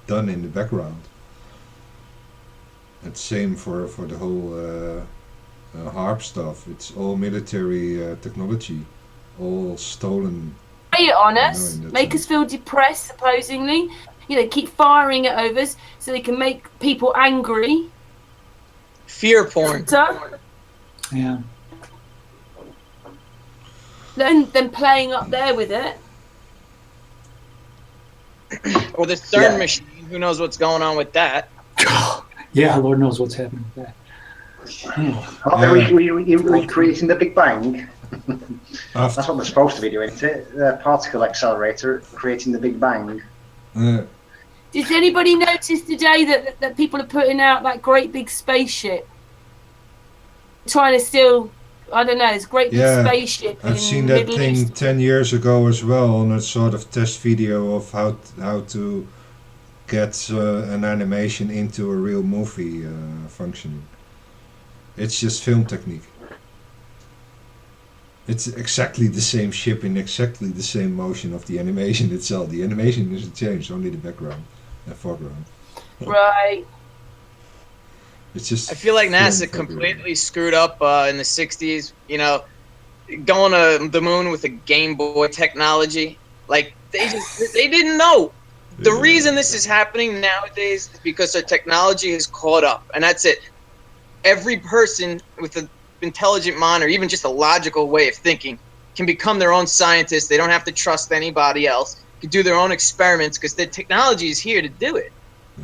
done in the background. And same for the whole HARP stuff. It's all military technology, all stolen. Spray it on us, in that make sense. us feel depressed, supposedly. You know, keep firing it over us so they can make people angry. Fear porn. Yeah. Then playing up there with it. Or the CERN machine. Who knows what's going on with that? Yeah, Lord knows what's happening with that. Are we creating the Big Bang? After, That's what we're supposed to be doing, isn't it? The particle accelerator, creating the Big Bang. Did anybody notice today that people are putting out that great big spaceship? Trying to steal, I don't know, this great big spaceship I've in seen that Middle thing East. 10 years ago as well on a sort of test video of how to get an animation into a real movie functioning. It's just film technique. It's exactly the same ship in exactly the same motion of the animation itself. The animation isn't changed, only the background and foreground. Right. It's just. I feel like film NASA foreground. completely screwed up in the 60s. You know, going to the moon with a Game Boy technology. Like, they didn't know. The Yeah. reason this is happening nowadays is because our technology has caught up, and that's it. Every person with an intelligent mind, or even just a logical way of thinking, can become their own scientist. They don't have to trust anybody else. Can do their own experiments because the technology is here to do it.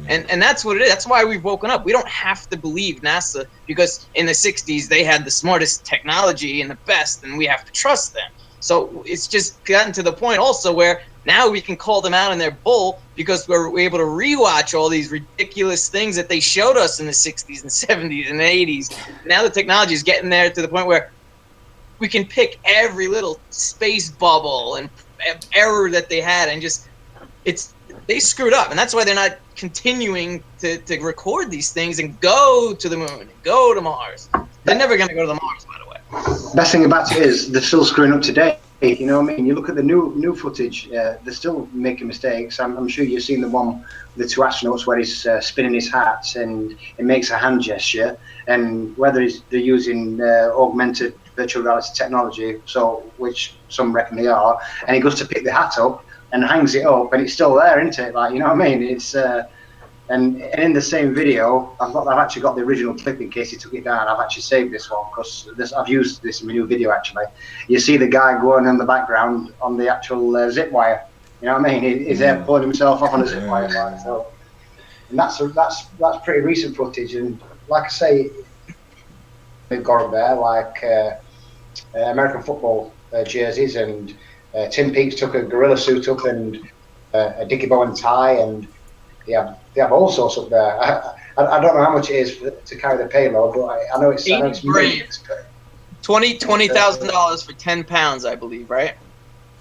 And that's what it is. That's why we've woken up. We don't have to believe NASA because in the 60s they had the smartest technology and the best, and we have to trust them. So it's just gotten to the point also where now we can call them out on their bull because we're able to rewatch all these ridiculous things that they showed us in the 60s and 70s and 80s. Now the technology is getting there to the point where we can pick every little space bubble and error that they had and just they screwed up, and that's why they're not continuing to record these things and go to the moon and go to Mars. They're never going to go to the Mars, by the way. Best thing about it is they're still screwing up today. You know what I mean? You look at the new footage, they're still making mistakes. I'm sure you've seen the one with the two astronauts where he's spinning his hat and it makes a hand gesture. And whether they're using augmented virtual reality technology, which some reckon they are, and he goes to pick the hat up and hangs it up, and it's still there, isn't it? Like, you know what I mean? It's and in the same video, I've actually got the original clip in case he took it down. I've actually saved this one because I've used this in my new video actually. You see the guy going in the background on the actual zip wire. You know what I mean? He's there pulling himself off on a zip wire. Like, so, and that's pretty recent footage. And like I say, they've got up there like American football jerseys, and Tim Peaks took a gorilla suit up and a Dickie Bowen tie, and they have all sorts up there. I don't know how much it is to carry the payload, but I know it's millions. $20,000 for 10 pounds, I believe, right?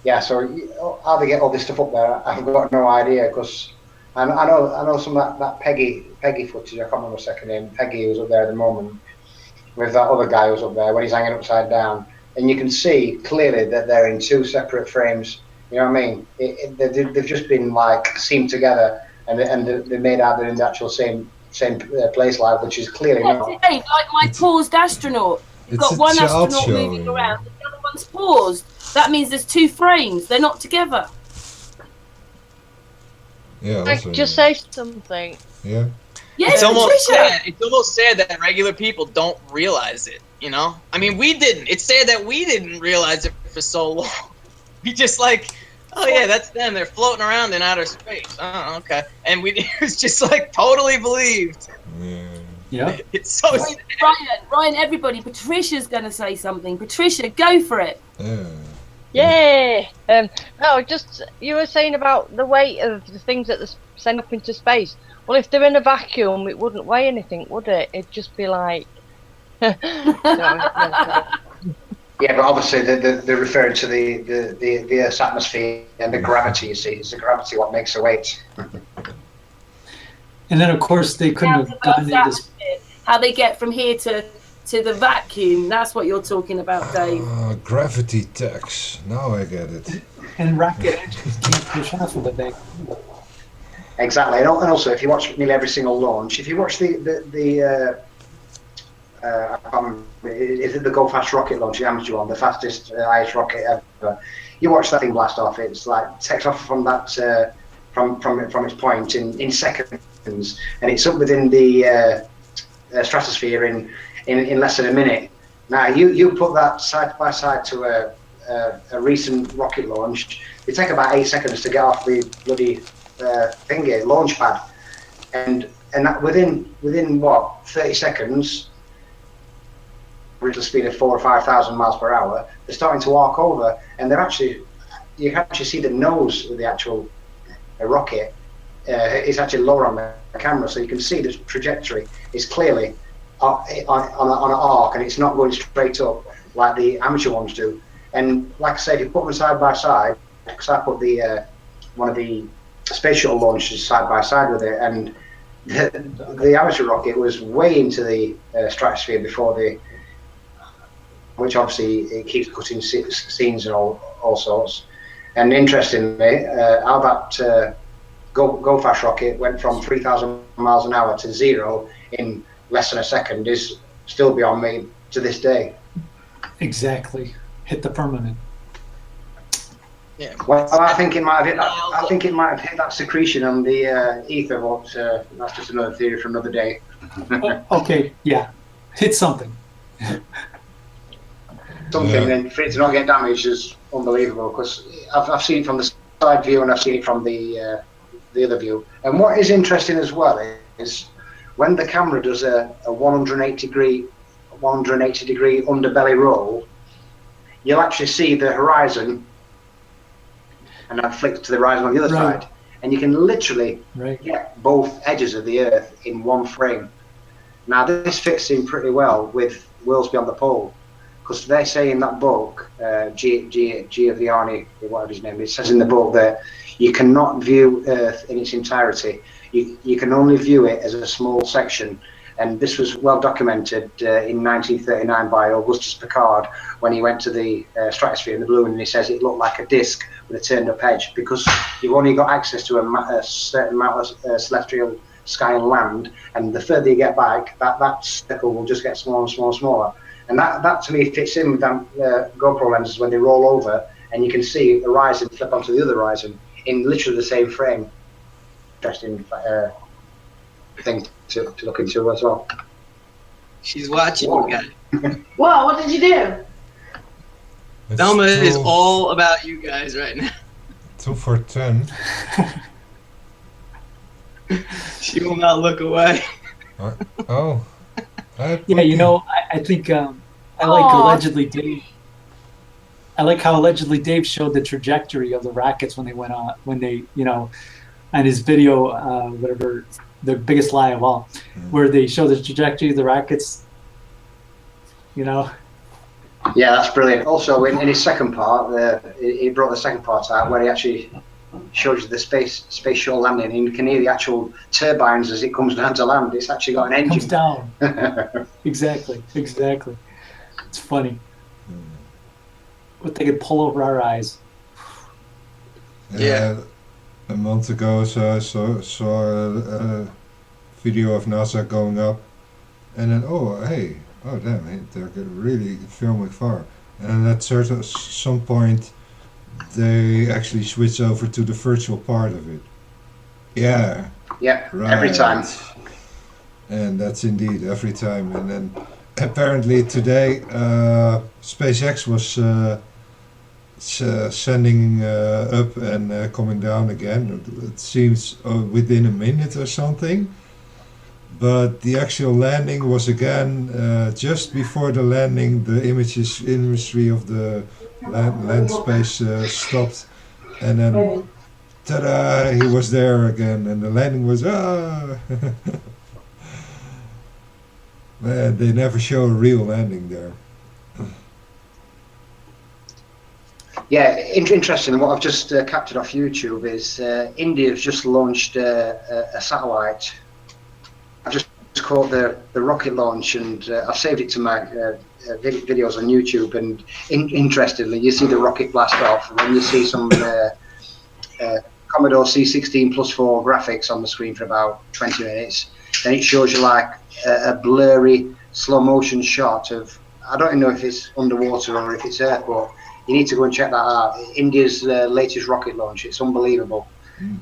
Yeah. So how they get all this stuff up there, I've got no idea. Because I know some of that Peggy footage. I can't remember her second name. Peggy was up there at the moment with that other guy who was up there when he's hanging upside down, and you can see clearly that they're in two separate frames. You know what I mean? They've just been like seamed together. And they made out they're in the actual same place live, which is clearly not. Like my paused astronaut. You've got one astronaut moving around, the other one's paused. That means there's two frames. They're not together. Yeah. I just say something. Yeah. Yes, It's almost Patricia. sad. It's almost sad that regular people don't realize it. You know, I mean, we didn't. It's sad that we didn't realize it for so long. We just like, oh yeah, that's them. They're floating around in outer space. Oh, okay. And it was just like totally believed. Yeah. It's so Wait, Ryan, everybody, Patricia's going to say something. Patricia, go for it. Yeah. No, just you were saying about the weight of the things that they send up into space. Well, if they're in a vacuum, it wouldn't weigh anything, would it? It'd just be like. Yeah, but obviously they're referring to the Earth's atmosphere and the gravity. You see, it's the gravity what makes the weight. And then, of course, they couldn't Out have of gotten Earth's into atmosphere, how they get from here to the vacuum. That's what you're talking about, Dave. Gravity tax. Now I get it. and rocket engines can't push off of the vacuum. Exactly, and also if you watch nearly every single launch, if you watch the I can't remember, is it the Go Fast rocket launch, the amateur one, the fastest IS rocket ever? You watch that thing blast off. It's like takes off from that from its point in seconds, and it's up within the stratosphere in less than a minute. Now you put that side by side to a recent rocket launch. It take about 8 seconds to get off the bloody thingy launch pad, and that within what 30 seconds. With a speed of 4,000 or 5,000 miles per hour, they're starting to walk over, and you can actually see the nose of the actual rocket is actually lower on the camera, so you can see the trajectory is clearly on an arc, and it's not going straight up like the amateur ones do. And like I said, if you put them side by side, because I put the one of the space shuttle launches side by side with it, and the amateur rocket was way into the stratosphere before which obviously it keeps cutting scenes and all sorts. And interestingly, how that Go Fast rocket went from 3,000 miles an hour to 0 in less than a second is still beyond me to this day. Exactly, hit the firmament. Yeah. Well, I think it might have hit that. I think it might have hit that secretion on the ether, but that's just another theory for another day. Okay, yeah, hit something. Something, and for it to not get damaged is unbelievable, because I've seen it from the side view and I've seen it from the other view. And what is interesting as well is when the camera does a 180 degree underbelly roll, you'll actually see the horizon, and that flicks to the horizon on the other side, and you can literally get both edges of the Earth in one frame. Now this fits in pretty well with Worlds Beyond the Pole, because they say in that book, Giovanni, whatever his name is, says in the book that you cannot view Earth in its entirety. You can only view it as a small section. And this was well documented in 1939 by Augustus Piccard when he went to the stratosphere in the balloon, and he says it looked like a disc with a turned up edge, because you've only got access to a certain amount of celestial sky and land, and the further you get back, that circle will just get smaller and smaller and smaller. And that to me fits in with them GoPro lenses when they roll over, and you can see the horizon flip onto the other horizon in literally the same frame. Interesting thing to look into as well. She's watching you guys. Whoa, what did you do? Thelma is all about you guys right now. 2 for 10. She will not look away. Oh. Yeah, you know, I think I like allegedly Dave. I like how allegedly Dave showed the trajectory of the rockets when they went on, when they, you know, on his video, whatever, the biggest lie of all, where they show the trajectory of the rockets, you know. Yeah, that's brilliant. Also, in his second part, he brought the second part out where he actually shows you the space shuttle landing, and you can hear the actual turbines as it comes down to land. It's actually got an engine. Comes down. Exactly. It's funny. What they could pull over our eyes. Yeah. A month ago, so I saw a video of NASA going up, and then oh damn, they're really filming far. And at some point, they actually switch over to the virtual part of it. Yeah. Yeah. Right. Every time. And that's indeed every time. And then apparently today, SpaceX was sending up and coming down again. It seems within a minute or something. But the actual landing was again just before the landing. The imagery of the land space stopped, and then ta-da! He was there again, and the landing was Man, they never show a real landing there. Yeah, interesting. What I've just captured off YouTube is India's just launched a satellite. I've just caught the rocket launch, and I've saved it to my videos on YouTube. And interestingly, you see the rocket blast off, and then you see some Commodore C16+4 graphics on the screen for about 20 minutes. Then it shows you like a blurry slow motion shot of, I don't even know if it's underwater or if it's Earth, but you need to go and check that out. India's latest rocket launch. It's unbelievable.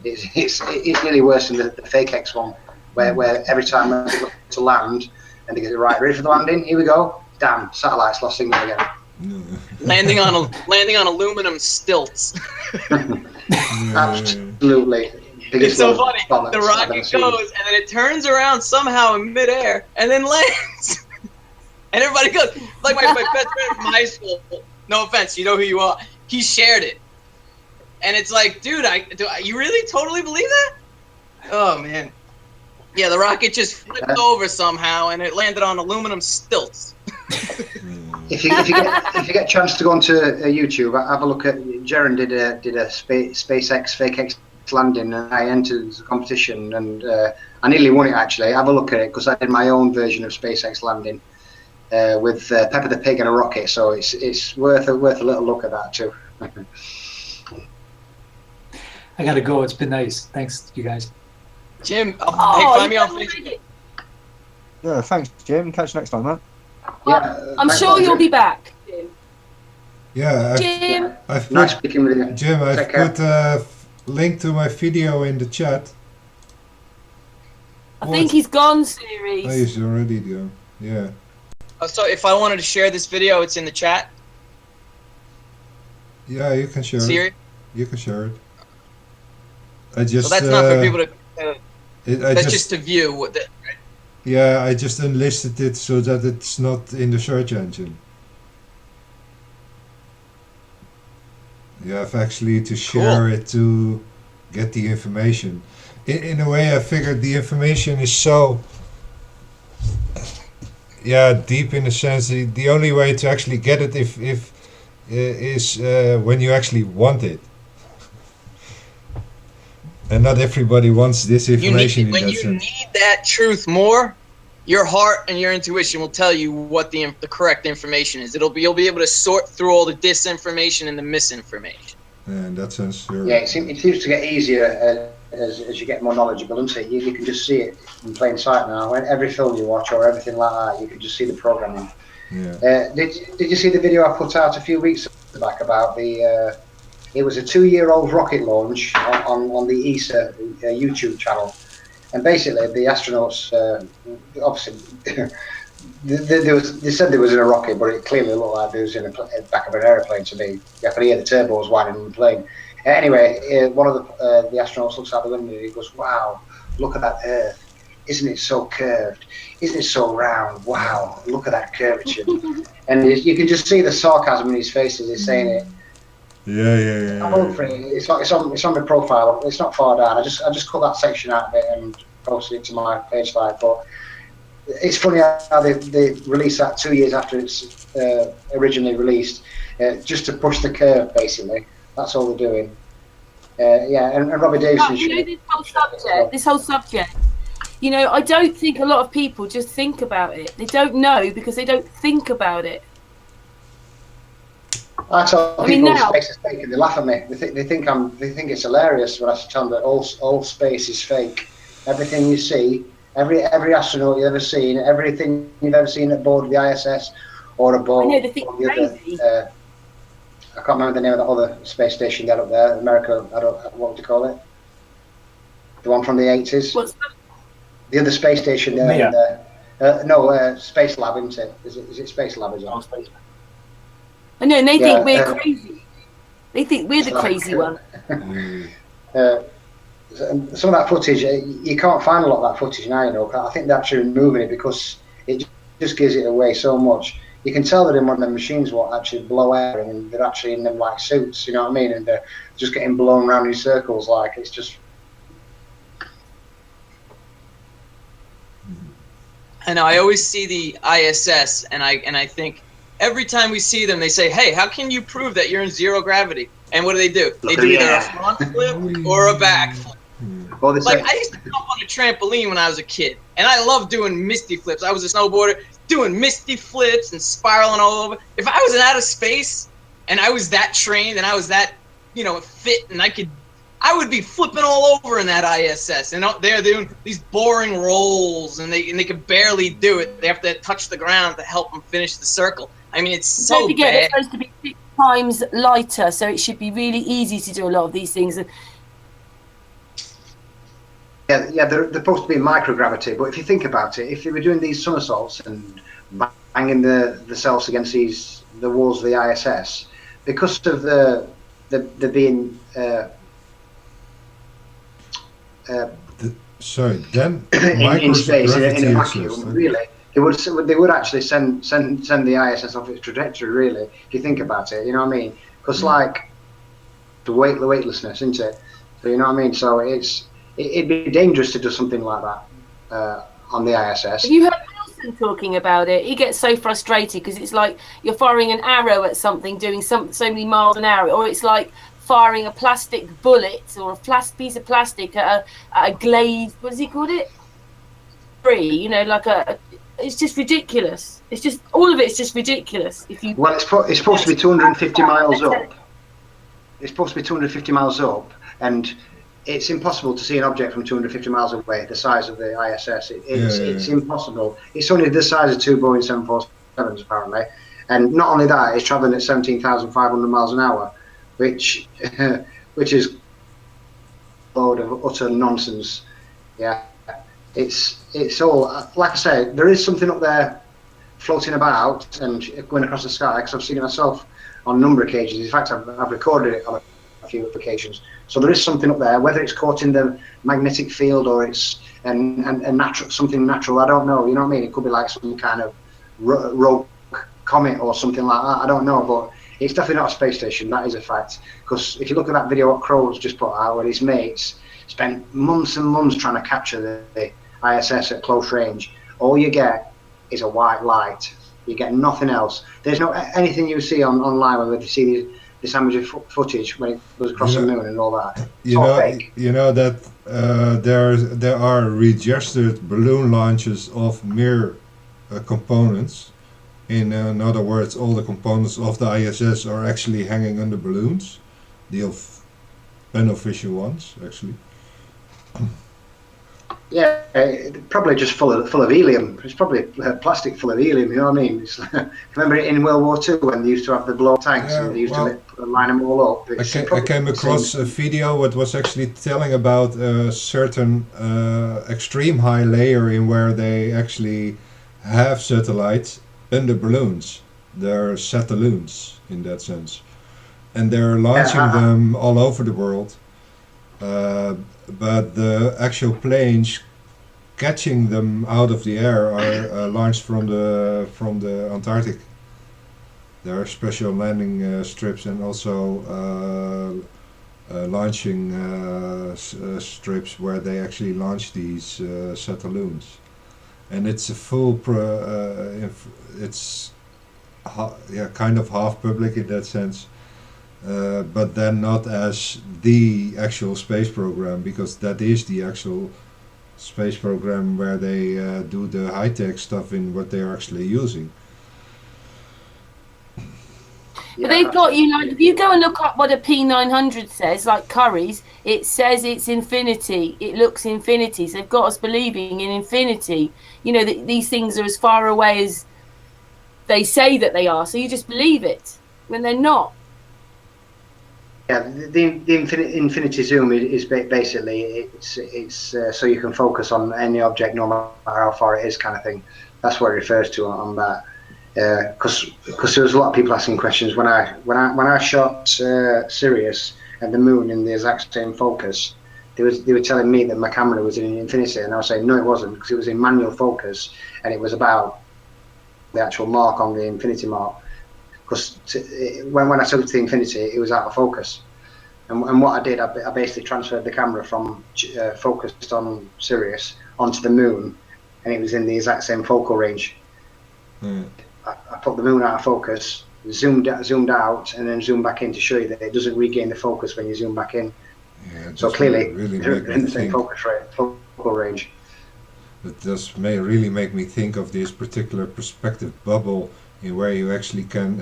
It's nearly worse than the fake X one, where every time they go to land and they get it right, ready for the landing, here we go, damn, satellite's lost signal again. landing on aluminum stilts. Absolutely. It's so funny. The rocket goes and then it turns around somehow in midair and then lands. And everybody goes, like my best friend from high school, no offense, you know who you are, he shared it. And it's like, dude, you really totally believe that? Oh, man. Yeah, the rocket just flipped over somehow and it landed on aluminum stilts. If you get a chance to go onto YouTube, have a look at, Jaron did a SpaceX fake X landing, and I entered the competition, and I nearly won it actually. Have a look at it, because I did my own version of SpaceX landing with Pepper the Pig and a rocket, so it's worth a little look at that too. I gotta go. It's been nice. Thanks, you guys. Jim, hey, find me on Facebook. Yeah, thanks, Jim. Catch you next time, man. Yeah, I'm sure you'll be back, Jim. Yeah, Jim. I've Nice put, speaking with you. Jim, I've Take care. put a link to my video in the chat. I think he's gone, Ceres. Oh, he's already there. Yeah. So if I wanted to share this video, it's in the chat? Yeah, you can share Siri? it. You can share it. I just. So that's not for people to. That's just just to view. Right? Yeah, I just unlisted it so that it's not in the search engine. You have actually to share it to get the information. In a way, I figured the information is so deep in the sense the only way to actually get it is when you actually want it. And not everybody wants this information. When you need that truth more, your heart and your intuition will tell you what the correct information is. You'll be able to sort through all the disinformation and the misinformation. And that sounds sure. Yeah, it seems to get easier as you get more knowledgeable, doesn't it? You can just see it in plain sight now. When every film you watch or everything like that, you can just see the programming. Yeah. Did you see the video I put out a few weeks back about the? It was a 2-year-old rocket launch on the ESA YouTube channel, and basically the astronauts obviously they said they was in a rocket, but it clearly looked like they was in the back of an airplane to me. You could hear the turbos whining in the plane. Anyway, one of the astronauts looks out the window and he goes, "Wow, look at that Earth! Isn't it so curved? Isn't it so round? Wow, look at that curvature!" And you can just see the sarcasm in his face as he's saying it. Yeah. I'm over it. It's on my profile. It's not far down. I just cut that section out of it and posted it to my page slide. But it's funny how they released that 2 years after it's originally released, just to push the curve. Basically, that's all they're doing. And Robbie Davison. You know, this whole subject. You know, I don't think a lot of people just think about it. They don't know because they don't think about it. I tell people space is fake, and they laugh at me. They think it's hilarious when I tell them that all space is fake. Everything you see, every astronaut you've ever seen, everything you've ever seen aboard the ISS or aboard the other. I can't remember the name of the other space station they had up there, America. What would you call it? The one from the 80s. What's that? The other space station there. No, Space Lab, isn't it? Is it Space Lab? Is it? Space. I know, and they think we're crazy. They think we're the crazy one. Some of that footage, you can't find a lot of that footage now, you know. I think they're actually removing it because it just gives it away so much. You can tell that in one of the machines what actually blow air, and they're actually in them like suits, you know what I mean? And they're just getting blown around in circles, like it's just. I know. I always see the ISS, and I think every time we see them, they say, "Hey, how can you prove that you're in zero gravity?" And what do? They do Look either at a front flip or a back flip. Well, they Like, say, I used to jump on a trampoline when I was a kid, and I loved doing misty flips. I was a snowboarder, doing misty flips and spiraling all over. If I was in outer space and I was that trained and I was that, fit, and I would be flipping all over in that ISS. And they're doing these boring rolls, and they could barely do it. They have to touch the ground to help them finish the circle. I mean, it's so Don't forget, bad. it's supposed to be 6 times lighter, so it should be really easy to do a lot of these things. yeah, they're supposed to be microgravity, but if you think about it, if they were doing these somersaults and banging themselves against the walls of the ISS, because of the being Sorry, then in space in a microgravity vacuum, exists. really, they would actually send the ISS off its trajectory. Really, if you think about it, you know what I mean? Because like the weightlessness, isn't it? So you know what I mean? So it'd be dangerous to do something like that on the ISS. Have you heard Wilson talking about it? He gets so frustrated because it's like you're firing an arrow at something, doing so many miles an hour, or it's like firing a plastic bullet or a piece of plastic at a glazed, what does he call it? Free, it's just ridiculous. It's just, all of it's just ridiculous. Well, it's supposed to be 250 miles up. It's supposed to be 250 miles up, and it's impossible to see an object from 250 miles away, the size of the ISS. It's impossible. It's only the size of 2 Boeing 747s, apparently. And not only that, it's traveling at 17,500 miles an hour, which is a load of utter nonsense. Yeah, it's all, like I say, there is something up there floating about and going across the sky, because I've seen it myself on a number of occasions. In fact, I've recorded it on a few occasions. So there is something up there, whether it's caught in the magnetic field or it's something natural, I don't know. You know what I mean? It could be like some kind of rogue comet or something like that. I don't know, but it's definitely not a space station. That is a fact. Because if you look at that video what Crow's just put out, where his mates spent months and months trying to capture the ISS at close range, all you get is a white light. You get nothing else. There's no anything you see online where you see this amateur footage when it goes across the moon and all that. It's all fake. You know that there are registered balloon launches of mere components. In other words, all the components of the ISS are actually hanging under balloons, the unofficial ones, actually. Yeah, probably just full of helium. It's probably plastic full of helium. You know what I mean? Remember it in World War II when they used to have the blow tanks and they used to line them all up. I came across a video that was actually telling about a certain extreme high layer in where they actually have satellites under balloons. They're satelloons in that sense, and they're launching them all over the world. But the actual planes catching them out of the air are launched from the Antarctic. There are special landing strips and also launching strips where they actually launch these satelloons, and it's a full kind of half public in that sense. But then not as the actual space program, because that is the actual space program where they do the high-tech stuff in what they're actually using. But they've got if you go and look up what a P900 says, like Curry's, it says it's infinity. It looks infinity. So they've got us believing in infinity. These things are as far away as they say that they are. So you just believe it when they're not. Yeah, the infinity zoom is basically it's so you can focus on any object no matter how far it is, kind of thing. That's what it refers to on that. Because there was a lot of people asking questions when I shot Ceres and the moon in the exact same focus. They were telling me that my camera was in infinity, and I was saying no, it wasn't, because it was in manual focus and it was about the actual mark on the infinity mark. Because when I took it to the infinity, it was out of focus, and what I did, I basically transferred the camera from focused on Ceres onto the moon, and it was in the exact same focal range. I put the moon out of focus, zoomed out, and then zoomed back in to show you that it doesn't regain the focus when you zoom back in. Yeah, it So does clearly, really they're make me in the same think. focal range. It does really make me think of this particular perspective bubble, in where you actually can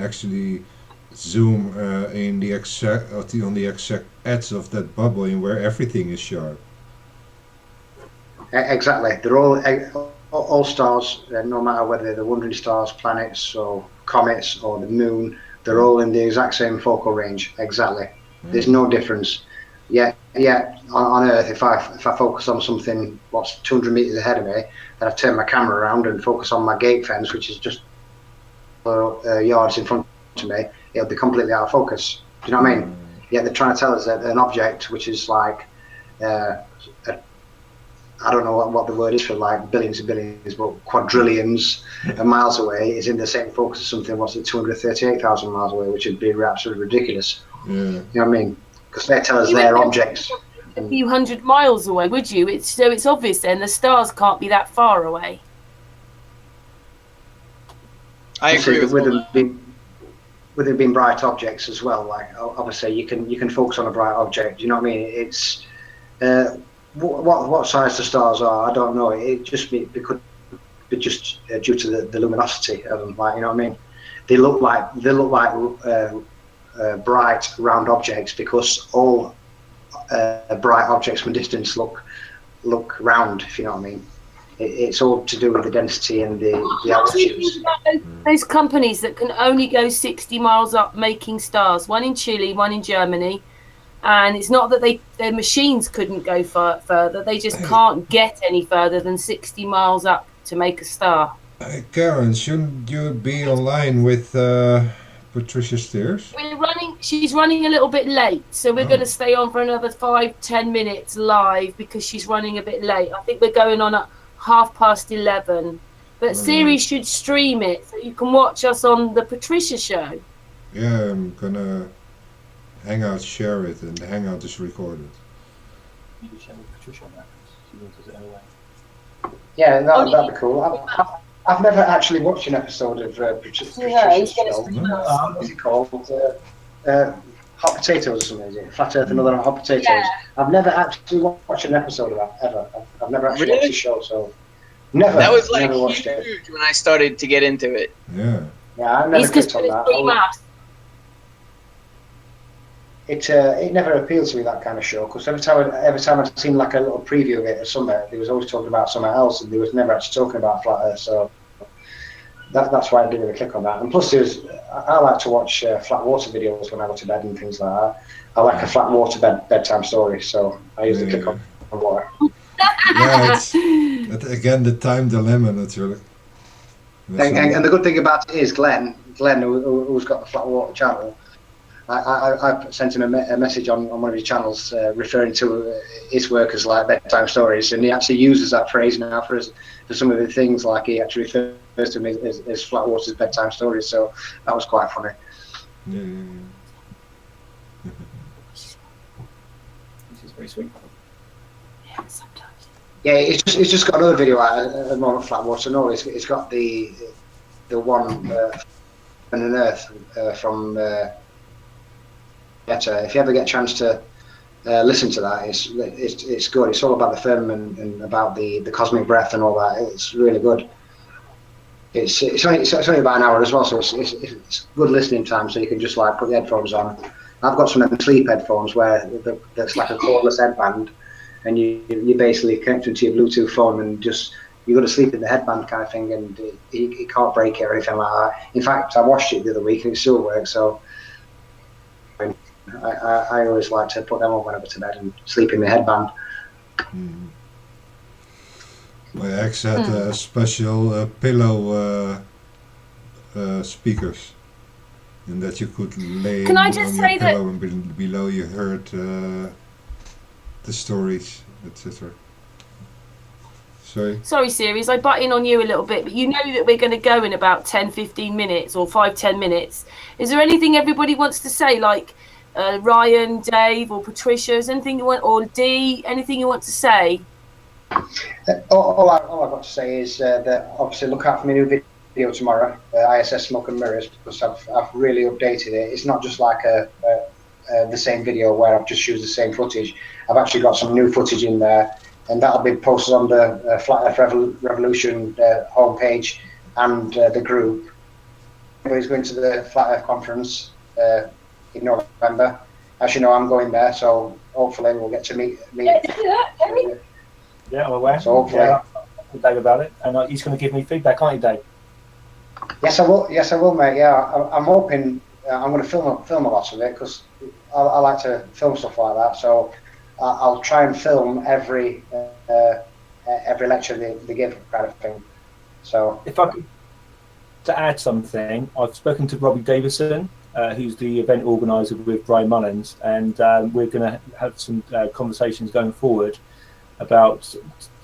zoom in the exact on the exact edge of that bubble, in where everything is sharp. Exactly. They're all stars, no matter whether they're wandering stars, planets, or comets, or the moon. They're all in the exact same focal range. Exactly. There's no difference. Yeah. On Earth, if I focus on something what's 200 meters ahead of me, then I turn my camera around and focus on my gate fence, which is just yards in front of me, it'll be completely out of focus. Do you know what I mean? Yeah, they're trying to tell us that an object which is like I don't know what the word is for like billions and billions, but quadrillions of miles away is in the same focus as something what's at 238,000 miles away, which would be absolutely ridiculous. Yeah. You know what I mean? Because they tell us You they're wouldn't objects. a few hundred miles away, would you? It's obvious then the stars can't be that far away. I agree with with them being bright objects as well. Like obviously you can focus on a bright object. You know what I mean? It's what size the stars are, I don't know. It could be just due to the luminosity of them. Like, you know what I mean? They look like bright round objects because all bright objects from a distance look round. If you know what I mean? It's all to do with the density and the altitudes. Those companies that can only go 60 miles up making stars, one in Chile, one in Germany. And it's not that their machines couldn't go further; they just can't get any further than 60 miles up to make a star. Karen, shouldn't you be online with Patricia Ceres? She's running a little bit late, so we're going to stay on for another 5-10 minutes live because she's running a bit late. I think we're going on at 11:30. But Ceres should stream it so you can watch us on the Patricia show. Yeah, I'm gonna Hangout share it, and the Hangout is recorded. You can share with Patricia on that. She does it anyway. Yeah, that'd be cool. I've never actually watched an episode of Patricia's show. What's it called? Hot Potatoes or something, is it? Flat Earth and Other Hot Potatoes. Yeah. I've never actually watched an episode of that, ever. I've never actually watched the show, so never. That was like huge when I started to get into it. Yeah. Yeah, I never clicked on that. It never appealed to me, that kind of show, because every time I'd seen like a little preview of it or something, they was always talking about something else, and they was never actually talking about Flat Earth. So that's why I didn't really click on that. And plus, I like to watch flat water videos when I go to bed and things like that. I like a flat water bedtime story, so I usually click on water. Yeah, it's again the time dilemma, naturally. And the good thing about it is Glenn, who's got the flat water channel. I sent him a message on one of his channels referring to his work as like bedtime stories, and he actually uses that phrase now for some of the things. Like he actually refers to them as Flatwater's bedtime stories, so that was quite funny. Yeah. This is very sweet. Yeah, sometimes. Yeah, it's just got another video out at the moment, Flatwater. No, it's got the one on an Earth from. If you ever get a chance to listen to that, it's good. It's all about the firmament and about the cosmic breath and all that. It's really good. It's only about an hour as well, so it's good listening time. So you can just like put the headphones on. I've got some of them sleep headphones where that's like a cordless headband, and you basically connect it to your Bluetooth phone and just you go to sleep in the headband kind of thing, and you can't break it or anything like that. In fact, I watched it the other week and it still works. So. I always like to put them on when I go to bed and sleep in the headband. My ex had special pillow speakers, and that you could lay on your pillow and below you heard the stories, etc. Sorry, Ceres, I butt in on you a little bit, but you know that we're going to go in about 10-15 minutes or 5-10 minutes. Is there anything everybody wants to say, like Ryan, Dave, or Patricia? Is anything you want, or Dee? Anything you want to say? All I've got to say is that obviously look out for my new video tomorrow, ISS Smoke and Mirrors, because I've really updated it. It's not just like the same video where I've just used the same footage. I've actually got some new footage in there, and that'll be posted on the Flat Earth Revolution homepage and the group. Everybody's going to the Flat Earth conference in November. As you know, I'm going there, so hopefully we'll get to meet. Yeah, I'm aware. So hopefully, I'll talk to Dave about it, and he's going to give me feedback, aren't you, Dave? Yes, I will. Yes, I will, mate. Yeah, I'm hoping I'm going to film a lot of it because I like to film stuff like that. So I'll try and film every lecture they give, kind of thing. So if I could to add something, I've spoken to Robbie Davison, who's the event organizer with Brian Mullins, and we're going to have some conversations going forward about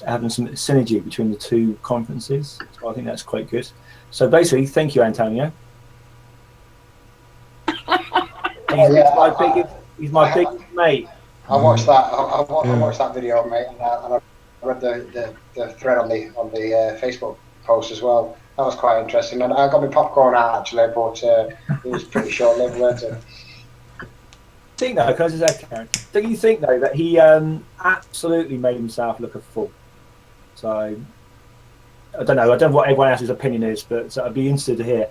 having some synergy between the two conferences. So I think that's quite good. So basically, thank you, Antonio. He's my biggest mate. I watched that. I watched that video, mate, and I read the thread on the Facebook post as well. That was quite interesting, and I got my popcorn out actually, but it was pretty short-lived, wasn't it? Can I just add, Karen? Don't you think though that he absolutely made himself look a fool? So I don't know what everyone else's opinion is, but I'd be interested to hear.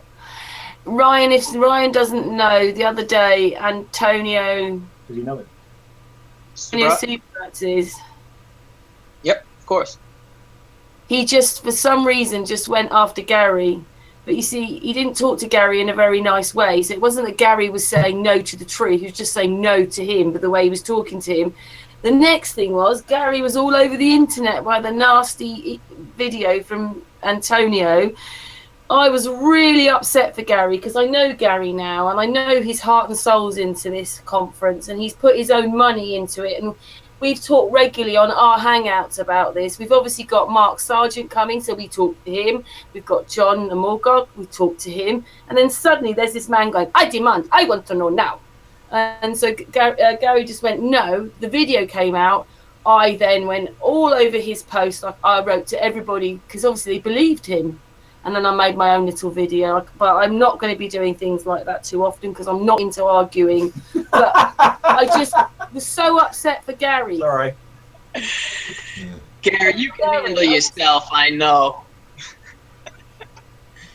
Ryan, if Ryan doesn't know, the other day Antonio. Does he know it? Superacts. Yep, of course. He just, for some reason, just went after Gary. But you see, he didn't talk to Gary in a very nice way. So it wasn't that Gary was saying no to the truth. He was just saying no to him, but the way he was talking to him. The next thing was, Gary was all over the internet by the nasty video from Antonio. I was really upset for Gary because I know Gary now and I know his heart and soul's into this conference and he's put his own money into it. And we've talked regularly on our Hangouts about this. We've obviously got Mark Sargent coming, so we talked to him. We've got John Amorgog, we talked to him. And then suddenly there's this man going, I demand, I want to know now. And so Gary just went, no. The video came out. I then went all over his post. I wrote to everybody because obviously they believed him. And then I made my own little video. But I'm not going to be doing things like that too often because I'm not into arguing. But I just was so upset for Gary. Sorry. Gary, you can handle yourself, I know.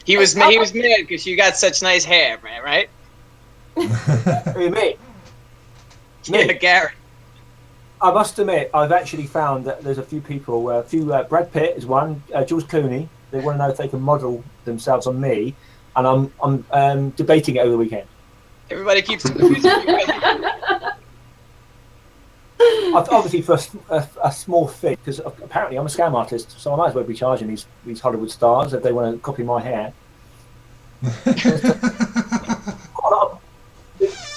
He was mad because you got such nice hair, man, right? Me? Yeah, Gary. I must admit, I've actually found that there's a few people, Brad Pitt is one, George Clooney. They want to know if they can model themselves on me, and I'm debating it over the weekend. Everybody keeps confusing you. Obviously, for a small fee, because apparently I'm a scam artist, so I might as well be charging these Hollywood stars if they want to copy my hair.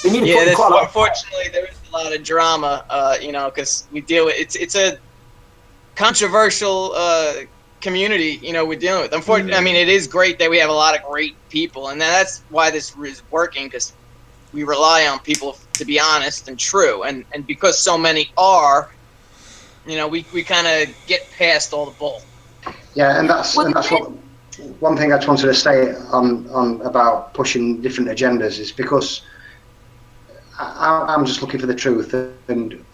Unfortunately, there is a lot of drama, because we deal with it's a controversial community, we're dealing with. Unfortunately, I mean, it is great that we have a lot of great people, and that's why this is working, because we rely on people to be honest and true, and because so many are, we kind of get past all the bull. Yeah, and that's what one thing I just wanted to say on about pushing different agendas is because I'm just looking for the truth, and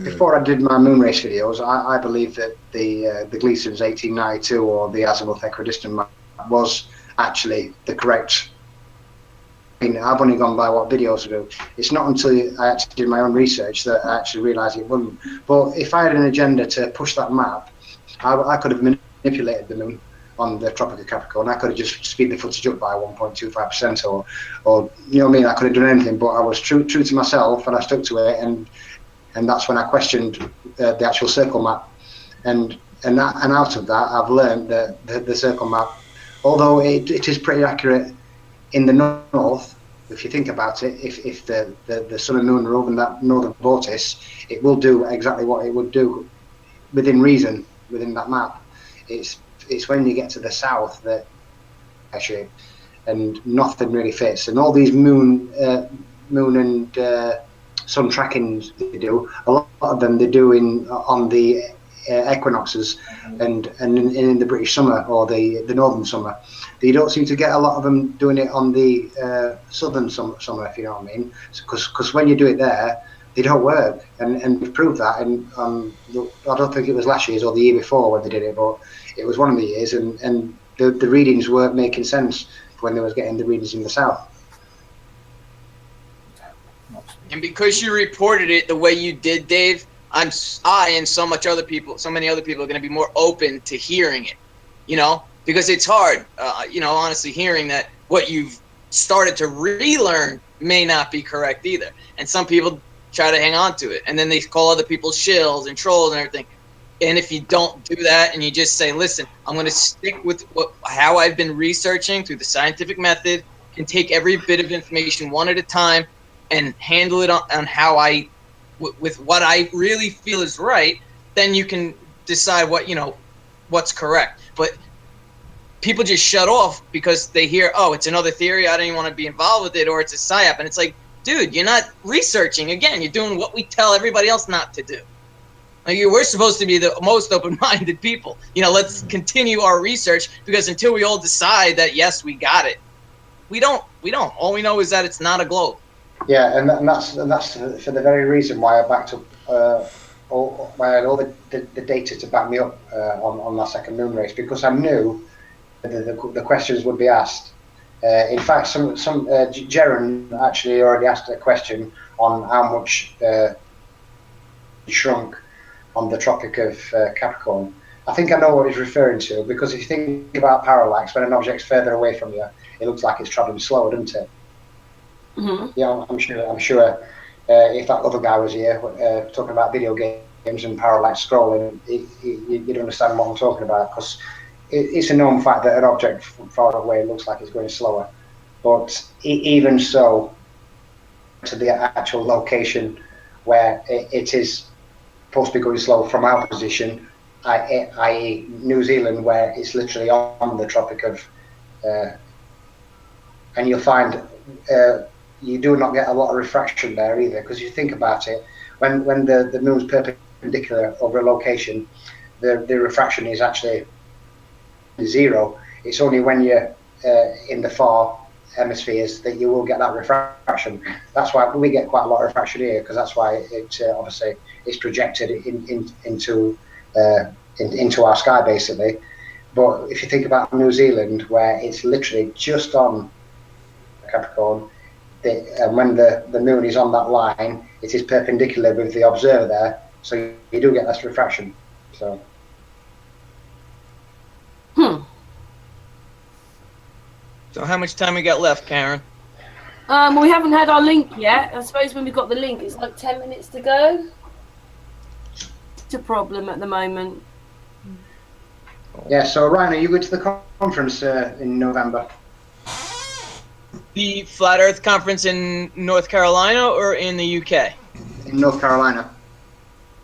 before I did my moon race videos, I believed that the Gleason's 1892 or the Azimuth equidistant map was actually the correct. I mean, I've only gone by what videos do. It's not until I actually did my own research that I actually realised it wasn't. But if I had an agenda to push that map, I could have manipulated the moon on the Tropic of Capricorn. I could have just speed the footage up by 1.25% or you know what I mean, I could have done anything, but I was true to myself and I stuck to it, and that's when I questioned the actual circle map, and out of that I've learned that the circle map, although it is pretty accurate in the north, if you think about it, if the sun and moon are over that northern vortex, it will do exactly what it would do within reason within that map. It's when you get to the south that actually, and nothing really fits. And all these moon and sun trackings they do, a lot of them they do on the equinoxes and in the British summer or the northern summer. You don't seem to get a lot of them doing it on the southern summer, if you know what I mean. Because when you do it there, they don't work, and we've proved that. And I don't think it was last year's or the year before when they did it, but it was one of the years, and the readings weren't making sense when they was getting the readings in the south. And because you reported it the way you did, Dave, I and so many other people are going to be more open to hearing it, you know, because it's hard, you know, honestly, hearing that what you've started to relearn may not be correct either. And some people try to hang on to it, and then they call other people shills and trolls and everything. And if you don't do that and you just say, listen, I'm going to stick with how I've been researching through the scientific method, can take every bit of information one at a time and handle it on how with what I really feel is right, then you can decide what's correct. But people just shut off because they hear, oh, it's another theory, I don't even want to be involved with it, or it's a psyop. And it's like, dude, you're not researching. Again, you're doing what we tell everybody else not to do. Like, we're supposed to be the most open-minded people. You know, let's continue our research, because until we all decide that, yes, we got it, we don't. All we know is that it's not a globe. Yeah, and that's for the very reason why I backed up, why I had all the data to back me up on that second moon race, because I knew the questions would be asked. In fact, Jaren actually already asked a question on how much shrunk on the Tropic of Capricorn. I think I know what he's referring to, because if you think about parallax, when an object's further away from you, it looks like it's traveling slower, doesn't it? Mm-hmm. Yeah, I'm sure. If that other guy was here talking about video games and parallax scrolling, you'd understand what I'm talking about, because it's a known fact that an object from far away looks like it's going slower. But even so, to the actual location where it is supposed to be going slow from our position, i.e. New Zealand, where it's literally on the Tropic of, and you'll find you do not get a lot of refraction there either, because you think about it, when the moon's perpendicular over a location, the refraction is actually zero. It's only when you're in the far hemispheres that you will get that refraction. That's why we get quite a lot of refraction here, because that's why it obviously is projected into our sky, basically. But if you think about New Zealand, where it's literally just on Capricorn, and when the moon is on that line, it is perpendicular with the observer there, so you do get less refraction. So. So how much time we got left, Karen? We haven't had our link yet. I suppose when we got the link, it's like 10 minutes to go. It's a problem at the moment. Yeah, so Ryan, are you going to the conference in November? The Flat Earth Conference in North Carolina or in the UK? In North Carolina.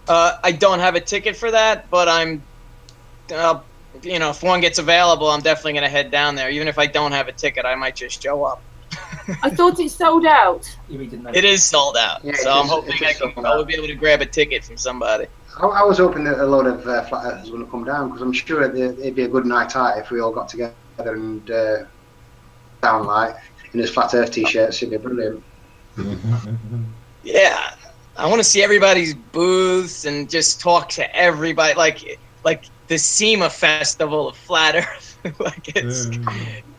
I don't have a ticket for that, but I'm, you know, if one gets available, I'm definitely going to head down there. Even if I don't have a ticket, I might just show up. I thought it sold out. It is sold out, yeah, so I'm hoping I will be able to grab a ticket from somebody. I was hoping that a lot of Flat Earthers were going to come down, because I'm sure it'd be a good night out if we all got together and down like in his Flat Earth t-shirts. It'd be brilliant. Yeah, I want to see everybody's booths and just talk to everybody, like the SEMA Festival of Flat Earth. Like, it's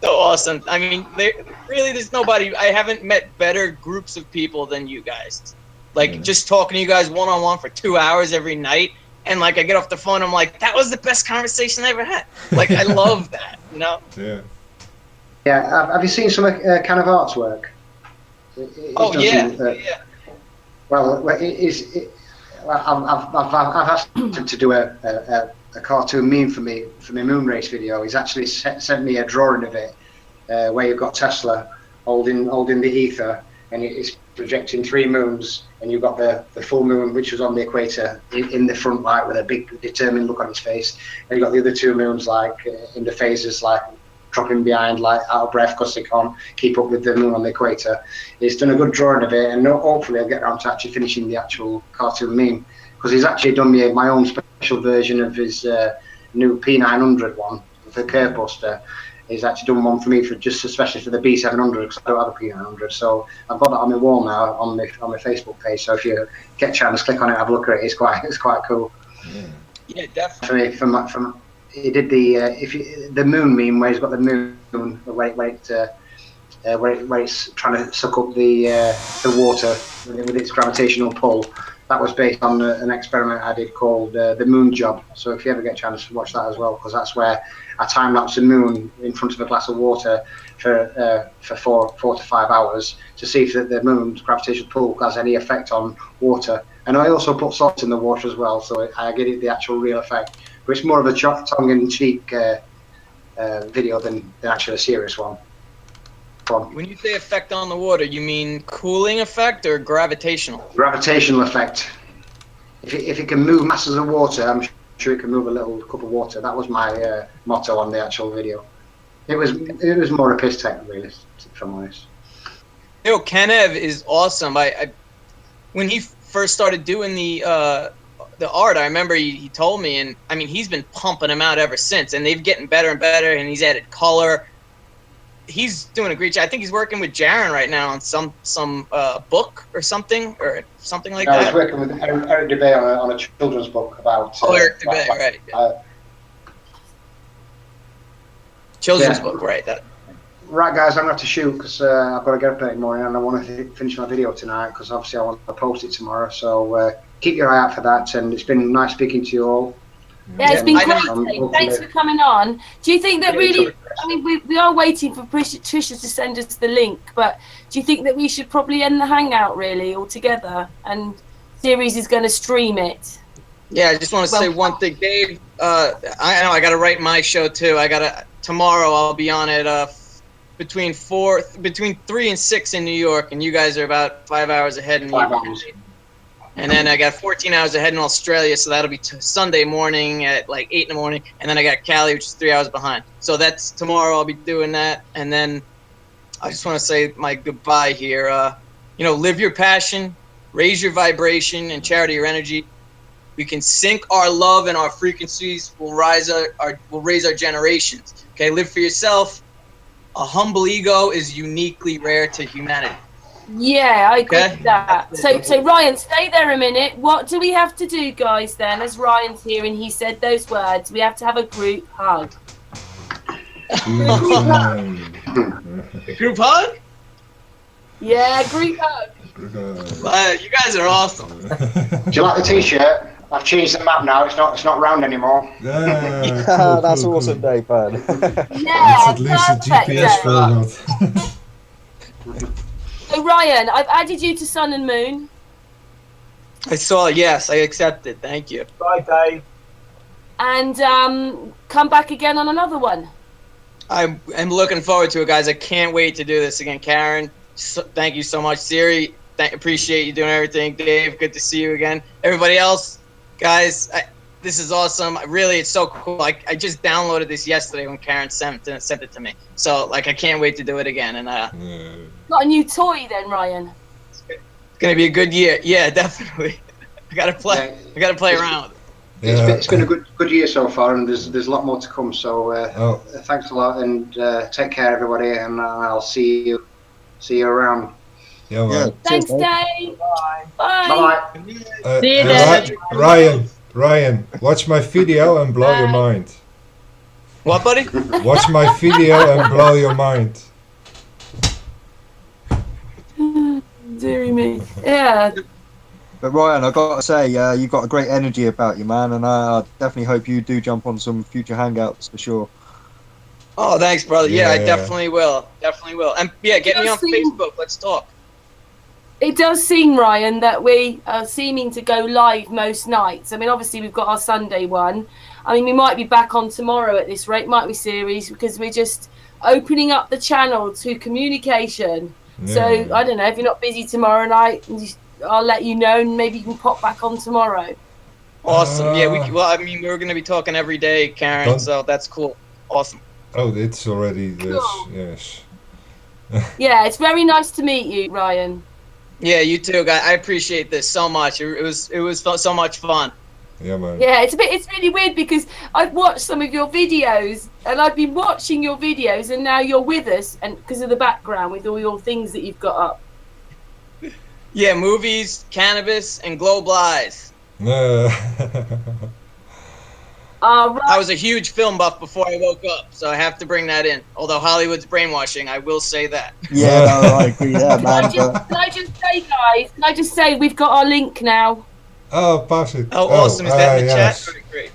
so awesome. I mean, there's nobody. I haven't met better groups of people than you guys. Like, just talking to you guys one-on-one for 2 hours every night, and like I get off the phone, I'm like, that was the best conversation I ever had. Like, I love that, you know? Yeah. Yeah. Have you seen some kind of artwork? Yeah. Well, I've asked him to do a cartoon meme for me moon race video. He's actually sent me a drawing of it, where you've got Tesla holding the ether, and it's projecting 3 moons, and you've got the full moon, which was on the equator, in the front light with a big determined look on his face, and you've got the other 2 moons like in the phases, like dropping behind, like out of breath because they can't keep up with the moon on the equator. He's done a good drawing of it, and hopefully I'll get around to actually finishing the actual cartoon meme. because he's actually done me my own special version of his new P900 one, the Curve Buster. He's actually done one for me for just especially for the B700 because I don't have a P900. So I've got that on my wall now on my Facebook page. So if you get a chance, click on it, have a look at it. It's quite cool. Yeah, definitely. From he did the moon meme where he's got the moon where it's trying to suck up the water with its gravitational pull. That was based on an experiment I did called the Moon Job. So if you ever get a chance to watch that as well, because that's where I time lapse the moon in front of a glass of water for 4 to 5 hours to see if the moon's gravitational pull has any effect on water. And I also put salt in the water as well, so I get it the actual real effect. But it's more of a tongue-in-cheek video than actually a serious one. When you say effect on the water, you mean cooling effect or gravitational? Gravitational effect. If it can move masses of water, I'm sure it can move a little cup of water. That was my motto on the actual video. It was more a piss take, really, if I'm honest. You know, Kenev is awesome. I when he first started doing the art, I remember he told me, and I mean he's been pumping them out ever since, and they've getting better and better, and he's added color. He's doing a great job. I think he's working with Jaron right now on some book or something like that. I was working with Eric Dubay on a children's book about. Eric Dubay, right? Children's book, right? Right, guys, I'm going to have to shoot because I've got to get up early in the morning and I want to finish my video tonight because obviously I want to post it tomorrow. So keep your eye out for that. And it's been nice speaking to you all. Yeah, it's been great. Thanks for coming on. Do you think that really, I mean, we are waiting for Patricia to send us the link, but do you think that we should probably end the hangout really altogether and Ceres is going to stream it? Yeah, I just want to say one thing, Dave. I know I got to write my show too. Tomorrow I'll be on it between 3 and 6 in New York, and you guys are about 5 hours ahead in the UK. And then I got 14 hours ahead in Australia, so that'll be Sunday morning at like 8 in the morning. And then I got Cali, which is 3 hours behind. So that's tomorrow. I'll be doing that. And then I just want to say my goodbye here. Live your passion, raise your vibration, and charity your energy. We can sync our love and our frequencies. We'll raise our generations. Okay, live for yourself. A humble ego is uniquely rare to humanity. Yeah, I agree with that. So Ryan, stay there a minute. What do we have to do, guys, then, as Ryan's here and he said those words? We have to have a group hug. Group hug? Yeah, group hug. You guys are awesome. Do you like the t-shirt? I've changed the map now. It's not round anymore. Yeah, That's awesome, Dave, man. Yeah, it's at least a GPS format. So Ryan, I've added you to Sun and Moon. I saw. Yes, I accepted. Thank you. Bye, Dave. And come back again on another one. I'm looking forward to it, guys. I can't wait to do this again. Karen, thank you so much. Siri, appreciate you doing everything. Dave, good to see you again. Everybody else, guys, this is awesome. It's so cool. I just downloaded this yesterday when Karen sent it to me. So I can't wait to do it again. And got a new toy then, Ryan. It's gonna be a good year. Yeah, definitely. I gotta play. Yeah. I gotta play around with it. Yeah. It's been a good year so far, and there's a lot more to come. So thanks a lot, and take care, everybody, and I'll see you around. Yeah, well. Thanks, Dave. Bye. Bye. Bye. See you then. Ryan, watch my video and blow your mind. What, buddy? Watch my video and blow your mind. Deary me. Yeah. But Ryan, I got to say, you've got a great energy about you, man, and I definitely hope you do jump on some future hangouts for sure. Oh, thanks, brother. Yeah, I Yeah. definitely will. Definitely will. And yeah, get me on Facebook. Let's talk. It does seem, Ryan, that we are seeming to go live most nights. I mean, obviously, we've got our Sunday one. I mean, we might be back on tomorrow at this rate, might we, Ceres? Because we're just opening up the channel to communication. Yeah. So, I don't know, if you're not busy tomorrow night, I'll let you know, and maybe you can pop back on tomorrow. Awesome. Yeah, we're going to be talking every day, Karen, so that's cool. Awesome. Oh, it's already this. Cool. Yes. Yeah, it's very nice to meet you, Ryan. Yeah, you too, guy. I appreciate this so much. It was so much fun. Yeah, man. Yeah, it's really weird because I've watched some of your videos and I've been watching your videos and now you're with us and because of the background with all your things that you've got up. Yeah, movies, cannabis, and global eyes. Right. I was a huge film buff before I woke up, so I have to bring that in. Although Hollywood's brainwashing, I will say that. Yeah, no, I agree there, man. Can I just say, guys? Can I just say we've got our link now? Oh, pass it. Oh, awesome! Is that in the yes. chat? Great.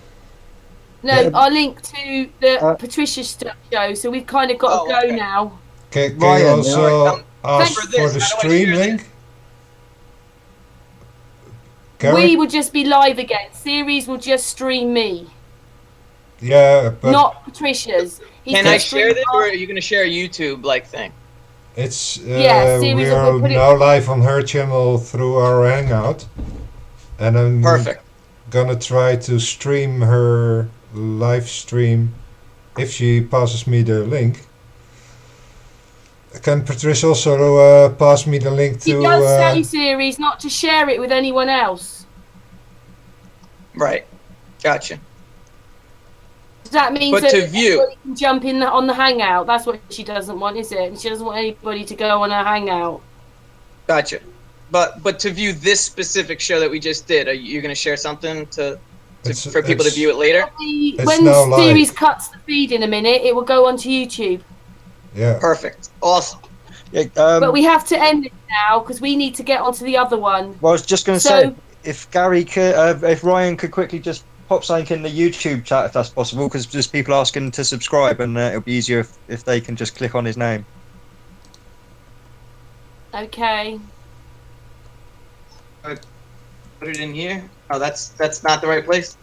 No, Yeah. our link to the Patricia show. So we've kind of got to go okay. now. Can you Ryan, also ask for for this. the How do I stream share link? We Gary? will just be live again. Ceres will just stream me, Yeah, but not Patricia's. He's Can gonna I share stream this, or are you going to share a YouTube-like thing? it's Yeah, we series are will put it- now live on her channel through our Hangout, and I'm Perfect. gonna try to stream her live stream if she passes me the link. Can Patricia also pass me the link He to? does say, Ceres, not to share it with anyone else. Right. Gotcha. Does that mean But that to view. everybody can jump in on the Hangout? That's what she doesn't want, is it? She doesn't want anybody to go on her Hangout. Gotcha. But to view this specific show that we just did, are you going to share something for people to view it later? When now live. Ceres cuts the feed in a minute, it will go onto YouTube. Yeah. Perfect. Awesome. Yeah, But we have to end it now because we need to get onto the other one. well, I was just going to So- say, if Gary could, if Ryan could quickly just pop something in the YouTube chat if that's possible, because there's people asking to subscribe, and it'll be easier if they can just click on his name. Okay. Put it in here. Oh, that's not the right place.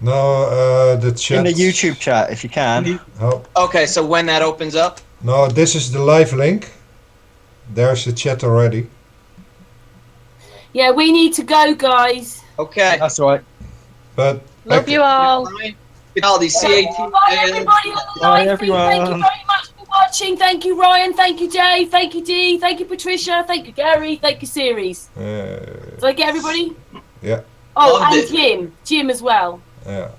No, the chat. In the YouTube chat, if you can. Oh, Okay, so when that opens up. no, this is the live link. There's the chat already. Yeah, we need to go, guys. Okay. That's all right. But Love you all. All these CAT. Bye, everybody on the Bye, live feed. Thank you everyone. very much for watching. Thank you, Ryan. Thank you, Dave. Thank you, Dee. Thank you, Patricia. Thank you, Gary. Thank you, Ceres. Did I get everybody? Yeah. Oh, Loved and it. Jim. Jim as well. Yeah.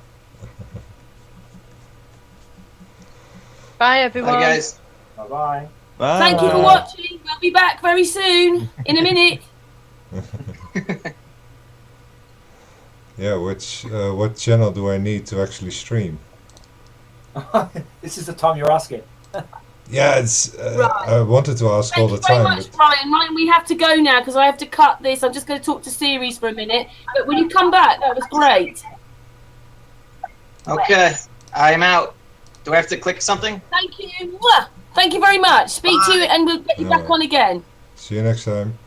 Bye, everyone. Hi, guys. Bye bye. Thank you for watching. We'll be back very soon. In a minute. Yeah. What channel do I need to actually stream? This is the time you're asking. Yeah, it's. Right. I wanted to ask all Thank the you very time, much, but Ryan. Ryan, we have to go now because I have to cut this. I'm just going to talk to Ceres for a minute. But when you come back, that was great. Okay. I'm out. Do I have to click something? Thank you. Mwah. Thank you very much. Speak to you and we'll get you back Bye. on again. see you next time.